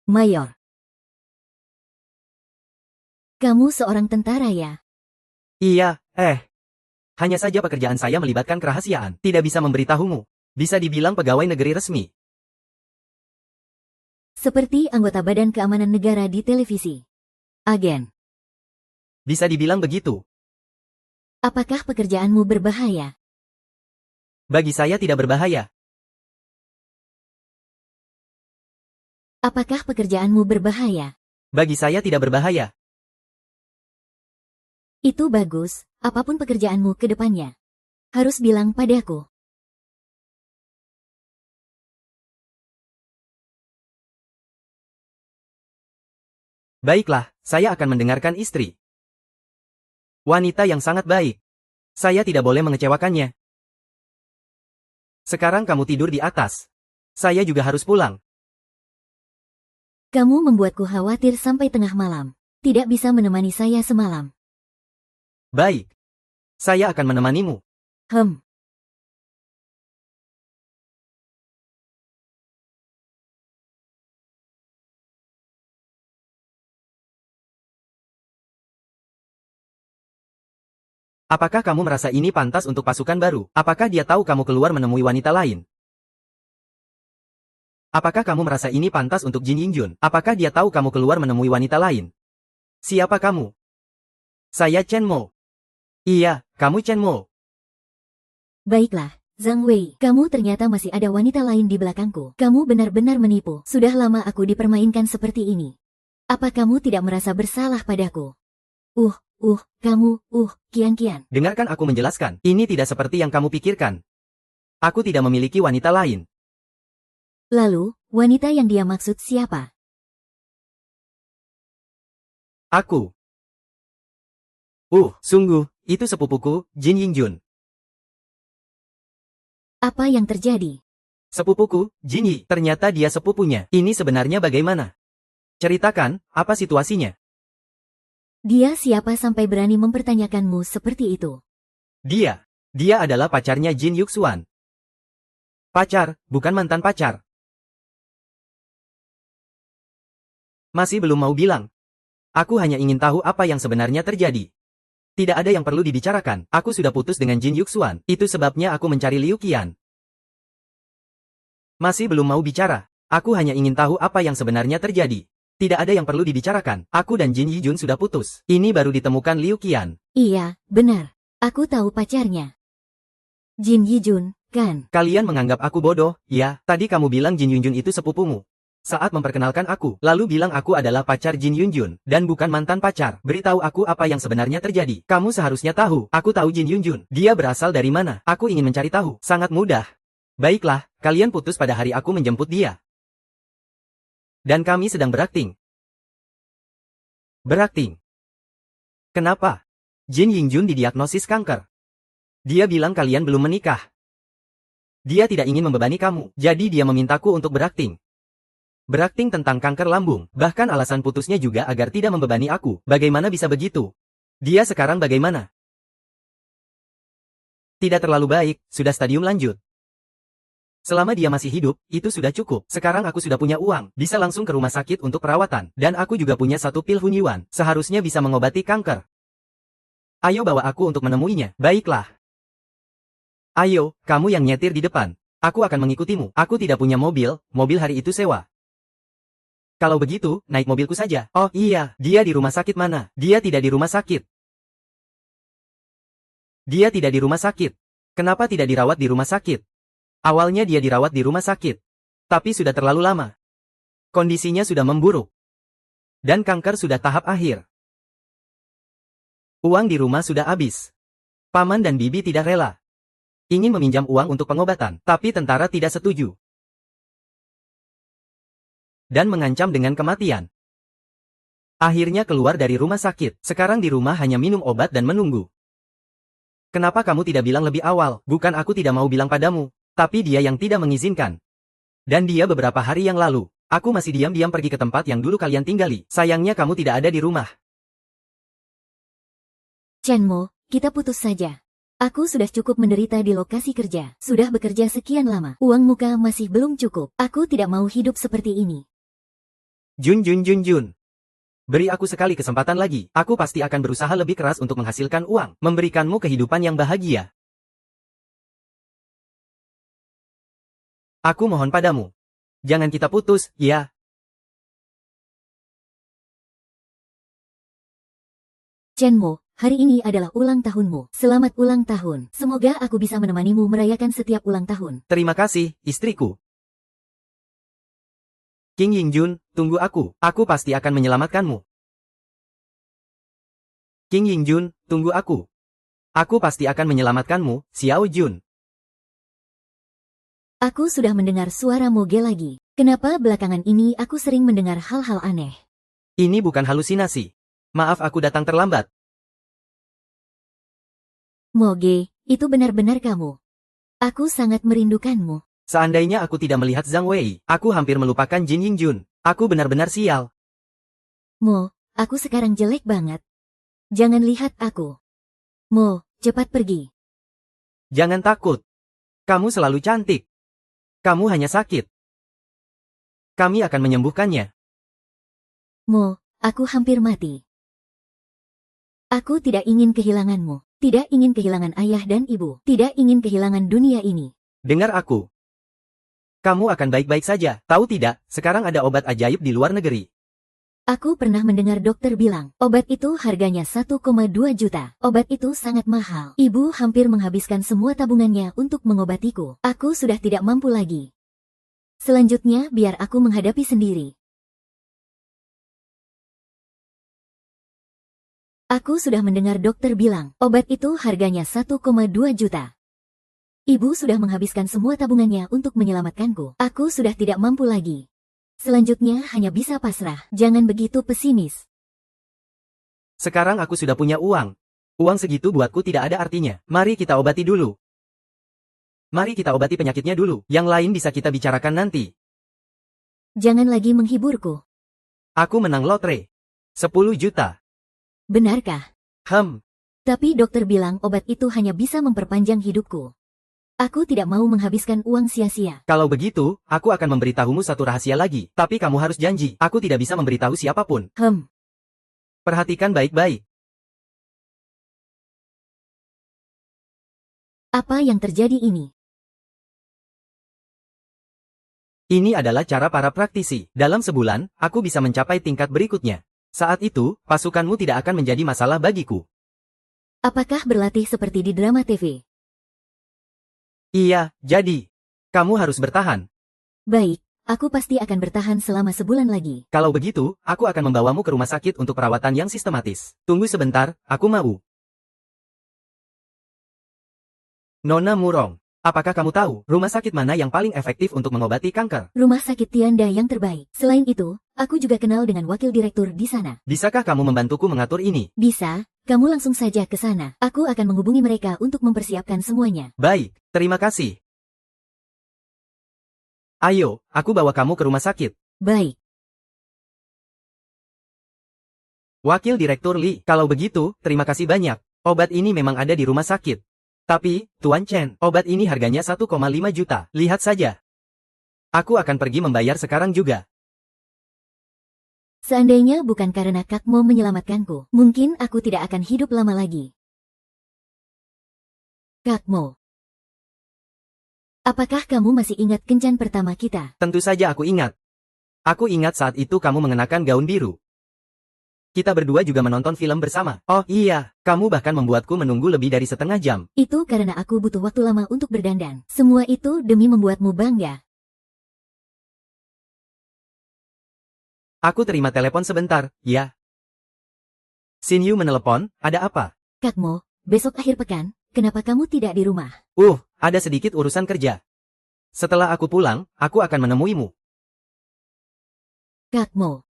Mayor. Kamu seorang tentara ya?
Iya, hanya saja pekerjaan saya melibatkan kerahasiaan. Tidak bisa memberitahumu. Bisa dibilang pegawai negeri resmi.
Seperti anggota Badan Keamanan Negara di televisi. Agen.
Bisa dibilang begitu.
Apakah pekerjaanmu berbahaya?
Bagi saya tidak berbahaya.
Apakah pekerjaanmu berbahaya?
Bagi saya tidak berbahaya.
Itu bagus, apapun pekerjaanmu ke depannya. Harus bilang padaku.
Baiklah, saya akan mendengarkan istri. Wanita yang sangat baik. Saya tidak boleh mengecewakannya. Sekarang kamu tidur di atas. Saya juga harus pulang.
Kamu membuatku khawatir sampai tengah malam. Tidak bisa menemani saya semalam.
Baik. Saya akan menemanimu.
Hem.
Apakah kamu merasa ini pantas untuk pasukan baru? Apakah dia tahu kamu keluar menemui wanita lain? Apakah kamu merasa ini pantas untuk Jin Yingjun? Apakah dia tahu kamu keluar menemui wanita lain? Siapa kamu? Saya Chen Mo. Iya, kamu Chen Mo.
Baiklah, Zhang Wei. Kamu ternyata masih ada wanita lain di belakangku. Kamu benar-benar menipu. Sudah lama aku dipermainkan seperti ini. Apa kamu tidak merasa bersalah padaku? Kamu, Kian.
Dengarkan aku menjelaskan. Ini tidak seperti yang kamu pikirkan. Aku tidak memiliki wanita lain.
Lalu, wanita yang dia maksud siapa?
Aku. Sungguh, itu sepupuku, Jin Yingjun.
Apa yang terjadi?
Sepupuku, Jin Yi. Ternyata dia sepupunya. Ini sebenarnya bagaimana? Ceritakan, apa situasinya?
Dia siapa sampai berani mempertanyakanmu seperti itu?
Dia adalah pacarnya Jin Yuxuan. Pacar, bukan mantan pacar. Masih belum mau bilang. Aku hanya ingin tahu apa yang sebenarnya terjadi. Tidak ada yang perlu dibicarakan. Aku sudah putus dengan Jin Yuxuan. Itu sebabnya aku mencari Liu Qian. Masih belum mau bicara. Aku hanya ingin tahu apa yang sebenarnya terjadi. Tidak ada yang perlu dibicarakan. Aku dan Jin Yijun sudah putus. Ini baru ditemukan Liu Qian.
Iya, benar. Aku tahu pacarnya. Jin Yijun, kan?
Kalian menganggap aku bodoh, ya? Tadi kamu bilang Jin Yunjun itu sepupumu. Saat memperkenalkan aku, lalu bilang aku adalah pacar Jin Yunjun, dan bukan mantan pacar. Beritahu aku apa yang sebenarnya terjadi. Kamu seharusnya tahu. Aku tahu Jin Yunjun. Dia berasal dari mana? Aku ingin mencari tahu. Sangat mudah. Baiklah, kalian putus pada hari aku menjemput dia. Dan kami sedang berakting. Berakting? Kenapa? Jin Yingjun didiagnosis kanker. Dia bilang kalian belum menikah. Dia tidak ingin membebani kamu, jadi dia memintaku untuk berakting. Berakting tentang kanker lambung, bahkan alasan putusnya juga agar tidak membebani aku. Bagaimana bisa begitu? Dia sekarang bagaimana? Tidak terlalu baik, sudah stadium lanjut. Selama dia masih hidup, itu sudah cukup. Sekarang aku sudah punya uang, bisa langsung ke rumah sakit untuk perawatan. Dan aku juga punya 1 pil Hunyuan, seharusnya bisa mengobati kanker. Ayo bawa aku untuk menemuinya. Baiklah. Ayo, kamu yang nyetir di depan. Aku akan mengikutimu. Aku tidak punya mobil, mobil hari itu sewa. Kalau begitu, naik mobilku saja. Oh iya, dia di rumah sakit mana? Dia tidak di rumah sakit. Dia tidak di rumah sakit. Kenapa tidak dirawat di rumah sakit? Awalnya dia dirawat di rumah sakit. Tapi sudah terlalu lama. Kondisinya sudah memburuk. Dan kanker sudah tahap akhir. Uang di rumah sudah habis. Paman dan bibi tidak rela. Ingin meminjam uang untuk pengobatan, tapi tentara tidak setuju. Dan mengancam dengan kematian. Akhirnya keluar dari rumah sakit. Sekarang di rumah hanya minum obat dan menunggu. Kenapa kamu tidak bilang lebih awal? Bukan aku tidak mau bilang padamu. Tapi dia yang tidak mengizinkan. Dan dia beberapa hari yang lalu. Aku masih diam-diam pergi ke tempat yang dulu kalian tinggali. Sayangnya kamu tidak ada di rumah.
Chen Mo, kita putus saja. Aku sudah cukup menderita di lokasi kerja. Sudah bekerja sekian lama. Uang muka masih belum cukup. Aku tidak mau hidup seperti ini.
Jun. Beri aku sekali kesempatan lagi. Aku pasti akan berusaha lebih keras untuk menghasilkan uang. Memberikanmu kehidupan yang bahagia. Aku mohon padamu. Jangan kita putus, ya.
Chen Mo, hari ini adalah ulang tahunmu. Selamat ulang tahun. Semoga aku bisa menemanimu merayakan setiap ulang tahun.
Terima kasih, istriku. King Yingjun, tunggu aku. Aku pasti akan menyelamatkanmu. King Yingjun, tunggu aku. Aku pasti akan menyelamatkanmu, Xiao Jun.
Aku sudah mendengar suara moge lagi. Kenapa belakangan ini aku sering mendengar hal-hal aneh?
Ini bukan halusinasi. Maaf aku datang terlambat.
Moge, itu benar-benar kamu. Aku sangat merindukanmu.
Seandainya aku tidak melihat Zhang Wei, aku hampir melupakan Jin Yingjun. Aku benar-benar sial.
Mo, aku sekarang jelek banget. Jangan lihat aku. Mo, cepat pergi.
Jangan takut. Kamu selalu cantik. Kamu hanya sakit. Kami akan menyembuhkannya.
Mo, aku hampir mati. Aku tidak ingin kehilanganmu. Tidak ingin kehilangan ayah dan ibu. Tidak ingin kehilangan dunia ini.
Dengar aku. Kamu akan baik-baik saja. Tahu tidak, sekarang ada obat ajaib di luar negeri.
Aku pernah mendengar dokter bilang, obat itu harganya 1,2 juta. Obat itu sangat mahal. Ibu hampir menghabiskan semua tabungannya untuk mengobatiku. Aku sudah tidak mampu lagi. Selanjutnya, biar aku menghadapi sendiri. Aku sudah mendengar dokter bilang, obat itu harganya 1,2 juta. Ibu sudah menghabiskan semua tabungannya untuk menyelamatkanku. Aku sudah tidak mampu lagi. Selanjutnya hanya bisa pasrah. Jangan begitu pesimis.
Sekarang aku sudah punya uang. Uang segitu buatku tidak ada artinya. Mari kita obati dulu. Mari kita obati penyakitnya dulu. Yang lain bisa kita bicarakan nanti.
Jangan lagi menghiburku.
Aku menang lotre. 10 juta.
Benarkah?
Tapi
dokter bilang obat itu hanya bisa memperpanjang hidupku. Aku tidak mau menghabiskan uang sia-sia.
Kalau begitu, aku akan memberitahumu satu rahasia lagi. Tapi kamu harus janji, aku tidak bisa memberitahu siapapun. Perhatikan baik-baik.
Apa yang terjadi ini?
Ini adalah cara para praktisi. Dalam sebulan, aku bisa mencapai tingkat berikutnya. Saat itu, pasukanmu tidak akan menjadi masalah bagiku.
Apakah berlatih seperti di drama TV?
Iya, jadi. Kamu harus bertahan.
Baik, aku pasti akan bertahan selama sebulan lagi.
Kalau begitu, aku akan membawamu ke rumah sakit untuk perawatan yang sistematis. Tunggu sebentar, aku mau. Nona Murong, apakah kamu tahu rumah sakit mana yang paling efektif untuk mengobati kanker?
Rumah sakit Tianda yang terbaik. Selain itu, aku juga kenal dengan wakil direktur di sana.
Bisakah kamu membantuku mengatur ini?
Bisa, kamu langsung saja ke sana. Aku akan menghubungi mereka untuk mempersiapkan semuanya.
Baik, terima kasih. Ayo, aku bawa kamu ke rumah sakit.
Baik.
Wakil Direktur Lee, kalau begitu, terima kasih banyak. Obat ini memang ada di rumah sakit. Tapi, Tuan Chen, obat ini harganya 1,5 juta. Lihat saja. Aku akan pergi membayar sekarang juga.
Seandainya bukan karena Kakmo menyelamatkanku, mungkin aku tidak akan hidup lama lagi. Kakmo. Apakah kamu masih ingat kencan pertama kita?
Tentu saja aku ingat. Aku ingat saat itu kamu mengenakan gaun biru. Kita berdua juga menonton film bersama. Oh iya, kamu bahkan membuatku menunggu lebih dari setengah jam.
Itu karena aku butuh waktu lama untuk berdandan. Semua itu demi membuatmu bangga.
Aku terima telepon sebentar, ya. Shin Yu menelepon, ada apa?
Kakmo, besok akhir pekan, kenapa kamu tidak di rumah?
Ada sedikit urusan kerja. Setelah aku pulang, aku akan menemuimu.
Kakmo.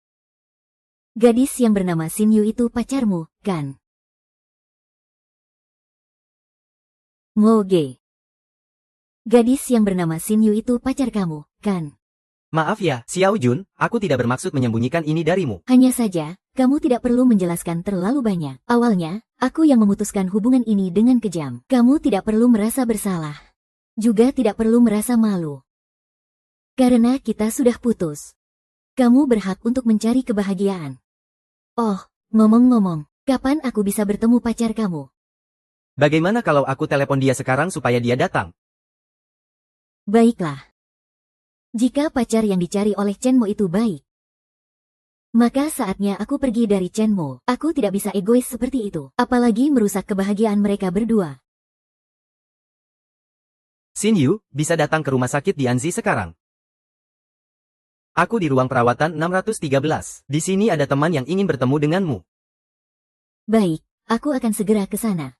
Gadis yang bernama Shin Yu itu pacarmu, kan? Ngoge. Gadis yang bernama Shin Yu itu pacar kamu, kan?
Maaf ya, Xiao Jun, aku tidak bermaksud menyembunyikan ini darimu.
Hanya saja, kamu tidak perlu menjelaskan terlalu banyak. Awalnya, aku yang memutuskan hubungan ini dengan kejam. Kamu tidak perlu merasa bersalah. Juga tidak perlu merasa malu. Karena kita sudah putus. Kamu berhak untuk mencari kebahagiaan. Oh, ngomong-ngomong, kapan aku bisa bertemu pacar kamu?
Bagaimana kalau aku telepon dia sekarang supaya dia datang?
Baiklah. Jika pacar yang dicari oleh Chenmo itu baik, maka saatnya aku pergi dari Chenmo. Aku tidak bisa egois seperti itu, apalagi merusak kebahagiaan mereka berdua.
Shin Yu, bisa datang ke rumah sakit di Anzi sekarang. Aku di ruang perawatan 613. Di sini ada teman yang ingin bertemu denganmu.
Baik, aku akan segera ke sana.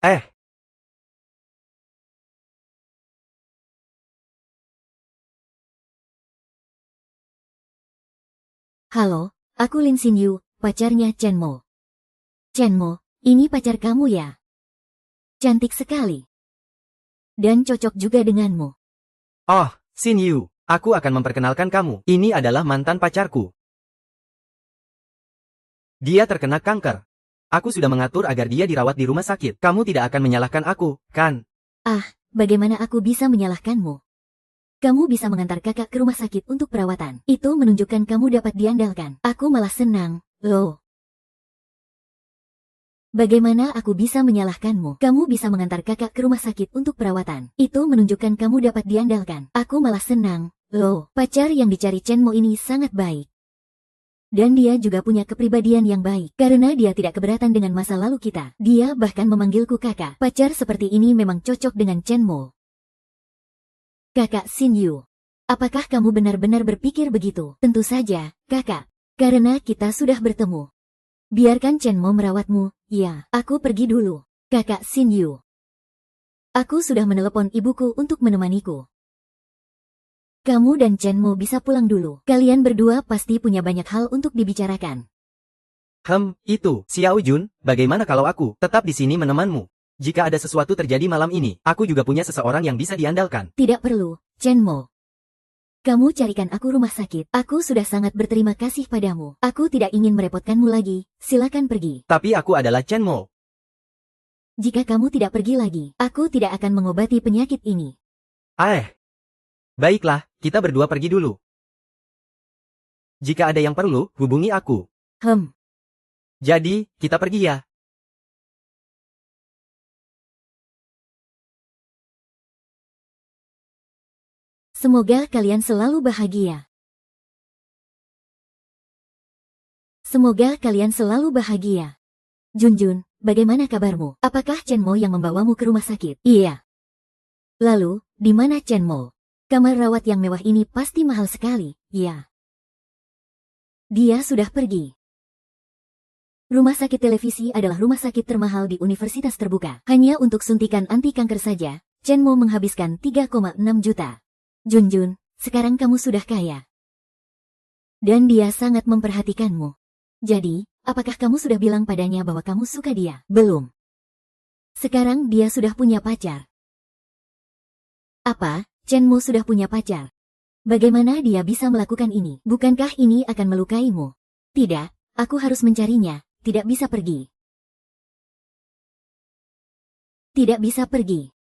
Halo, aku Lin Shin Yu, pacarnya Chenmo. Chenmo, ini pacar kamu ya? Cantik sekali. Dan cocok juga denganmu.
Oh, Shin Yu, aku akan memperkenalkan kamu. Ini adalah mantan pacarku. Dia terkena kanker. Aku sudah mengatur agar dia dirawat di rumah sakit. Kamu tidak akan menyalahkan aku, kan?
Bagaimana aku bisa menyalahkanmu? Kamu bisa mengantar kakak ke rumah sakit untuk perawatan. Itu menunjukkan kamu dapat diandalkan. Aku malah senang, loh. Bagaimana aku bisa menyalahkanmu? Kamu bisa mengantar kakak ke rumah sakit untuk perawatan. Itu menunjukkan kamu dapat diandalkan. Aku malah senang, loh. Pacar yang dicari Chen Mo ini sangat baik. Dan dia juga punya kepribadian yang baik. Karena dia tidak keberatan dengan masa lalu kita. Dia bahkan memanggilku kakak. Pacar seperti ini memang cocok dengan Chen Mo. Kakak Xin Yu. Apakah kamu benar-benar berpikir begitu? Tentu saja, kakak. Karena kita sudah bertemu. Biarkan Chen Mo merawatmu. Ya, aku pergi dulu. Kakak Xin Yu. Aku sudah menelepon ibuku untuk menemaniku. Kamu dan Chen Mo bisa pulang dulu. Kalian berdua pasti punya banyak hal untuk dibicarakan.
Itu. Xiao Jun, bagaimana kalau aku tetap di sini menemanmu? Jika ada sesuatu terjadi malam ini, aku juga punya seseorang yang bisa diandalkan.
Tidak perlu, Chen Mo. Kamu carikan aku rumah sakit. Aku sudah sangat berterima kasih padamu. Aku tidak ingin merepotkanmu lagi. Silakan pergi.
Tapi aku adalah Chen Mo.
Jika kamu tidak pergi lagi, aku tidak akan mengobati penyakit ini.
Baiklah, kita berdua pergi dulu. Jika ada yang perlu, hubungi aku. Jadi, kita pergi ya.
Semoga kalian selalu bahagia. Semoga kalian selalu bahagia. Junjun, bagaimana kabarmu? Apakah Chen Mo yang membawamu ke rumah sakit? Iya. Lalu, di mana Chen Mo? Kamar rawat yang mewah ini pasti mahal sekali, ya. Dia sudah pergi. Rumah sakit televisi adalah rumah sakit termahal di universitas terbuka. Hanya untuk suntikan anti kanker saja, Chen Mo menghabiskan 3,6 juta. Junjun, sekarang kamu sudah kaya. Dan dia sangat memperhatikanmu. Jadi, apakah kamu sudah bilang padanya bahwa kamu suka dia? Belum. Sekarang dia sudah punya pacar. Apa? Chen Mo sudah punya pacar? Bagaimana dia bisa melakukan ini? Bukankah ini akan melukaimu? Tidak, aku harus mencarinya, tidak bisa pergi. Tidak bisa pergi.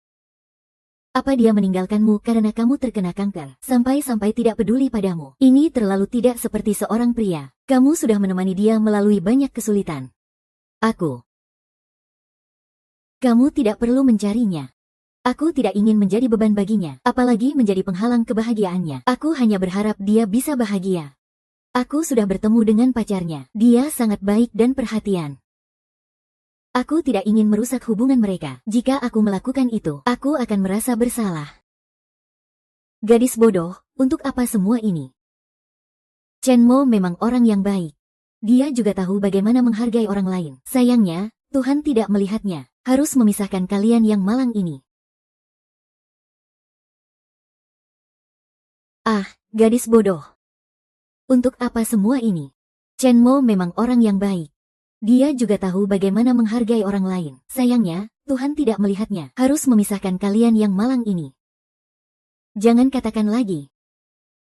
Apa dia meninggalkanmu karena kamu terkena kanker, sampai-sampai tidak peduli padamu? Ini terlalu tidak seperti seorang pria. Kamu sudah menemani dia melalui banyak kesulitan. Kamu tidak perlu mencarinya. Aku tidak ingin menjadi beban baginya, apalagi menjadi penghalang kebahagiaannya. Aku hanya berharap dia bisa bahagia. Aku sudah bertemu dengan pacarnya. Dia sangat baik dan perhatian. Aku tidak ingin merusak hubungan mereka. Jika aku melakukan itu, aku akan merasa bersalah. Gadis bodoh, untuk apa semua ini? Chen Mo memang orang yang baik. Dia juga tahu bagaimana menghargai orang lain. Sayangnya, Tuhan tidak melihatnya. Harus memisahkan kalian yang malang ini. Gadis bodoh. Untuk apa semua ini? Chen Mo memang orang yang baik. Dia juga tahu bagaimana menghargai orang lain. Sayangnya, Tuhan tidak melihatnya. Harus memisahkan kalian yang malang ini. Jangan katakan lagi.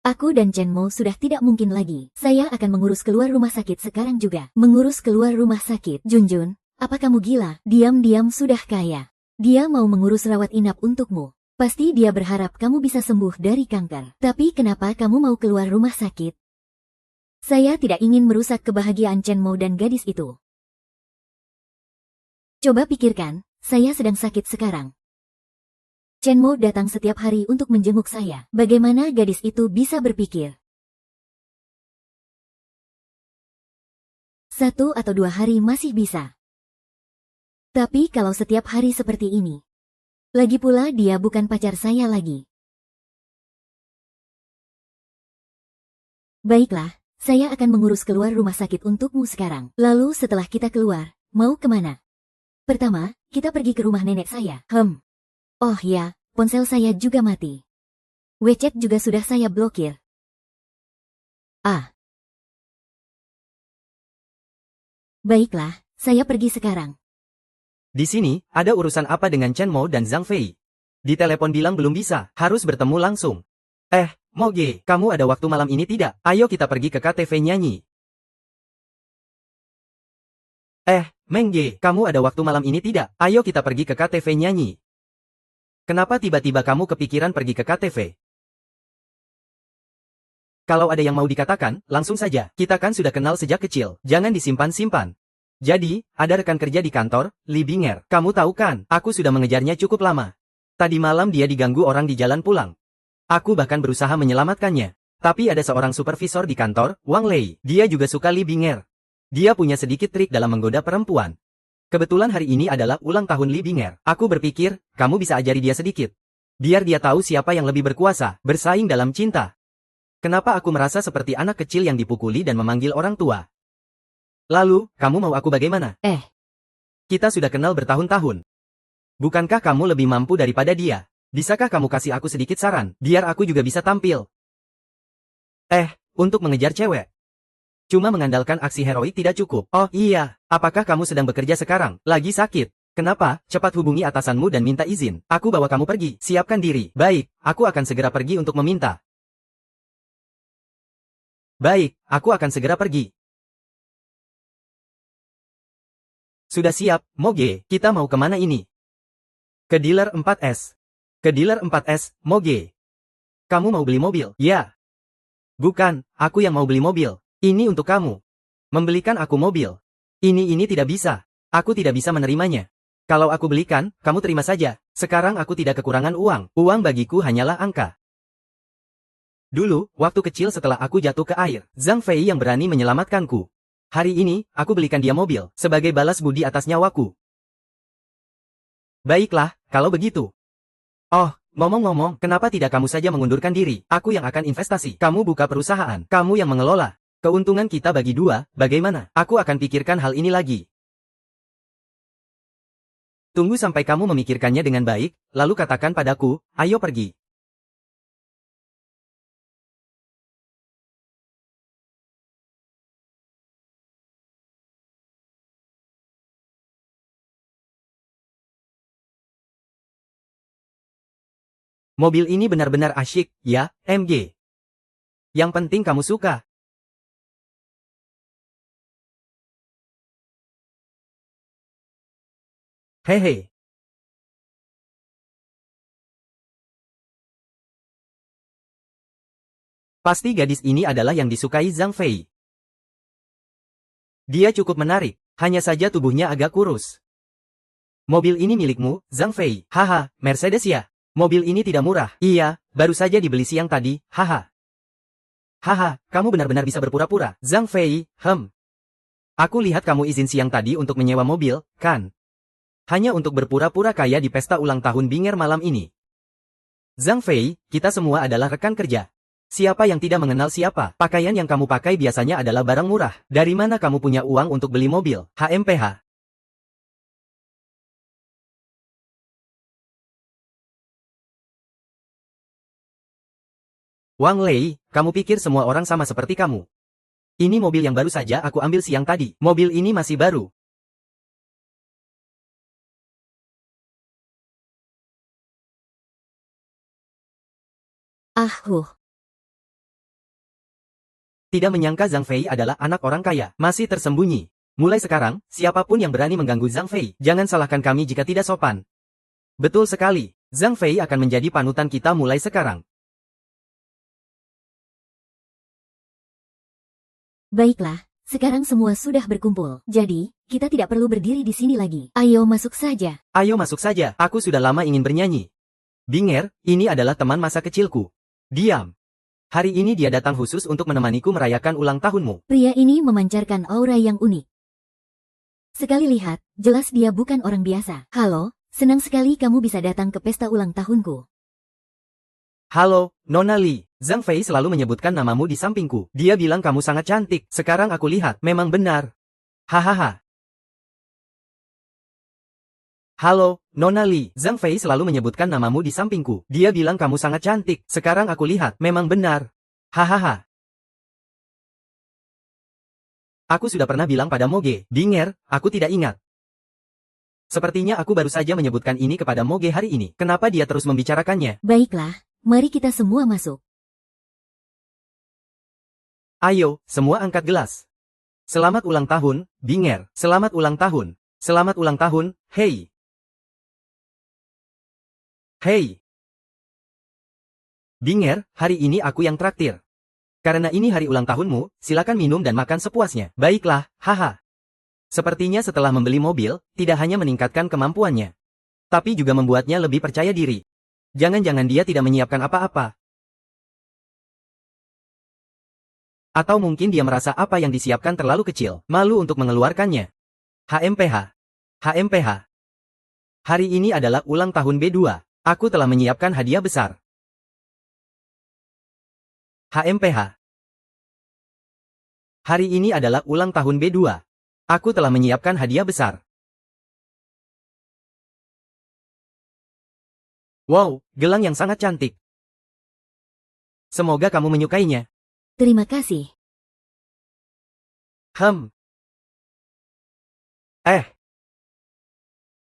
Aku dan Chen Mo sudah tidak mungkin lagi. Saya akan mengurus keluar rumah sakit sekarang juga. Mengurus keluar rumah sakit. Junjun, apa kamu gila? Diam-diam sudah kaya. Dia mau mengurus rawat inap untukmu. Pasti dia berharap kamu bisa sembuh dari kanker. Tapi kenapa kamu mau keluar rumah sakit? Saya tidak ingin merusak kebahagiaan Chen Mo dan gadis itu. Coba pikirkan, saya sedang sakit sekarang. Chen Mo datang setiap hari untuk menjenguk saya. Bagaimana gadis itu bisa berpikir? 1 atau 2 hari masih bisa. Tapi kalau setiap hari seperti ini. Lagi pula dia bukan pacar saya lagi. Baiklah. Saya akan mengurus keluar rumah sakit untukmu sekarang. Lalu setelah kita keluar, mau kemana? Pertama, kita pergi ke rumah nenek saya. Oh ya, ponsel saya juga mati. WeChat juga sudah saya blokir. Baiklah, saya pergi sekarang.
Di sini, ada urusan apa dengan Chen Mo dan Zhang Fei? Di telepon bilang belum bisa, harus bertemu langsung. Moge, kamu ada waktu malam ini tidak? Ayo kita pergi ke KTV nyanyi. Mengge, kamu ada waktu malam ini tidak? Ayo kita pergi ke KTV nyanyi. Kenapa tiba-tiba kamu kepikiran pergi ke KTV? Kalau ada yang mau dikatakan, langsung saja. Kita kan sudah kenal sejak kecil. Jangan disimpan-simpan. Jadi, ada rekan kerja di kantor, Lee Binger. Kamu tahu kan, aku sudah mengejarnya cukup lama. Tadi malam dia diganggu orang di jalan pulang. Aku bahkan berusaha menyelamatkannya. Tapi ada seorang supervisor di kantor, Wang Lei. Dia juga suka Lee Binger. Dia punya sedikit trik dalam menggoda perempuan. Kebetulan hari ini adalah ulang tahun Lee Binger. Aku berpikir, kamu bisa ajari dia sedikit. Biar dia tahu siapa yang lebih berkuasa, bersaing dalam cinta. Kenapa aku merasa seperti anak kecil yang dipukuli dan memanggil orang tua? Lalu, kamu mau aku bagaimana? Kita sudah kenal bertahun-tahun. Bukankah kamu lebih mampu daripada dia? Bisakah kamu kasih aku sedikit saran, biar aku juga bisa tampil? Untuk mengejar cewek. Cuma mengandalkan aksi heroik tidak cukup. Oh iya, apakah kamu sedang bekerja sekarang? Lagi sakit? Kenapa? Cepat hubungi atasanmu dan minta izin. Aku bawa kamu pergi. Siapkan diri. Baik, aku akan segera pergi untuk meminta. Baik, aku akan segera pergi. Sudah siap, Moge, kita mau kemana ini? Ke dealer 4S. Ke dealer 4S, Moge. Kamu mau beli mobil? Ya. Bukan, aku yang mau beli mobil. Ini untuk kamu. Membelikan aku mobil. Ini tidak bisa. Aku tidak bisa menerimanya. Kalau aku belikan, kamu terima saja. Sekarang aku tidak kekurangan uang. Uang bagiku hanyalah angka. Dulu, waktu kecil setelah aku jatuh ke air, Zhang Fei yang berani menyelamatkanku. Hari ini, aku belikan dia mobil, sebagai balas budi atas nyawaku. Baiklah, kalau begitu. Oh, ngomong-ngomong, kenapa tidak kamu saja mengundurkan diri? Aku yang akan investasi. Kamu buka perusahaan, kamu yang mengelola. Keuntungan kita bagi dua, bagaimana? Aku akan pikirkan hal ini lagi. Tunggu sampai kamu memikirkannya dengan baik, lalu katakan padaku, ayo pergi. Mobil ini benar-benar asyik, ya, MG. Yang penting kamu suka. Hehe. Pasti gadis ini adalah yang disukai Zhang Fei. Dia cukup menarik, hanya saja tubuhnya agak kurus. Mobil ini milikmu, Zhang Fei. Haha, Mercedes ya. Mobil ini tidak murah. Iya, baru saja dibeli siang tadi, haha. Haha, kamu benar-benar bisa berpura-pura. Zhang Fei, Aku lihat kamu izin siang tadi untuk menyewa mobil, kan? Hanya untuk berpura-pura kaya di pesta ulang tahun Binger malam ini. Zhang Fei, kita semua adalah rekan kerja. Siapa yang tidak mengenal siapa? Pakaian yang kamu pakai biasanya adalah barang murah. Dari mana kamu punya uang untuk beli mobil? HMPH. Wang Lei, kamu pikir semua orang sama seperti kamu? Ini mobil yang baru saja aku ambil siang tadi. Mobil ini masih baru. Tidak menyangka Zhang Fei adalah anak orang kaya, masih tersembunyi. Mulai sekarang, siapapun yang berani mengganggu Zhang Fei, jangan salahkan kami jika tidak sopan. Betul sekali, Zhang Fei akan menjadi panutan kita mulai sekarang.
Baiklah, sekarang semua sudah berkumpul. Jadi, kita tidak perlu berdiri di sini lagi. Ayo masuk saja.
Ayo masuk saja, aku sudah lama ingin bernyanyi. Binger, ini adalah teman masa kecilku. Diam. Hari ini dia datang khusus untuk menemaniku merayakan ulang tahunmu.
Pria ini memancarkan aura yang unik. Sekali lihat, jelas dia bukan orang biasa. Halo, senang sekali kamu bisa datang ke pesta ulang tahunku.
Halo, Nona Lee. Zhang Fei selalu menyebutkan namamu di sampingku. Dia bilang kamu sangat cantik. Sekarang aku lihat, memang benar. Hahaha. Halo, Nona Lee. Zhang Fei selalu menyebutkan namamu di sampingku. Dia bilang kamu sangat cantik. Sekarang aku lihat, memang benar. Hahaha. Aku sudah pernah bilang pada Moge, Binger, aku tidak ingat. Sepertinya aku baru saja menyebutkan ini kepada Moge hari ini. Kenapa dia terus membicarakannya?
Baiklah, mari kita semua masuk.
Ayo, semua angkat gelas. Selamat ulang tahun, Binger. Selamat ulang tahun. Selamat ulang tahun, hei. Hei. Binger, hari ini aku yang traktir. Karena ini hari ulang tahunmu, silakan minum dan makan sepuasnya. Baiklah, haha. Sepertinya setelah membeli mobil, tidak hanya meningkatkan kemampuannya, tapi juga membuatnya lebih percaya diri. Jangan-jangan dia tidak menyiapkan apa-apa. Atau mungkin dia merasa apa yang disiapkan terlalu kecil, malu untuk mengeluarkannya. HMPH. HMPH. Hari ini adalah ulang tahun B2. Aku telah menyiapkan hadiah besar. HMPH. Hari ini adalah ulang tahun B2. Aku telah menyiapkan hadiah besar. Wow, gelang yang sangat cantik. Semoga kamu menyukainya.
Terima kasih.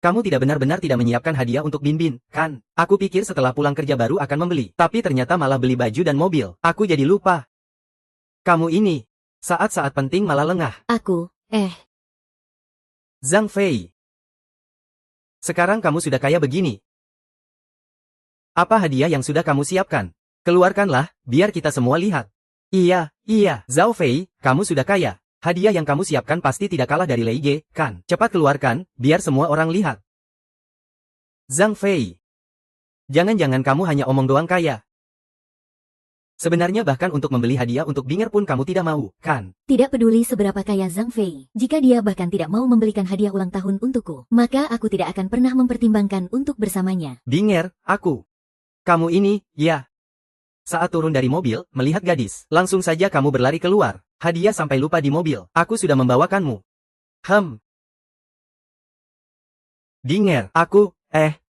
Kamu tidak benar-benar tidak menyiapkan hadiah untuk Bin, kan? Aku pikir setelah pulang kerja baru akan membeli, tapi ternyata malah beli baju dan mobil. Aku jadi lupa. Kamu ini, saat-saat penting malah lengah. Zhang Fei. Sekarang kamu sudah kaya begini. Apa hadiah yang sudah kamu siapkan? Keluarkanlah, biar kita semua lihat. Iya, Zhao Fei, kamu sudah kaya. Hadiah yang kamu siapkan pasti tidak kalah dari Lei Ge, kan? Cepat keluarkan, biar semua orang lihat. Zhang Fei. Jangan-jangan kamu hanya omong doang kaya. Sebenarnya bahkan untuk membeli hadiah untuk Binger pun kamu tidak mau, kan?
Tidak peduli seberapa kaya Zhang Fei, jika dia bahkan tidak mau membelikan hadiah ulang tahun untukku, maka aku tidak akan pernah mempertimbangkan untuk bersamanya.
Binger, aku. Kamu ini, ya. Saat turun dari mobil, melihat gadis, langsung saja kamu berlari keluar. Hadiah sampai lupa di mobil. Aku sudah membawakanmu. Binger, aku,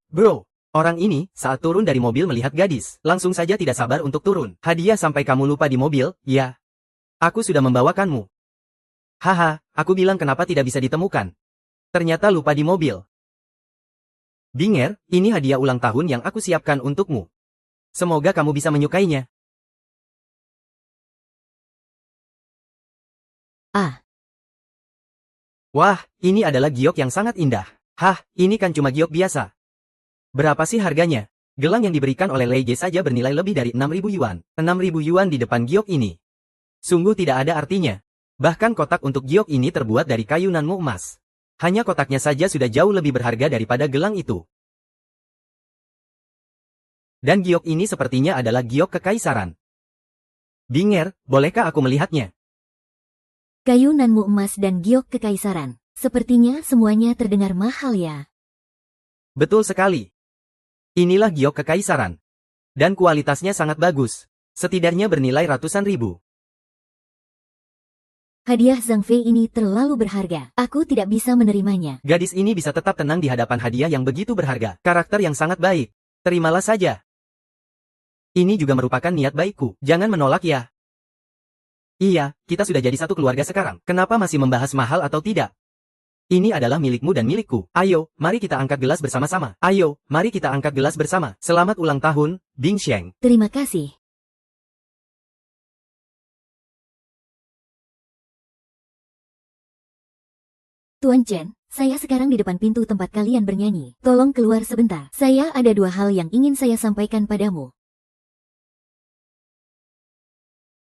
bro. Orang ini, saat turun dari mobil melihat gadis, langsung saja tidak sabar untuk turun. Hadiah sampai kamu lupa di mobil, ya. Aku sudah membawakanmu. Haha, aku bilang kenapa tidak bisa ditemukan. Ternyata lupa di mobil. Binger, ini hadiah ulang tahun yang aku siapkan untukmu. Semoga kamu bisa menyukainya. Wah, ini adalah giok yang sangat indah. Hah, ini kan cuma giok biasa. Berapa sih harganya? Gelang yang diberikan oleh Lei Ge saja bernilai lebih dari 6.000 yuan. 6.000 yuan di depan giok ini. Sungguh tidak ada artinya. Bahkan kotak untuk giok ini terbuat dari kayu nanmu emas. Hanya kotaknya saja sudah jauh lebih berharga daripada gelang itu. Dan giok ini sepertinya adalah giok kekaisaran. Binger, bolehkah aku melihatnya?
Kayu nanmu emas dan giok kekaisaran. Sepertinya semuanya terdengar mahal ya.
Betul sekali. Inilah giok kekaisaran. Dan kualitasnya sangat bagus. Setidaknya bernilai ratusan ribu.
Hadiah Zhang Fei ini terlalu berharga. Aku tidak bisa menerimanya.
Gadis ini bisa tetap tenang di hadapan hadiah yang begitu berharga. Karakter yang sangat baik. Terimalah saja. Ini juga merupakan niat baikku. Jangan menolak ya. Iya, kita sudah jadi satu keluarga sekarang. Kenapa masih membahas mahal atau tidak? Ini adalah milikmu dan milikku. Ayo, mari kita angkat gelas bersama-sama. Ayo, mari kita angkat gelas bersama. Selamat ulang tahun, Bing Sheng.
Terima kasih. Tuan Chen, saya sekarang di depan pintu tempat kalian bernyanyi. Tolong keluar sebentar. Saya ada dua hal yang ingin saya sampaikan padamu.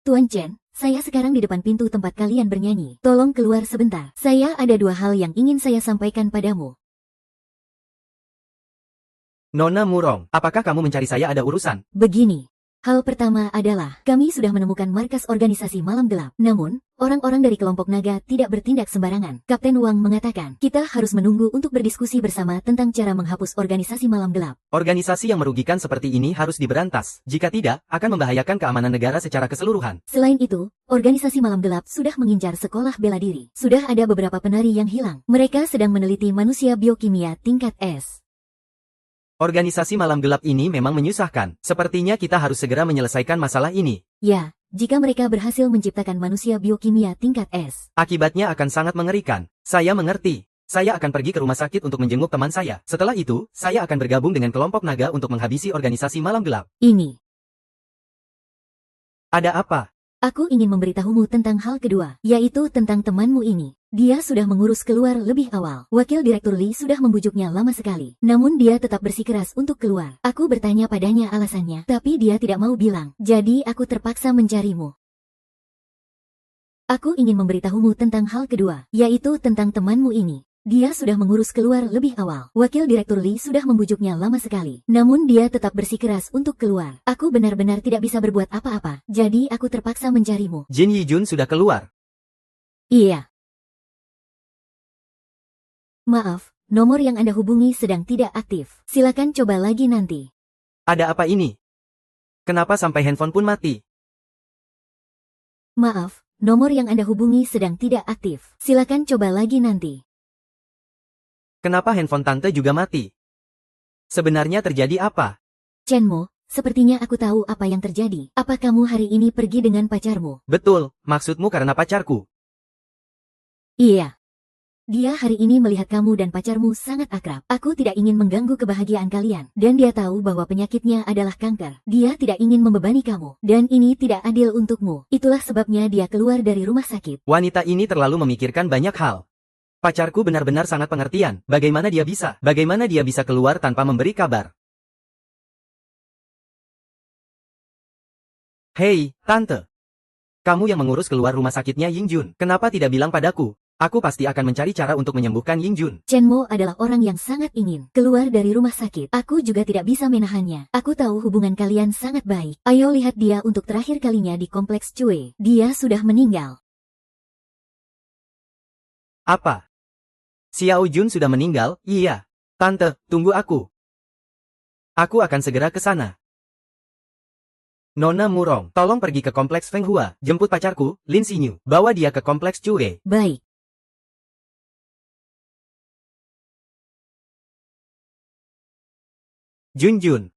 Tuan Chen, saya sekarang di depan pintu tempat kalian bernyanyi. Tolong keluar sebentar. Saya ada dua hal yang ingin saya sampaikan padamu.
Nona Murong, apakah kamu mencari saya ada urusan?
Begini. Hal pertama adalah, kami sudah menemukan markas organisasi Malam Gelap. Namun, orang-orang dari kelompok naga tidak bertindak sembarangan. Kapten Wang mengatakan, kita harus menunggu untuk berdiskusi bersama tentang cara menghapus organisasi Malam Gelap.
Organisasi yang merugikan seperti ini harus diberantas. Jika tidak, akan membahayakan keamanan negara secara keseluruhan.
Selain itu, organisasi Malam Gelap sudah mengincar sekolah bela diri. Sudah ada beberapa penari yang hilang. Mereka sedang meneliti manusia biokimia tingkat S.
Organisasi Malam Gelap ini memang menyusahkan. Sepertinya kita harus segera menyelesaikan masalah ini.
Ya, jika mereka berhasil menciptakan manusia biokimia tingkat S.
Akibatnya akan sangat mengerikan. Saya mengerti. Saya akan pergi ke rumah sakit untuk menjenguk teman saya. Setelah itu, saya akan bergabung dengan kelompok naga untuk menghabisi organisasi Malam Gelap.
Ini.
Ada apa?
Aku ingin memberitahumu tentang hal kedua, yaitu tentang temanmu ini. Dia sudah mengurus keluar lebih awal. Wakil Direktur Lee sudah membujuknya lama sekali. Namun dia tetap bersikeras untuk keluar. Aku bertanya padanya alasannya, tapi dia tidak mau bilang. Jadi aku terpaksa mencarimu. Aku ingin memberitahumu tentang hal kedua, yaitu tentang temanmu ini. Dia sudah mengurus keluar lebih awal. Wakil Direktur Lee sudah membujuknya lama sekali. Namun dia tetap bersikeras untuk keluar. Aku benar-benar tidak bisa berbuat apa-apa. Jadi aku terpaksa mencarimu.
Jin Yijun sudah keluar.
Iya. Maaf, nomor yang Anda hubungi sedang tidak aktif. Silakan coba lagi nanti.
Ada apa ini? Kenapa sampai handphone pun mati?
Maaf, nomor yang Anda hubungi sedang tidak aktif. Silakan coba lagi nanti.
Kenapa handphone tante juga mati? Sebenarnya terjadi apa?
Chenmo, sepertinya aku tahu apa yang terjadi. Apa kamu hari ini pergi dengan pacarmu?
Betul, maksudmu karena pacarku.
Iya. Dia hari ini melihat kamu dan pacarmu sangat akrab. Aku tidak ingin mengganggu kebahagiaan kalian. Dan dia tahu bahwa penyakitnya adalah kanker. Dia tidak ingin membebani kamu. Dan ini tidak adil untukmu. Itulah sebabnya dia keluar dari rumah sakit.
Wanita ini terlalu memikirkan banyak hal. Pacarku benar-benar sangat pengertian. Bagaimana dia bisa keluar tanpa memberi kabar? Hei, Tante. Kamu yang mengurus keluar rumah sakitnya Yingjun. Kenapa tidak bilang padaku? Aku pasti akan mencari cara untuk menyembuhkan Yingjun.
Chenmo adalah orang yang sangat ingin keluar dari rumah sakit. Aku juga tidak bisa menahannya. Aku tahu hubungan kalian sangat baik. Ayo lihat dia untuk terakhir kalinya di kompleks Cue. Dia sudah meninggal.
Apa? Xiao Jun sudah meninggal? Iya. Tante, tunggu aku. Aku akan segera ke sana. Nona Murong, tolong pergi ke kompleks Feng Hua. Jemput pacarku, Lin Xinyu. Bawa dia ke kompleks Cue.
Baik.
Junjun.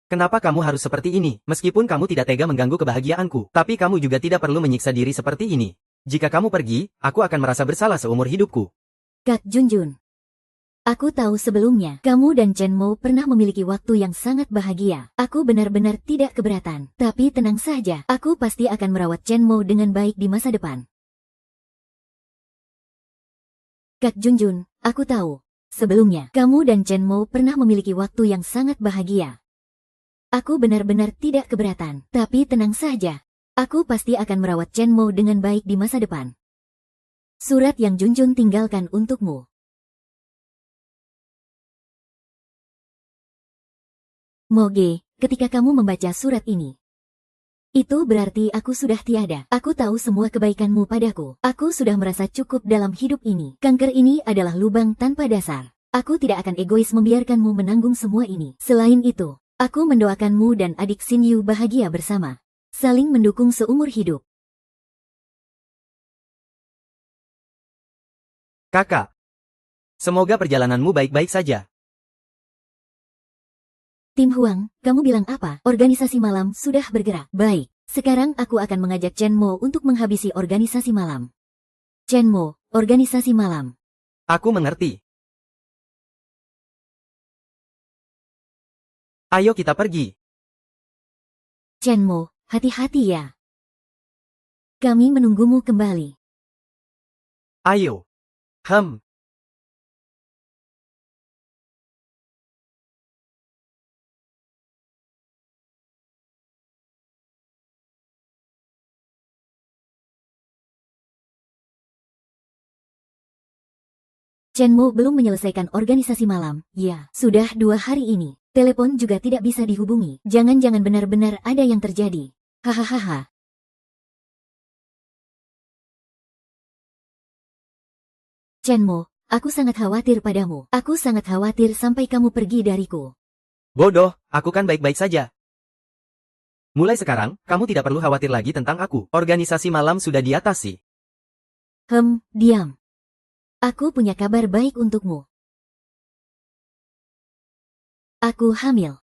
Kenapa kamu harus seperti ini? Meskipun kamu tidak tega mengganggu kebahagiaanku, tapi kamu juga tidak perlu menyiksa diri seperti ini. Jika kamu pergi, aku akan merasa bersalah seumur hidupku.
Kak Junjun. Aku tahu sebelumnya, kamu dan Chenmo pernah memiliki waktu yang sangat bahagia. Aku benar-benar tidak keberatan. Tapi tenang saja, aku pasti akan merawat Chenmo dengan baik di masa depan. Kak Junjun, aku tahu. Sebelumnya, kamu dan Chenmo pernah memiliki waktu yang sangat bahagia. Aku benar-benar tidak keberatan. Tapi tenang saja, aku pasti akan merawat Chenmo dengan baik di masa depan. Surat yang Junjun tinggalkan untukmu. Moge, ketika kamu membaca surat ini, itu berarti aku sudah tiada. Aku tahu semua kebaikanmu padaku. Aku sudah merasa cukup dalam hidup ini. Kanker ini adalah lubang tanpa dasar. Aku tidak akan egois membiarkanmu menanggung semua ini. Selain itu, aku mendoakanmu dan adik Xinyu bahagia bersama. Saling mendukung seumur hidup.
Kakak. Semoga perjalananmu baik-baik saja.
Tim Huang, kamu bilang apa? Organisasi malam sudah bergerak. Baik, sekarang aku akan mengajak Chenmo untuk menghabisi organisasi malam. Chenmo, organisasi malam.
Aku mengerti. Ayo kita pergi.
Chenmo, hati-hati ya. Kami menunggumu kembali.
Ayo.
Chenmo belum menyelesaikan organisasi malam. Ya, sudah 2 hari ini. Telepon juga tidak bisa dihubungi. Jangan-jangan benar-benar ada yang terjadi. Hahaha. Chenmo, aku sangat khawatir padamu. Aku sangat khawatir sampai kamu pergi dariku.
Bodoh, aku kan baik-baik saja. Mulai sekarang, kamu tidak perlu khawatir lagi tentang aku. Organisasi malam sudah diatasi.
Diam. Aku punya kabar baik untukmu. Aku hamil.